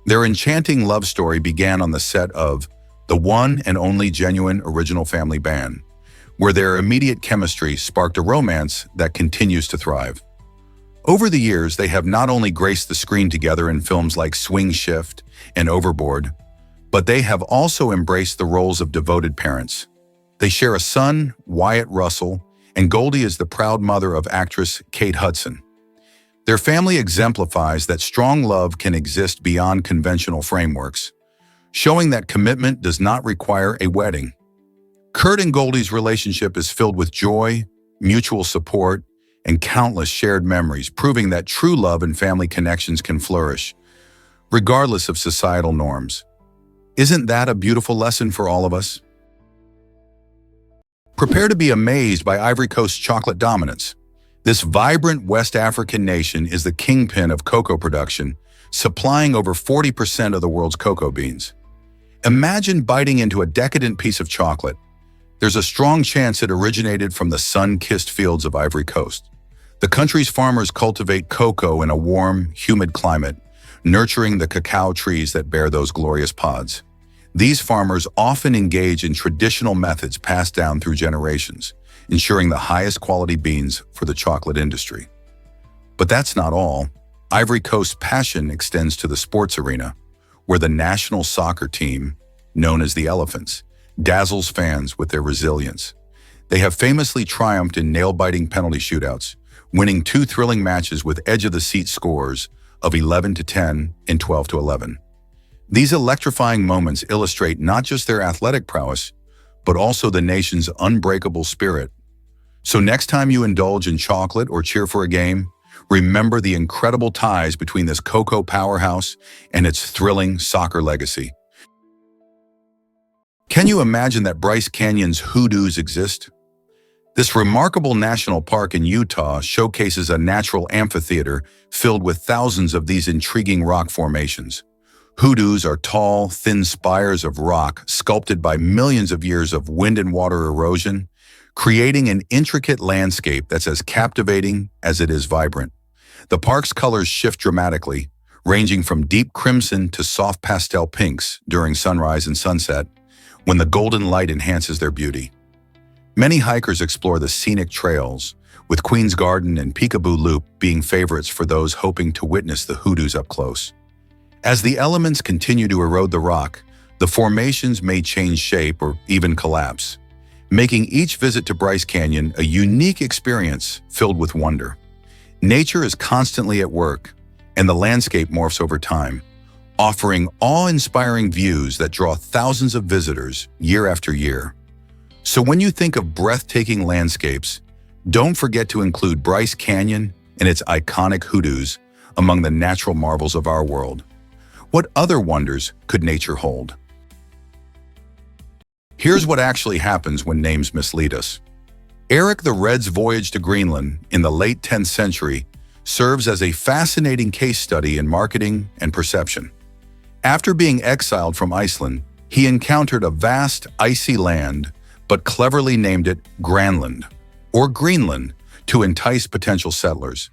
Their enchanting love story began on the set of The One and Only Genuine Original Family Band, where their immediate chemistry sparked a romance that continues to thrive. Over the years, they have not only graced the screen together in films like Swing Shift and Overboard, but they have also embraced the roles of devoted parents. They share a son, Wyatt Russell, and Goldie is the proud mother of actress Kate Hudson. Their family exemplifies that strong love can exist beyond conventional frameworks, showing that commitment does not require a wedding. Kurt and Goldie's relationship is filled with joy, mutual support, and countless shared memories, proving that true love and family connections can flourish, regardless of societal norms. Isn't that a beautiful lesson for all of us? Prepare to be amazed by Ivory Coast's chocolate dominance. This vibrant West African nation is the kingpin of cocoa production, supplying over 40% of the world's cocoa beans. Imagine biting into a decadent piece of chocolate. There's a strong chance it originated from the sun-kissed fields of Ivory Coast. The country's farmers cultivate cocoa in a warm, humid climate, nurturing the cacao trees that bear those glorious pods. These farmers often engage in traditional methods passed down through generations, ensuring the highest quality beans for the chocolate industry. But that's not all. Ivory Coast's passion extends to the sports arena, where the national soccer team, known as the Elephants, dazzles fans with their resilience. They have famously triumphed in nail-biting penalty shootouts, winning 2 thrilling matches with edge-of-the-seat scores of 11-10 and 12-11. These electrifying moments illustrate not just their athletic prowess, but also the nation's unbreakable spirit. So next time you indulge in chocolate or cheer for a game, remember the incredible ties between this cocoa powerhouse and its thrilling soccer legacy. Can you imagine that Bryce Canyon's hoodoos exist? This remarkable national park in Utah showcases a natural amphitheater filled with thousands of these intriguing rock formations. Hoodoos are tall, thin spires of rock sculpted by millions of years of wind and water erosion, creating an intricate landscape that's as captivating as it is vibrant. The park's colors shift dramatically, ranging from deep crimson to soft pastel pinks during sunrise and sunset, when the golden light enhances their beauty. Many hikers explore the scenic trails, with Queen's Garden and Peekaboo Loop being favorites for those hoping to witness the hoodoos up close. As the elements continue to erode the rock, the formations may change shape or even collapse, making each visit to Bryce Canyon a unique experience filled with wonder. Nature is constantly at work, and the landscape morphs over time, offering awe-inspiring views that draw thousands of visitors year after year. So when you think of breathtaking landscapes, don't forget to include Bryce Canyon and its iconic hoodoos among the natural marvels of our world. What other wonders could nature hold? Here's what actually happens when names mislead us. Eric the Red's voyage to Greenland in the late 10th century serves as a fascinating case study in marketing and perception. After being exiled from Iceland, he encountered a vast, icy land, but cleverly named it Granland, or Greenland, to entice potential settlers.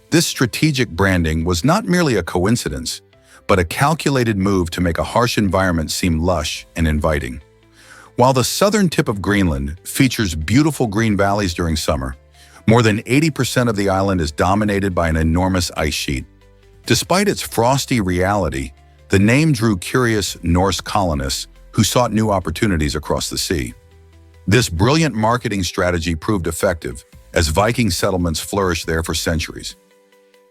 This strategic branding was not merely a coincidence, but a calculated move to make a harsh environment seem lush and inviting. While the southern tip of Greenland features beautiful green valleys during summer, more than 80% of the island is dominated by an enormous ice sheet. Despite its frosty reality, the name drew curious Norse colonists who sought new opportunities across the sea. This brilliant marketing strategy proved effective, as Viking settlements flourished there for centuries.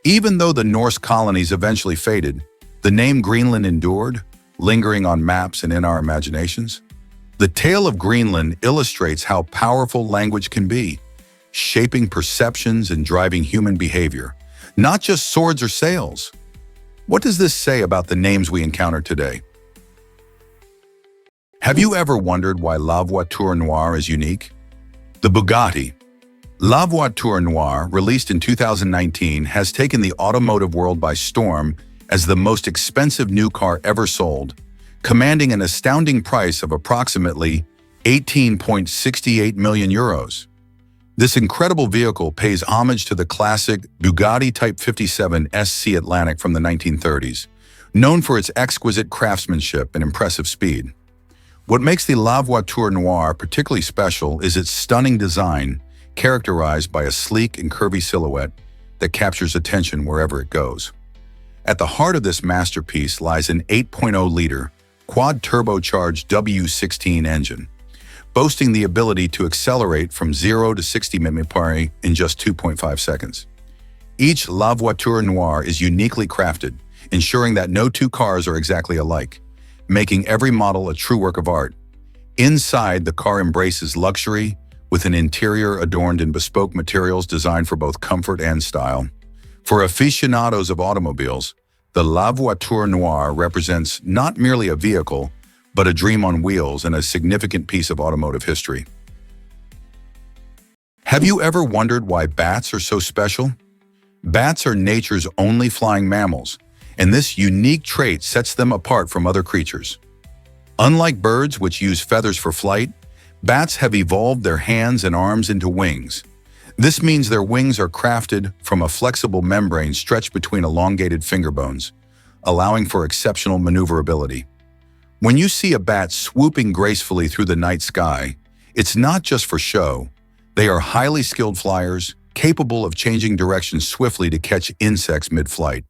Even though the Norse colonies eventually faded, the name Greenland endured, lingering on maps and in our imaginations? The tale of Greenland illustrates how powerful language can be, shaping perceptions and driving human behavior, not just swords or sails. What does this say about the names we encounter today? Have you ever wondered why La Voiture Noire is unique? The Bugatti. La Voiture Noire, released in 2019, has taken the automotive world by storm as the most expensive new car ever sold, commanding an astounding price of approximately 18.68 million euros. This incredible vehicle pays homage to the classic Bugatti Type 57 SC Atlantic from the 1930s, known for its exquisite craftsmanship and impressive speed. What makes the La Voiture Noire particularly special is its stunning design, characterized by a sleek and curvy silhouette that captures attention wherever it goes. At the heart of this masterpiece lies an 8.0-liter, quad-turbocharged W16 engine, boasting the ability to accelerate from 0 to 60 mph in just 2.5 seconds. Each La Voiture Noire is uniquely crafted, ensuring that no two cars are exactly alike, making every model a true work of art. Inside, the car embraces luxury, with an interior adorned in bespoke materials designed for both comfort and style. For aficionados of automobiles, the La Voiture Noire represents not merely a vehicle, but a dream on wheels and a significant piece of automotive history. Have you ever wondered why bats are so special? Bats are nature's only flying mammals, and this unique trait sets them apart from other creatures. Unlike birds, which use feathers for flight, bats have evolved their hands and arms into wings. This means their wings are crafted from a flexible membrane stretched between elongated finger bones, allowing for exceptional maneuverability. When you see a bat swooping gracefully through the night sky, it's not just for show. They are highly skilled flyers, capable of changing direction swiftly to catch insects mid-flight.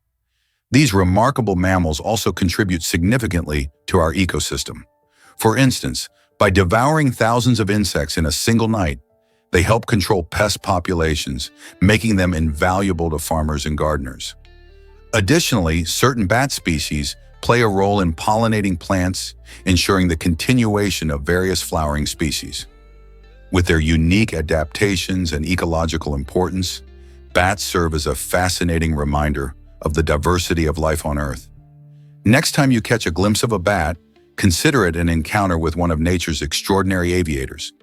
These remarkable mammals also contribute significantly to our ecosystem. For instance, by devouring thousands of insects in a single night, they help control pest populations, making them invaluable to farmers and gardeners. Additionally, certain bat species play a role in pollinating plants, ensuring the continuation of various flowering species. With their unique adaptations and ecological importance, bats serve as a fascinating reminder of the diversity of life on Earth. Next time you catch a glimpse of a bat, consider it an encounter with one of nature's extraordinary aviators.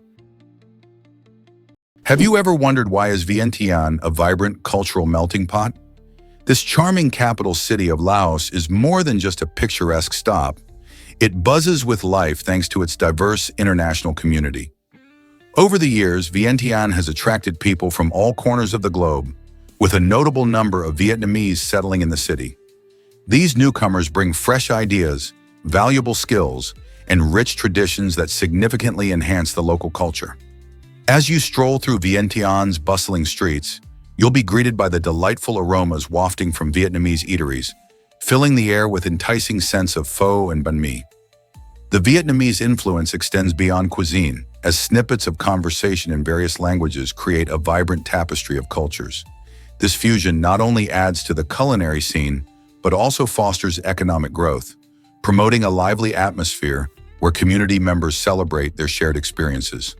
Have you ever wondered why is Vientiane a vibrant cultural melting pot? This charming capital city of Laos is more than just a picturesque stop. It buzzes with life thanks to its diverse international community. Over the years, Vientiane has attracted people from all corners of the globe, with a notable number of Vietnamese settling in the city. These newcomers bring fresh ideas, valuable skills, and rich traditions that significantly enhance the local culture. As you stroll through Vientiane's bustling streets, you'll be greeted by the delightful aromas wafting from Vietnamese eateries, filling the air with enticing scents of pho and banh mi. The Vietnamese influence extends beyond cuisine, as snippets of conversation in various languages create a vibrant tapestry of cultures. This fusion not only adds to the culinary scene, but also fosters economic growth, promoting a lively atmosphere where community members celebrate their shared experiences.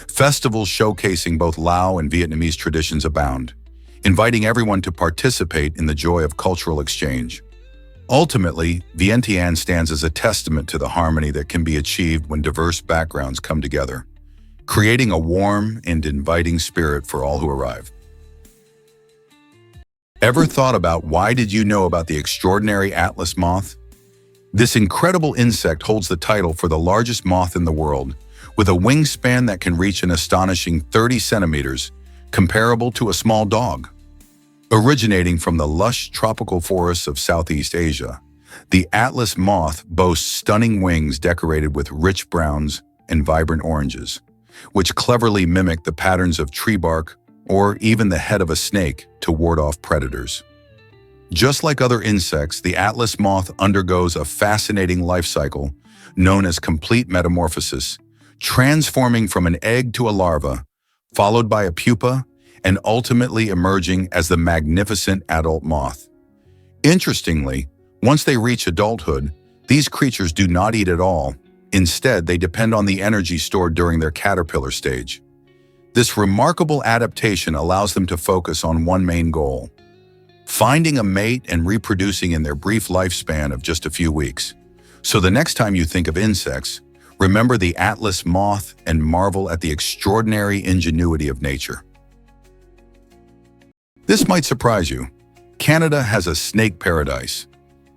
Festivals showcasing both Lao and Vietnamese traditions abound, inviting everyone to participate in the joy of cultural exchange. Ultimately, Vientiane stands as a testament to the harmony that can be achieved when diverse backgrounds come together, creating a warm and inviting spirit for all who arrive. Ever thought about why did you know about the extraordinary Atlas moth? This incredible insect holds the title for the largest moth in the world, with a wingspan that can reach an astonishing 30 centimeters, comparable to a small dog. Originating from the lush tropical forests of Southeast Asia, the Atlas moth boasts stunning wings decorated with rich browns and vibrant oranges, which cleverly mimic the patterns of tree bark or even the head of a snake to ward off predators. Just like other insects, the Atlas moth undergoes a fascinating life cycle known as complete metamorphosis, transforming from an egg to a larva, followed by a pupa, and ultimately emerging as the magnificent adult moth. Interestingly, once they reach adulthood, These creatures do not eat at all. Instead, they depend on the energy stored during their caterpillar stage. This remarkable adaptation allows them to focus on one main goal: finding a mate and reproducing in their brief lifespan of just a few weeks. So the next time you think of insects, remember the Atlas moth and marvel at the extraordinary ingenuity of nature. This might surprise you. Canada has a snake paradise.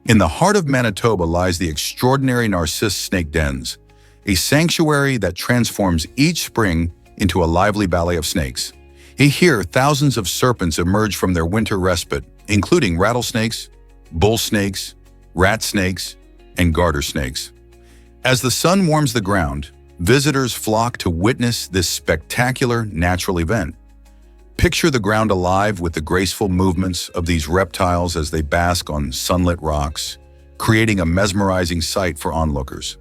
In the heart of Manitoba lies the extraordinary Narcisse snake dens, a sanctuary that transforms each spring into a lively ballet of snakes. Here, thousands of serpents emerge from their winter respite, including rattlesnakes, bull snakes, rat snakes, and garter snakes. As the sun warms the ground, visitors flock to witness this spectacular natural event. Picture the ground alive with the graceful movements of these reptiles as they bask on sunlit rocks, creating a mesmerizing sight for onlookers.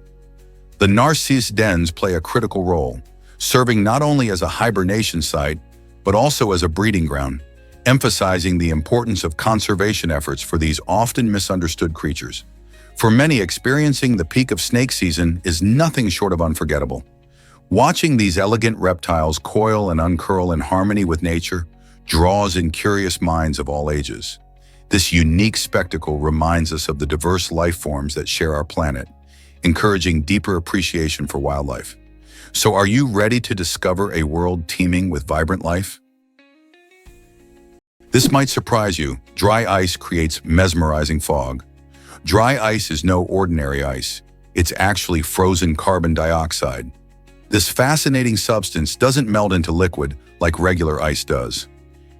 The Narcisse dens play a critical role, serving not only as a hibernation site, but also as a breeding ground, emphasizing the importance of conservation efforts for these often misunderstood creatures. For many, experiencing the peak of snake season is nothing short of unforgettable. Watching these elegant reptiles coil and uncurl in harmony with nature draws in curious minds of all ages. This unique spectacle reminds us of the diverse life forms that share our planet, encouraging deeper appreciation for wildlife. So are you ready to discover a world teeming with vibrant life? This might surprise you. Dry ice creates mesmerizing fog. Dry ice is no ordinary ice. It's actually frozen carbon dioxide. This fascinating substance doesn't melt into liquid like regular ice does.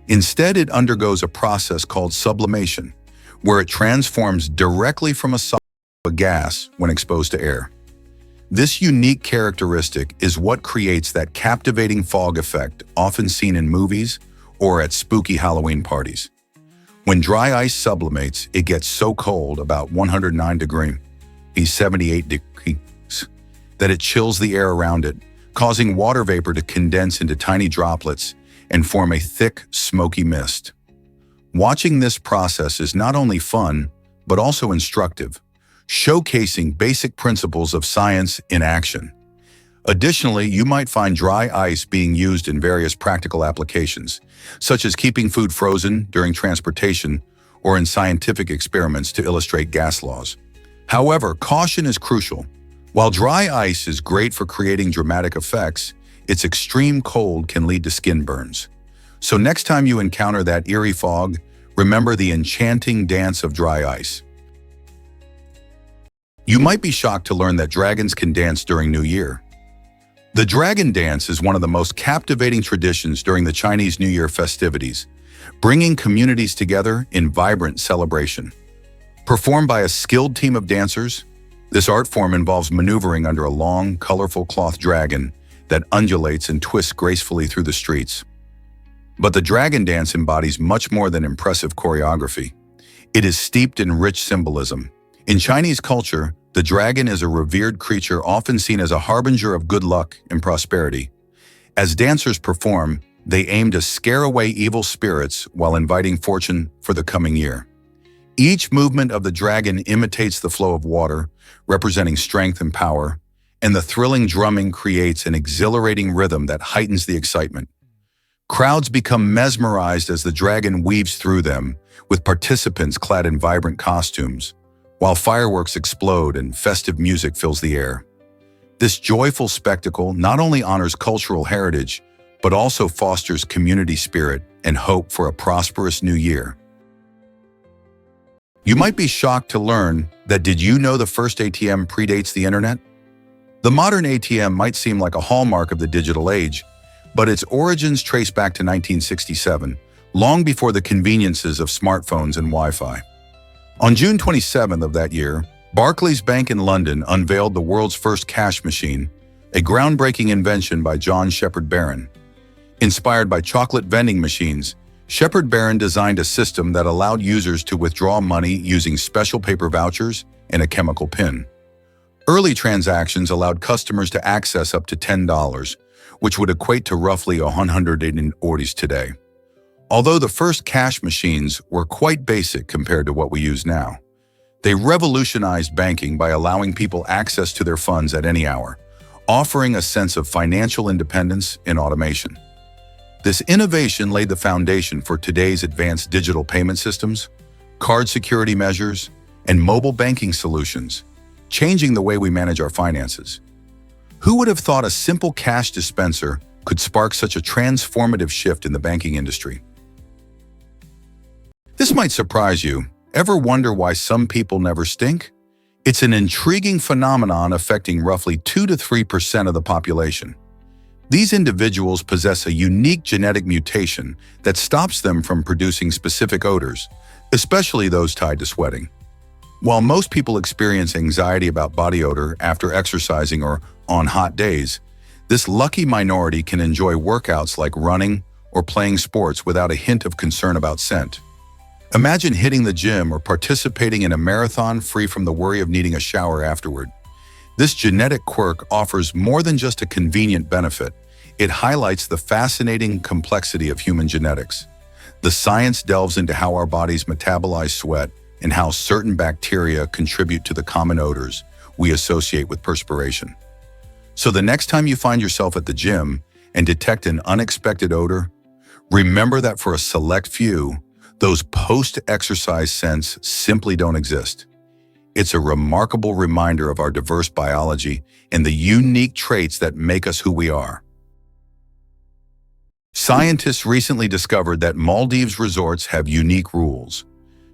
Instead, it undergoes a process called sublimation, where it transforms directly from a solid to a gas when exposed to air. This unique characteristic is what creates that captivating fog effect often seen in movies or at spooky Halloween parties. When dry ice sublimates, it gets so cold, about 109 degrees, 78 degrees, that it chills the air around it, causing water vapor to condense into tiny droplets and form a thick, smoky mist. Watching this process is not only fun, but also instructive, showcasing basic principles of science in action. Additionally, you might find dry ice being used in various practical applications, such as keeping food frozen during transportation or in scientific experiments to illustrate gas laws. However, caution is crucial. While dry ice is great for creating dramatic effects, its extreme cold can lead to skin burns. So next time you encounter that eerie fog, remember the enchanting dance of dry ice. You might be shocked to learn that dragons can dance during New Year. The dragon dance is one of the most captivating traditions during the Chinese New Year festivities, bringing communities together in vibrant celebration. Performed by a skilled team of dancers, this art form involves maneuvering under a long, colorful cloth dragon that undulates and twists gracefully through the streets. But the dragon dance embodies much more than impressive choreography. It is steeped in rich symbolism. In Chinese culture, the dragon is a revered creature often seen as a harbinger of good luck and prosperity. As dancers perform, they aim to scare away evil spirits while inviting fortune for the coming year. Each movement of the dragon imitates the flow of water, representing strength and power, and the thrilling drumming creates an exhilarating rhythm that heightens the excitement. Crowds become mesmerized as the dragon weaves through them, with participants clad in vibrant costumes, while fireworks explode and festive music fills the air. This joyful spectacle not only honors cultural heritage, but also fosters community spirit and hope for a prosperous new year. You might be shocked to learn that did you know the first ATM predates the internet? The modern ATM might seem like a hallmark of the digital age, but its origins trace back to 1967, long before the conveniences of smartphones and Wi-Fi. On June 27th of that year, Barclays Bank in London unveiled the world's first cash machine, a groundbreaking invention by John Shepherd Barron. Inspired by chocolate vending machines, Shepherd Barron designed a system that allowed users to withdraw money using special paper vouchers and a chemical pin. Early transactions allowed customers to access up to $10, which would equate to roughly 100 ordis today. Although the first cash machines were quite basic compared to what we use now, They revolutionized banking by allowing people access to their funds at any hour, offering a sense of financial independence and automation. This innovation laid the foundation for today's advanced digital payment systems, card security measures, and mobile banking solutions, changing the way we manage our finances. Who would have thought a simple cash dispenser could spark such a transformative shift in the banking industry? This might surprise you. Ever wonder why some people never stink? It's an intriguing phenomenon affecting roughly 2 to 3% of the population. These individuals possess a unique genetic mutation that stops them from producing specific odors, especially those tied to sweating. While most people experience anxiety about body odor after exercising or on hot days, this lucky minority can enjoy workouts like running or playing sports without a hint of concern about scent. Imagine hitting the gym or participating in a marathon free from the worry of needing a shower afterward. This genetic quirk offers more than just a convenient benefit. It highlights the fascinating complexity of human genetics. The science delves into how our bodies metabolize sweat and how certain bacteria contribute to the common odors we associate with perspiration. So the next time you find yourself at the gym and detect an unexpected odor, remember that for a select few, those post-exercise scents simply don't exist. It's a remarkable reminder of our diverse biology and the unique traits that make us who we are. Scientists recently discovered that Maldives resorts have unique rules.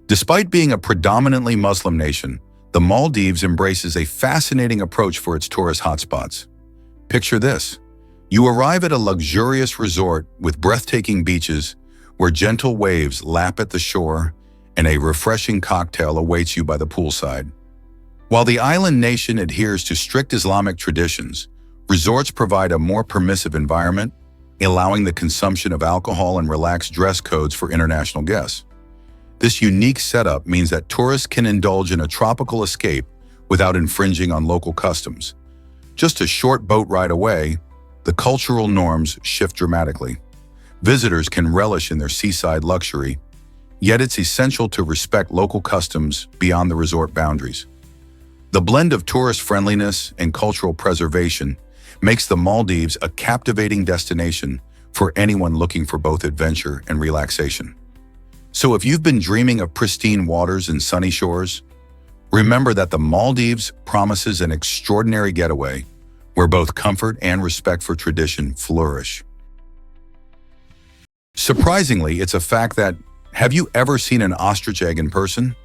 Despite being a predominantly Muslim nation, the Maldives embraces a fascinating approach for its tourist hotspots. Picture this. You arrive at a luxurious resort with breathtaking beaches where gentle waves lap at the shore and a refreshing cocktail awaits you by the poolside. While the island nation adheres to strict Islamic traditions, resorts provide a more permissive environment, allowing the consumption of alcohol and relaxed dress codes for international guests. This unique setup means that tourists can indulge in a tropical escape without infringing on local customs. Just a short boat ride away, the cultural norms shift dramatically. Visitors can relish in their seaside luxury, yet it's essential to respect local customs beyond the resort boundaries. The blend of tourist friendliness and cultural preservation makes the Maldives a captivating destination for anyone looking for both adventure and relaxation. So if you've been dreaming of pristine waters and sunny shores, remember that the Maldives promises an extraordinary getaway where both comfort and respect for tradition flourish. Surprisingly, it's a fact that, have you ever seen an ostrich egg in person?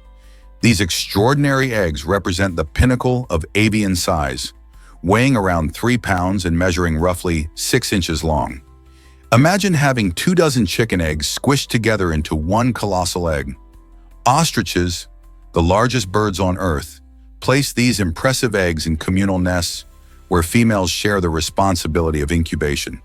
These extraordinary eggs represent the pinnacle of avian size, weighing around 3 pounds and measuring roughly 6 inches long. Imagine having 24 chicken eggs squished together into one colossal egg. Ostriches, the largest birds on Earth, place these impressive eggs in communal nests where females share the responsibility of incubation.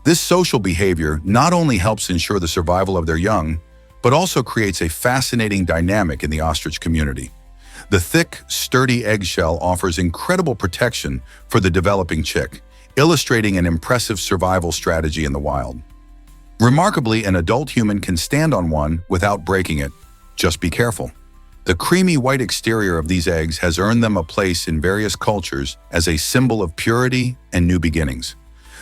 This social behavior not only helps ensure the survival of their young, but also creates a fascinating dynamic in the ostrich community. The thick, sturdy eggshell offers incredible protection for the developing chick, illustrating an impressive survival strategy in the wild. Remarkably, an adult human can stand on one without breaking it. Just be careful. The creamy white exterior of these eggs has earned them a place in various cultures as a symbol of purity and new beginnings.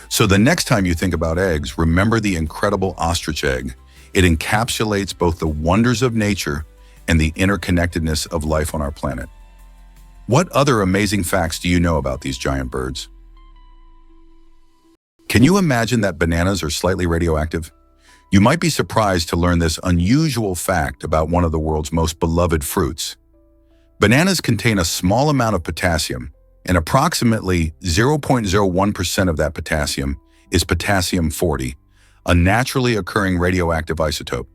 So the next time you think about eggs, remember the incredible ostrich egg. It encapsulates both the wonders of nature and the interconnectedness of life on our planet. What other amazing facts do you know about these giant birds? Can you imagine that bananas are slightly radioactive? You might be surprised to learn this unusual fact about one of the world's most beloved fruits. Bananas contain a small amount of potassium, and approximately 0.01% of that potassium is potassium-40, a naturally occurring radioactive isotope.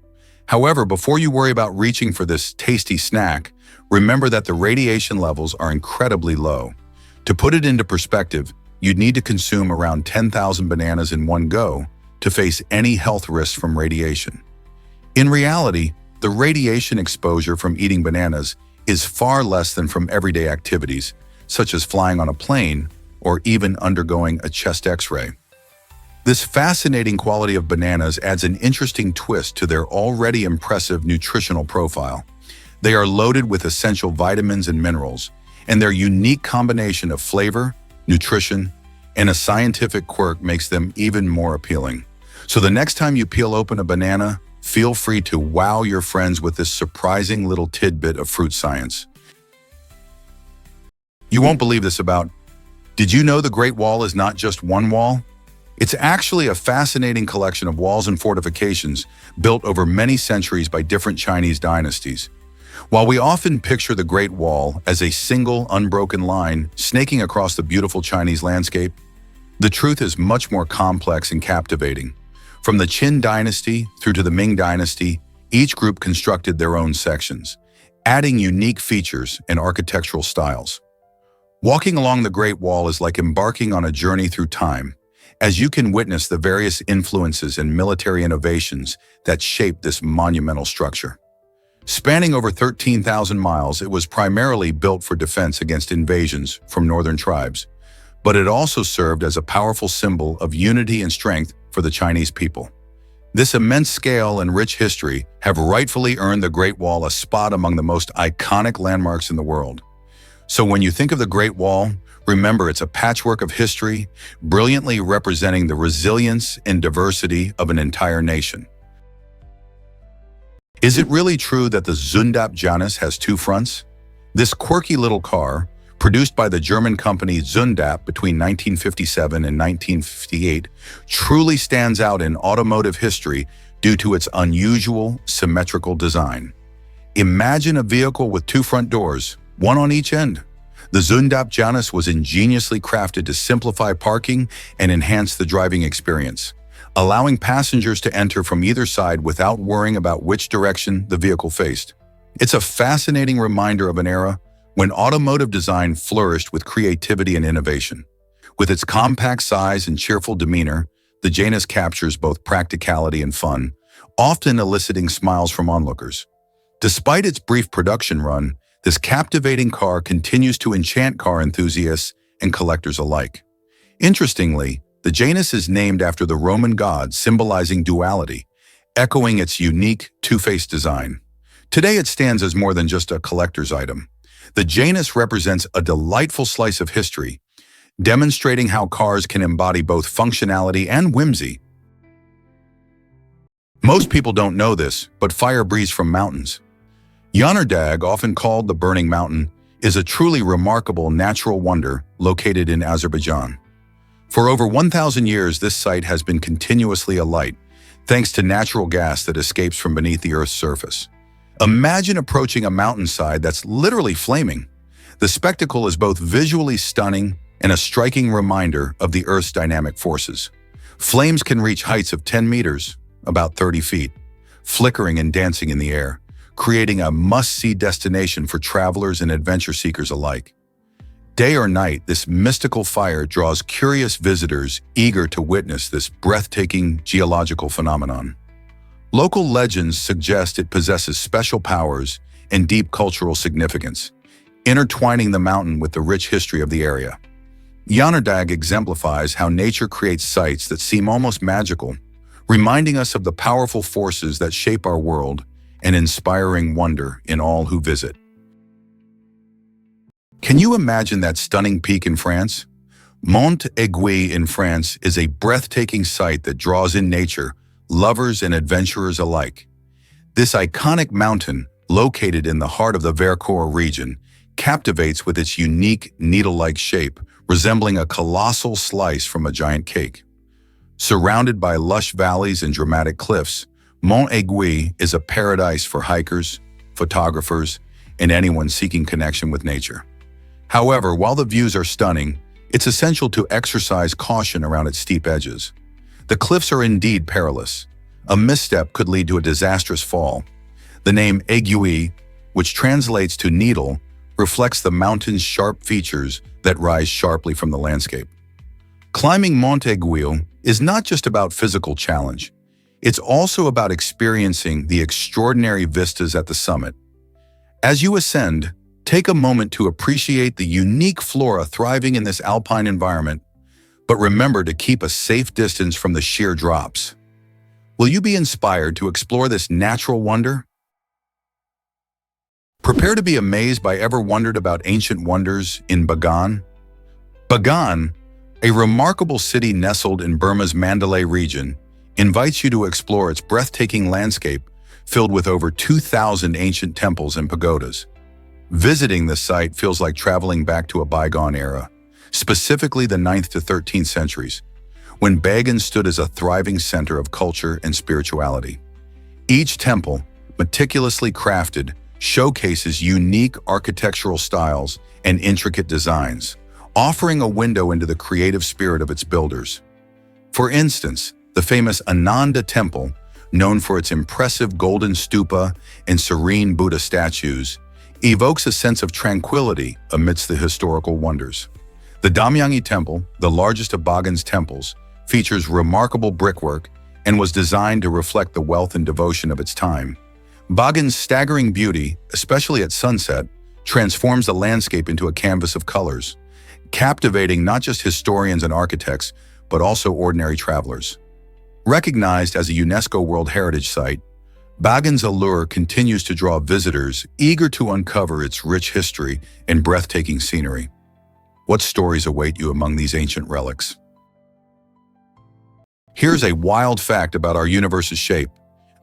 However, before you worry about reaching for this tasty snack, remember that the radiation levels are incredibly low. To put it into perspective, you'd need to consume around 10,000 bananas in one go to face any health risks from radiation. In reality, the radiation exposure from eating bananas is far less than from everyday activities, such as flying on a plane or even undergoing a chest X-ray. This fascinating quality of bananas adds an interesting twist to their already impressive nutritional profile. They are loaded with essential vitamins and minerals, and their unique combination of flavor, nutrition, and a scientific quirk makes them even more appealing. So the next time you peel open a banana, feel free to wow your friends with this surprising little tidbit of fruit science. You won't believe this about, did you know the Great Wall is not just one wall? It's actually a fascinating collection of walls and fortifications built over many centuries by different Chinese dynasties. While we often picture the Great Wall as a single, unbroken line snaking across the beautiful Chinese landscape, the truth is much more complex and captivating. From the Qin dynasty through to the Ming dynasty, each group constructed their own sections, adding unique features and architectural styles. Walking along the Great Wall is like embarking on a journey through time, as you can witness the various influences and military innovations that shaped this monumental structure. Spanning over 13,000 miles, it was primarily built for defense against invasions from northern tribes, but it also served as a powerful symbol of unity and strength for the Chinese people. This immense scale and rich history have rightfully earned the Great Wall a spot among the most iconic landmarks in the world. So when you think of the Great Wall, remember it's a patchwork of history, brilliantly representing the resilience and diversity of an entire nation. Is it really true that the Zundap Janus has two fronts? This quirky little car, produced by the German company Zundap between 1957 and 1958, truly stands out in automotive history due to its unusual, symmetrical design. Imagine a vehicle with two front doors, one on each end. The Zundap Janus was ingeniously crafted to simplify parking and enhance the driving experience, allowing passengers to enter from either side without worrying about which direction the vehicle faced. It's a fascinating reminder of an era when automotive design flourished with creativity and innovation. With its compact size and cheerful demeanor, the Janus captures both practicality and fun, often eliciting smiles from onlookers. Despite its brief production run, this captivating car continues to enchant car enthusiasts and collectors alike. Interestingly, the Janus is named after the Roman god, symbolizing duality, echoing its unique two-faced design. Today it stands as more than just a collector's item. The Janus represents a delightful slice of history, demonstrating how cars can embody both functionality and whimsy. Most people don't know this, but fire breathes from mountains. Yonardag, often called the Burning Mountain, is a truly remarkable natural wonder located in Azerbaijan. For over 1,000 years, this site has been continuously alight, thanks to natural gas that escapes from beneath the Earth's surface. Imagine approaching a mountainside that's literally flaming. The spectacle is both visually stunning and a striking reminder of the Earth's dynamic forces. Flames can reach heights of 10 meters, about 30 feet, flickering and dancing in the air, creating a must-see destination for travelers and adventure seekers alike. Day or night, this mystical fire draws curious visitors eager to witness this breathtaking geological phenomenon. Local legends suggest it possesses special powers and deep cultural significance, intertwining the mountain with the rich history of the area. Yonardag exemplifies how nature creates sites that seem almost magical, reminding us of the powerful forces that shape our world and inspiring wonder in all who visit. Can you imagine that stunning peak in France? Mont Aiguille in France is a breathtaking sight that draws in nature, lovers and adventurers alike. This iconic mountain, located in the heart of the Vercors region, captivates with its unique needle-like shape, resembling a colossal slice from a giant cake. Surrounded by lush valleys and dramatic cliffs, Mont Aiguille is a paradise for hikers, photographers, and anyone seeking connection with nature. However, while the views are stunning, it's essential to exercise caution around its steep edges. The cliffs are indeed perilous. A misstep could lead to a disastrous fall. The name Aiguille, which translates to needle, reflects the mountain's sharp features that rise sharply from the landscape. Climbing Mont Aiguille is not just about physical challenge. It's also about experiencing the extraordinary vistas at the summit. As you ascend, take a moment to appreciate the unique flora thriving in this alpine environment, but remember to keep a safe distance from the sheer drops. Will you be inspired to explore this natural wonder? Prepare to be amazed by ever wondered about ancient wonders in Bagan? Bagan, a remarkable city nestled in Burma's Mandalay region, invites you to explore its breathtaking landscape filled with over 2,000 ancient temples and pagodas. Visiting this site feels like traveling back to a bygone era, specifically the 9th to 13th centuries, when Bagan stood as a thriving center of culture and spirituality. Each temple, meticulously crafted, showcases unique architectural styles and intricate designs, offering a window into the creative spirit of its builders. For instance, the famous Ananda Temple, known for its impressive golden stupa and serene Buddha statues, evokes a sense of tranquility amidst the historical wonders. The Damyangi Temple, the largest of Bagan's temples, features remarkable brickwork and was designed to reflect the wealth and devotion of its time. Bagan's staggering beauty, especially at sunset, transforms the landscape into a canvas of colors, captivating not just historians and architects, but also ordinary travelers. Recognized as a UNESCO World Heritage Site, Bagan's allure continues to draw visitors eager to uncover its rich history and breathtaking scenery. What stories await you among these ancient relics? Here's a wild fact about our universe's shape.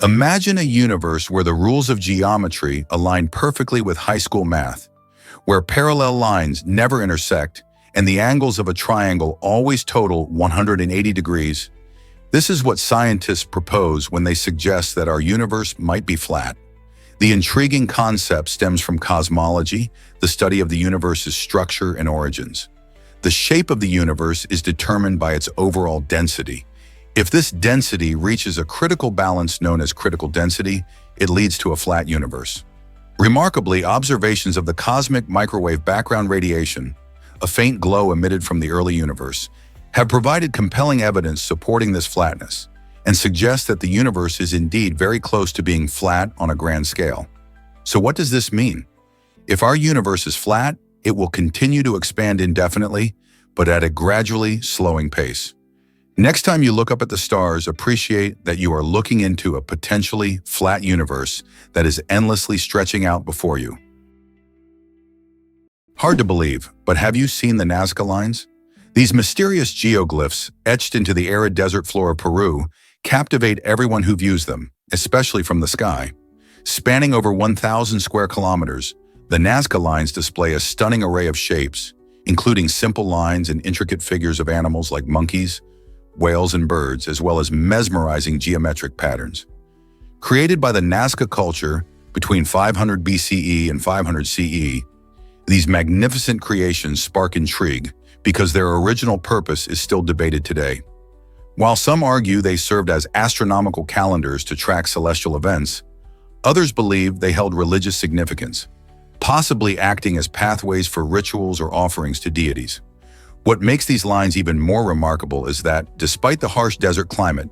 Imagine a universe where the rules of geometry align perfectly with high school math, where parallel lines never intersect and the angles of a triangle always total 180 degrees. This is what scientists propose when they suggest that our universe might be flat. The intriguing concept stems from cosmology, the study of the universe's structure and origins. The shape of the universe is determined by its overall density. If this density reaches a critical balance known as critical density, it leads to a flat universe. Remarkably, observations of the cosmic microwave background radiation, a faint glow emitted from the early universe, have provided compelling evidence supporting this flatness and suggest that the universe is indeed very close to being flat on a grand scale. So what does this mean? If our universe is flat, it will continue to expand indefinitely, but at a gradually slowing pace. Next time you look up at the stars, appreciate that you are looking into a potentially flat universe that is endlessly stretching out before you. Hard to believe, but have you seen the Nazca lines? These mysterious geoglyphs, etched into the arid desert floor of Peru, captivate everyone who views them, especially from the sky. Spanning over 1,000 square kilometers, the Nazca lines display a stunning array of shapes, including simple lines and intricate figures of animals like monkeys, whales, and birds, as well as mesmerizing geometric patterns. Created by the Nazca culture between 500 BCE and 500 CE, these magnificent creations spark intrigue because their original purpose is still debated today. While some argue they served as astronomical calendars to track celestial events, others believe they held religious significance, possibly acting as pathways for rituals or offerings to deities. What makes these lines even more remarkable is that, despite the harsh desert climate,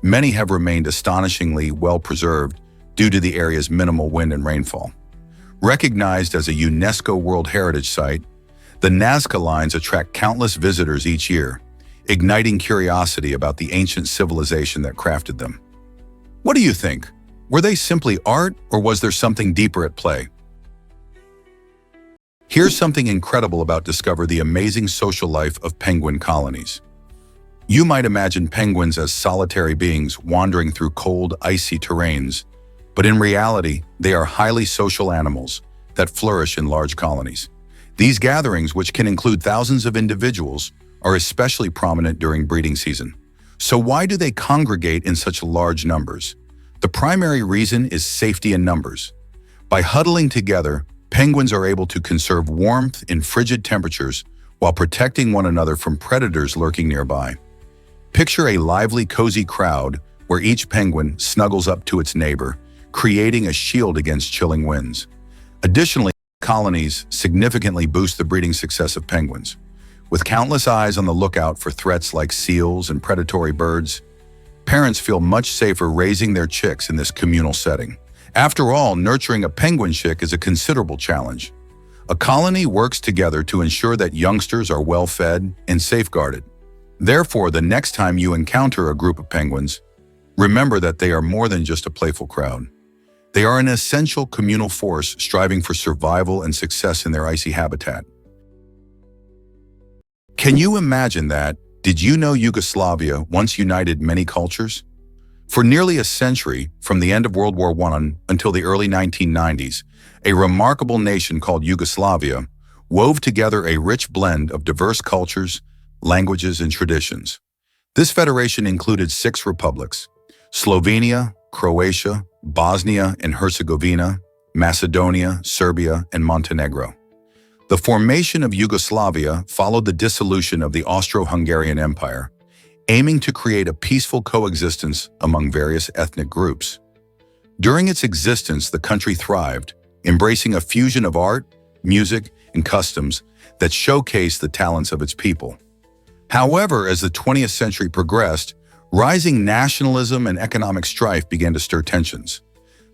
many have remained astonishingly well preserved due to the area's minimal wind and rainfall. Recognized as a UNESCO World Heritage Site, the Nazca lines attract countless visitors each year, igniting curiosity about the ancient civilization that crafted them. What do you think? Were they simply art, or was there something deeper at play? Here's something incredible about discover the amazing social life of penguin colonies. You might imagine penguins as solitary beings wandering through cold, icy terrains, but in reality, they are highly social animals that flourish in large colonies. These gatherings, which can include thousands of individuals, are especially prominent during breeding season. So why do they congregate in such large numbers? The primary reason is safety in numbers. By huddling together, penguins are able to conserve warmth in frigid temperatures while protecting one another from predators lurking nearby. Picture a lively, cozy crowd where each penguin snuggles up to its neighbor, creating a shield against chilling winds. Additionally, colonies significantly boost the breeding success of penguins. With countless eyes on the lookout for threats like seals and predatory birds, parents feel much safer raising their chicks in this communal setting. After all, nurturing a penguin chick is a considerable challenge. A colony works together to ensure that youngsters are well fed and safeguarded. Therefore, the next time you encounter a group of penguins, remember that they are more than just a playful crowd. They are an essential communal force striving for survival and success in their icy habitat. Can you imagine that? Did you know Yugoslavia once united many cultures? For nearly a century, from the end of World War I until the early 1990s, a remarkable nation called Yugoslavia wove together a rich blend of diverse cultures, languages, and traditions. This federation included 6 republics: Slovenia, Croatia, Bosnia and Herzegovina, Macedonia, Serbia, and Montenegro. The formation of Yugoslavia followed the dissolution of the Austro-Hungarian Empire, aiming to create a peaceful coexistence among various ethnic groups. During its existence, the country thrived, embracing a fusion of art, music, and customs that showcased the talents of its people. However, as the 20th century progressed, rising nationalism and economic strife began to stir tensions.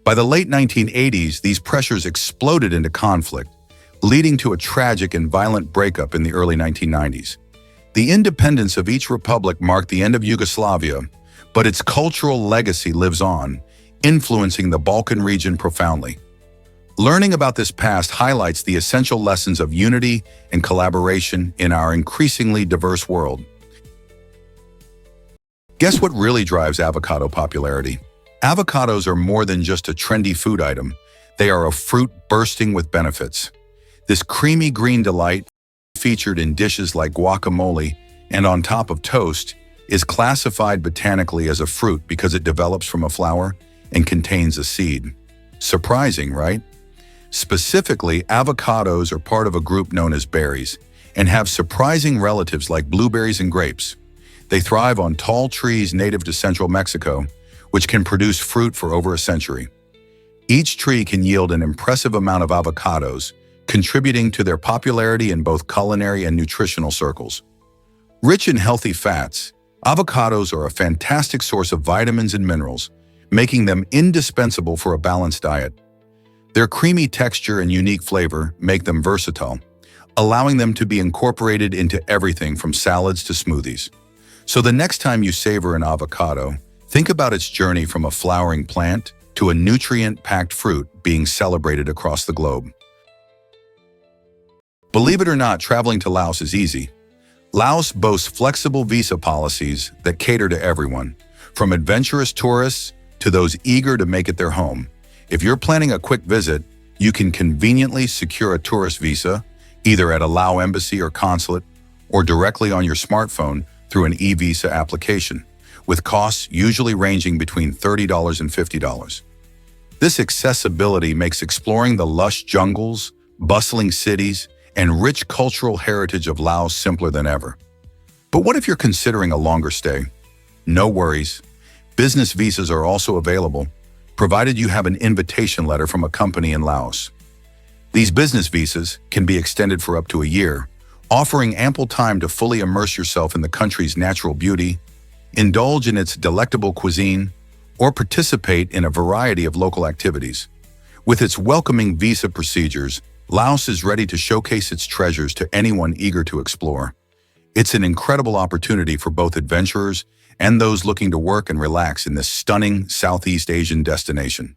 By the late 1980s, these pressures exploded into conflict, leading to a tragic and violent breakup in the early 1990s. The independence of each republic marked the end of Yugoslavia, but its cultural legacy lives on, influencing the Balkan region profoundly. Learning about this past highlights the essential lessons of unity and collaboration in our increasingly diverse world. Guess what really drives avocado popularity? Avocados are more than just a trendy food item. They are a fruit bursting with benefits. This creamy green delight, featured in dishes like guacamole and on top of toast, is classified botanically as a fruit because it develops from a flower and contains a seed. Surprising, right? Specifically, avocados are part of a group known as berries and have surprising relatives like blueberries and grapes. They thrive on tall trees native to central Mexico, which can produce fruit for over a century. Each tree can yield an impressive amount of avocados, contributing to their popularity in both culinary and nutritional circles. Rich in healthy fats, avocados are a fantastic source of vitamins and minerals, making them indispensable for a balanced diet. Their creamy texture and unique flavor make them versatile, allowing them to be incorporated into everything from salads to smoothies. So the next time you savor an avocado, think about its journey from a flowering plant to a nutrient-packed fruit being celebrated across the globe. Believe it or not, traveling to Laos is easy. Laos boasts flexible visa policies that cater to everyone, from adventurous tourists to those eager to make it their home. If you're planning a quick visit, you can conveniently secure a tourist visa, either at a Lao embassy or consulate, or directly on your smartphone through an e-visa application, with costs usually ranging between $30 and $50. This accessibility makes exploring the lush jungles, bustling cities, and rich cultural heritage of Laos simpler than ever. But what if you're considering a longer stay? No worries. Business visas are also available, provided you have an invitation letter from a company in Laos. These business visas can be extended for up to a year, offering ample time to fully immerse yourself in the country's natural beauty, indulge in its delectable cuisine, or participate in a variety of local activities. With its welcoming visa procedures, Laos is ready to showcase its treasures to anyone eager to explore. It's an incredible opportunity for both adventurers and those looking to work and relax in this stunning Southeast Asian destination.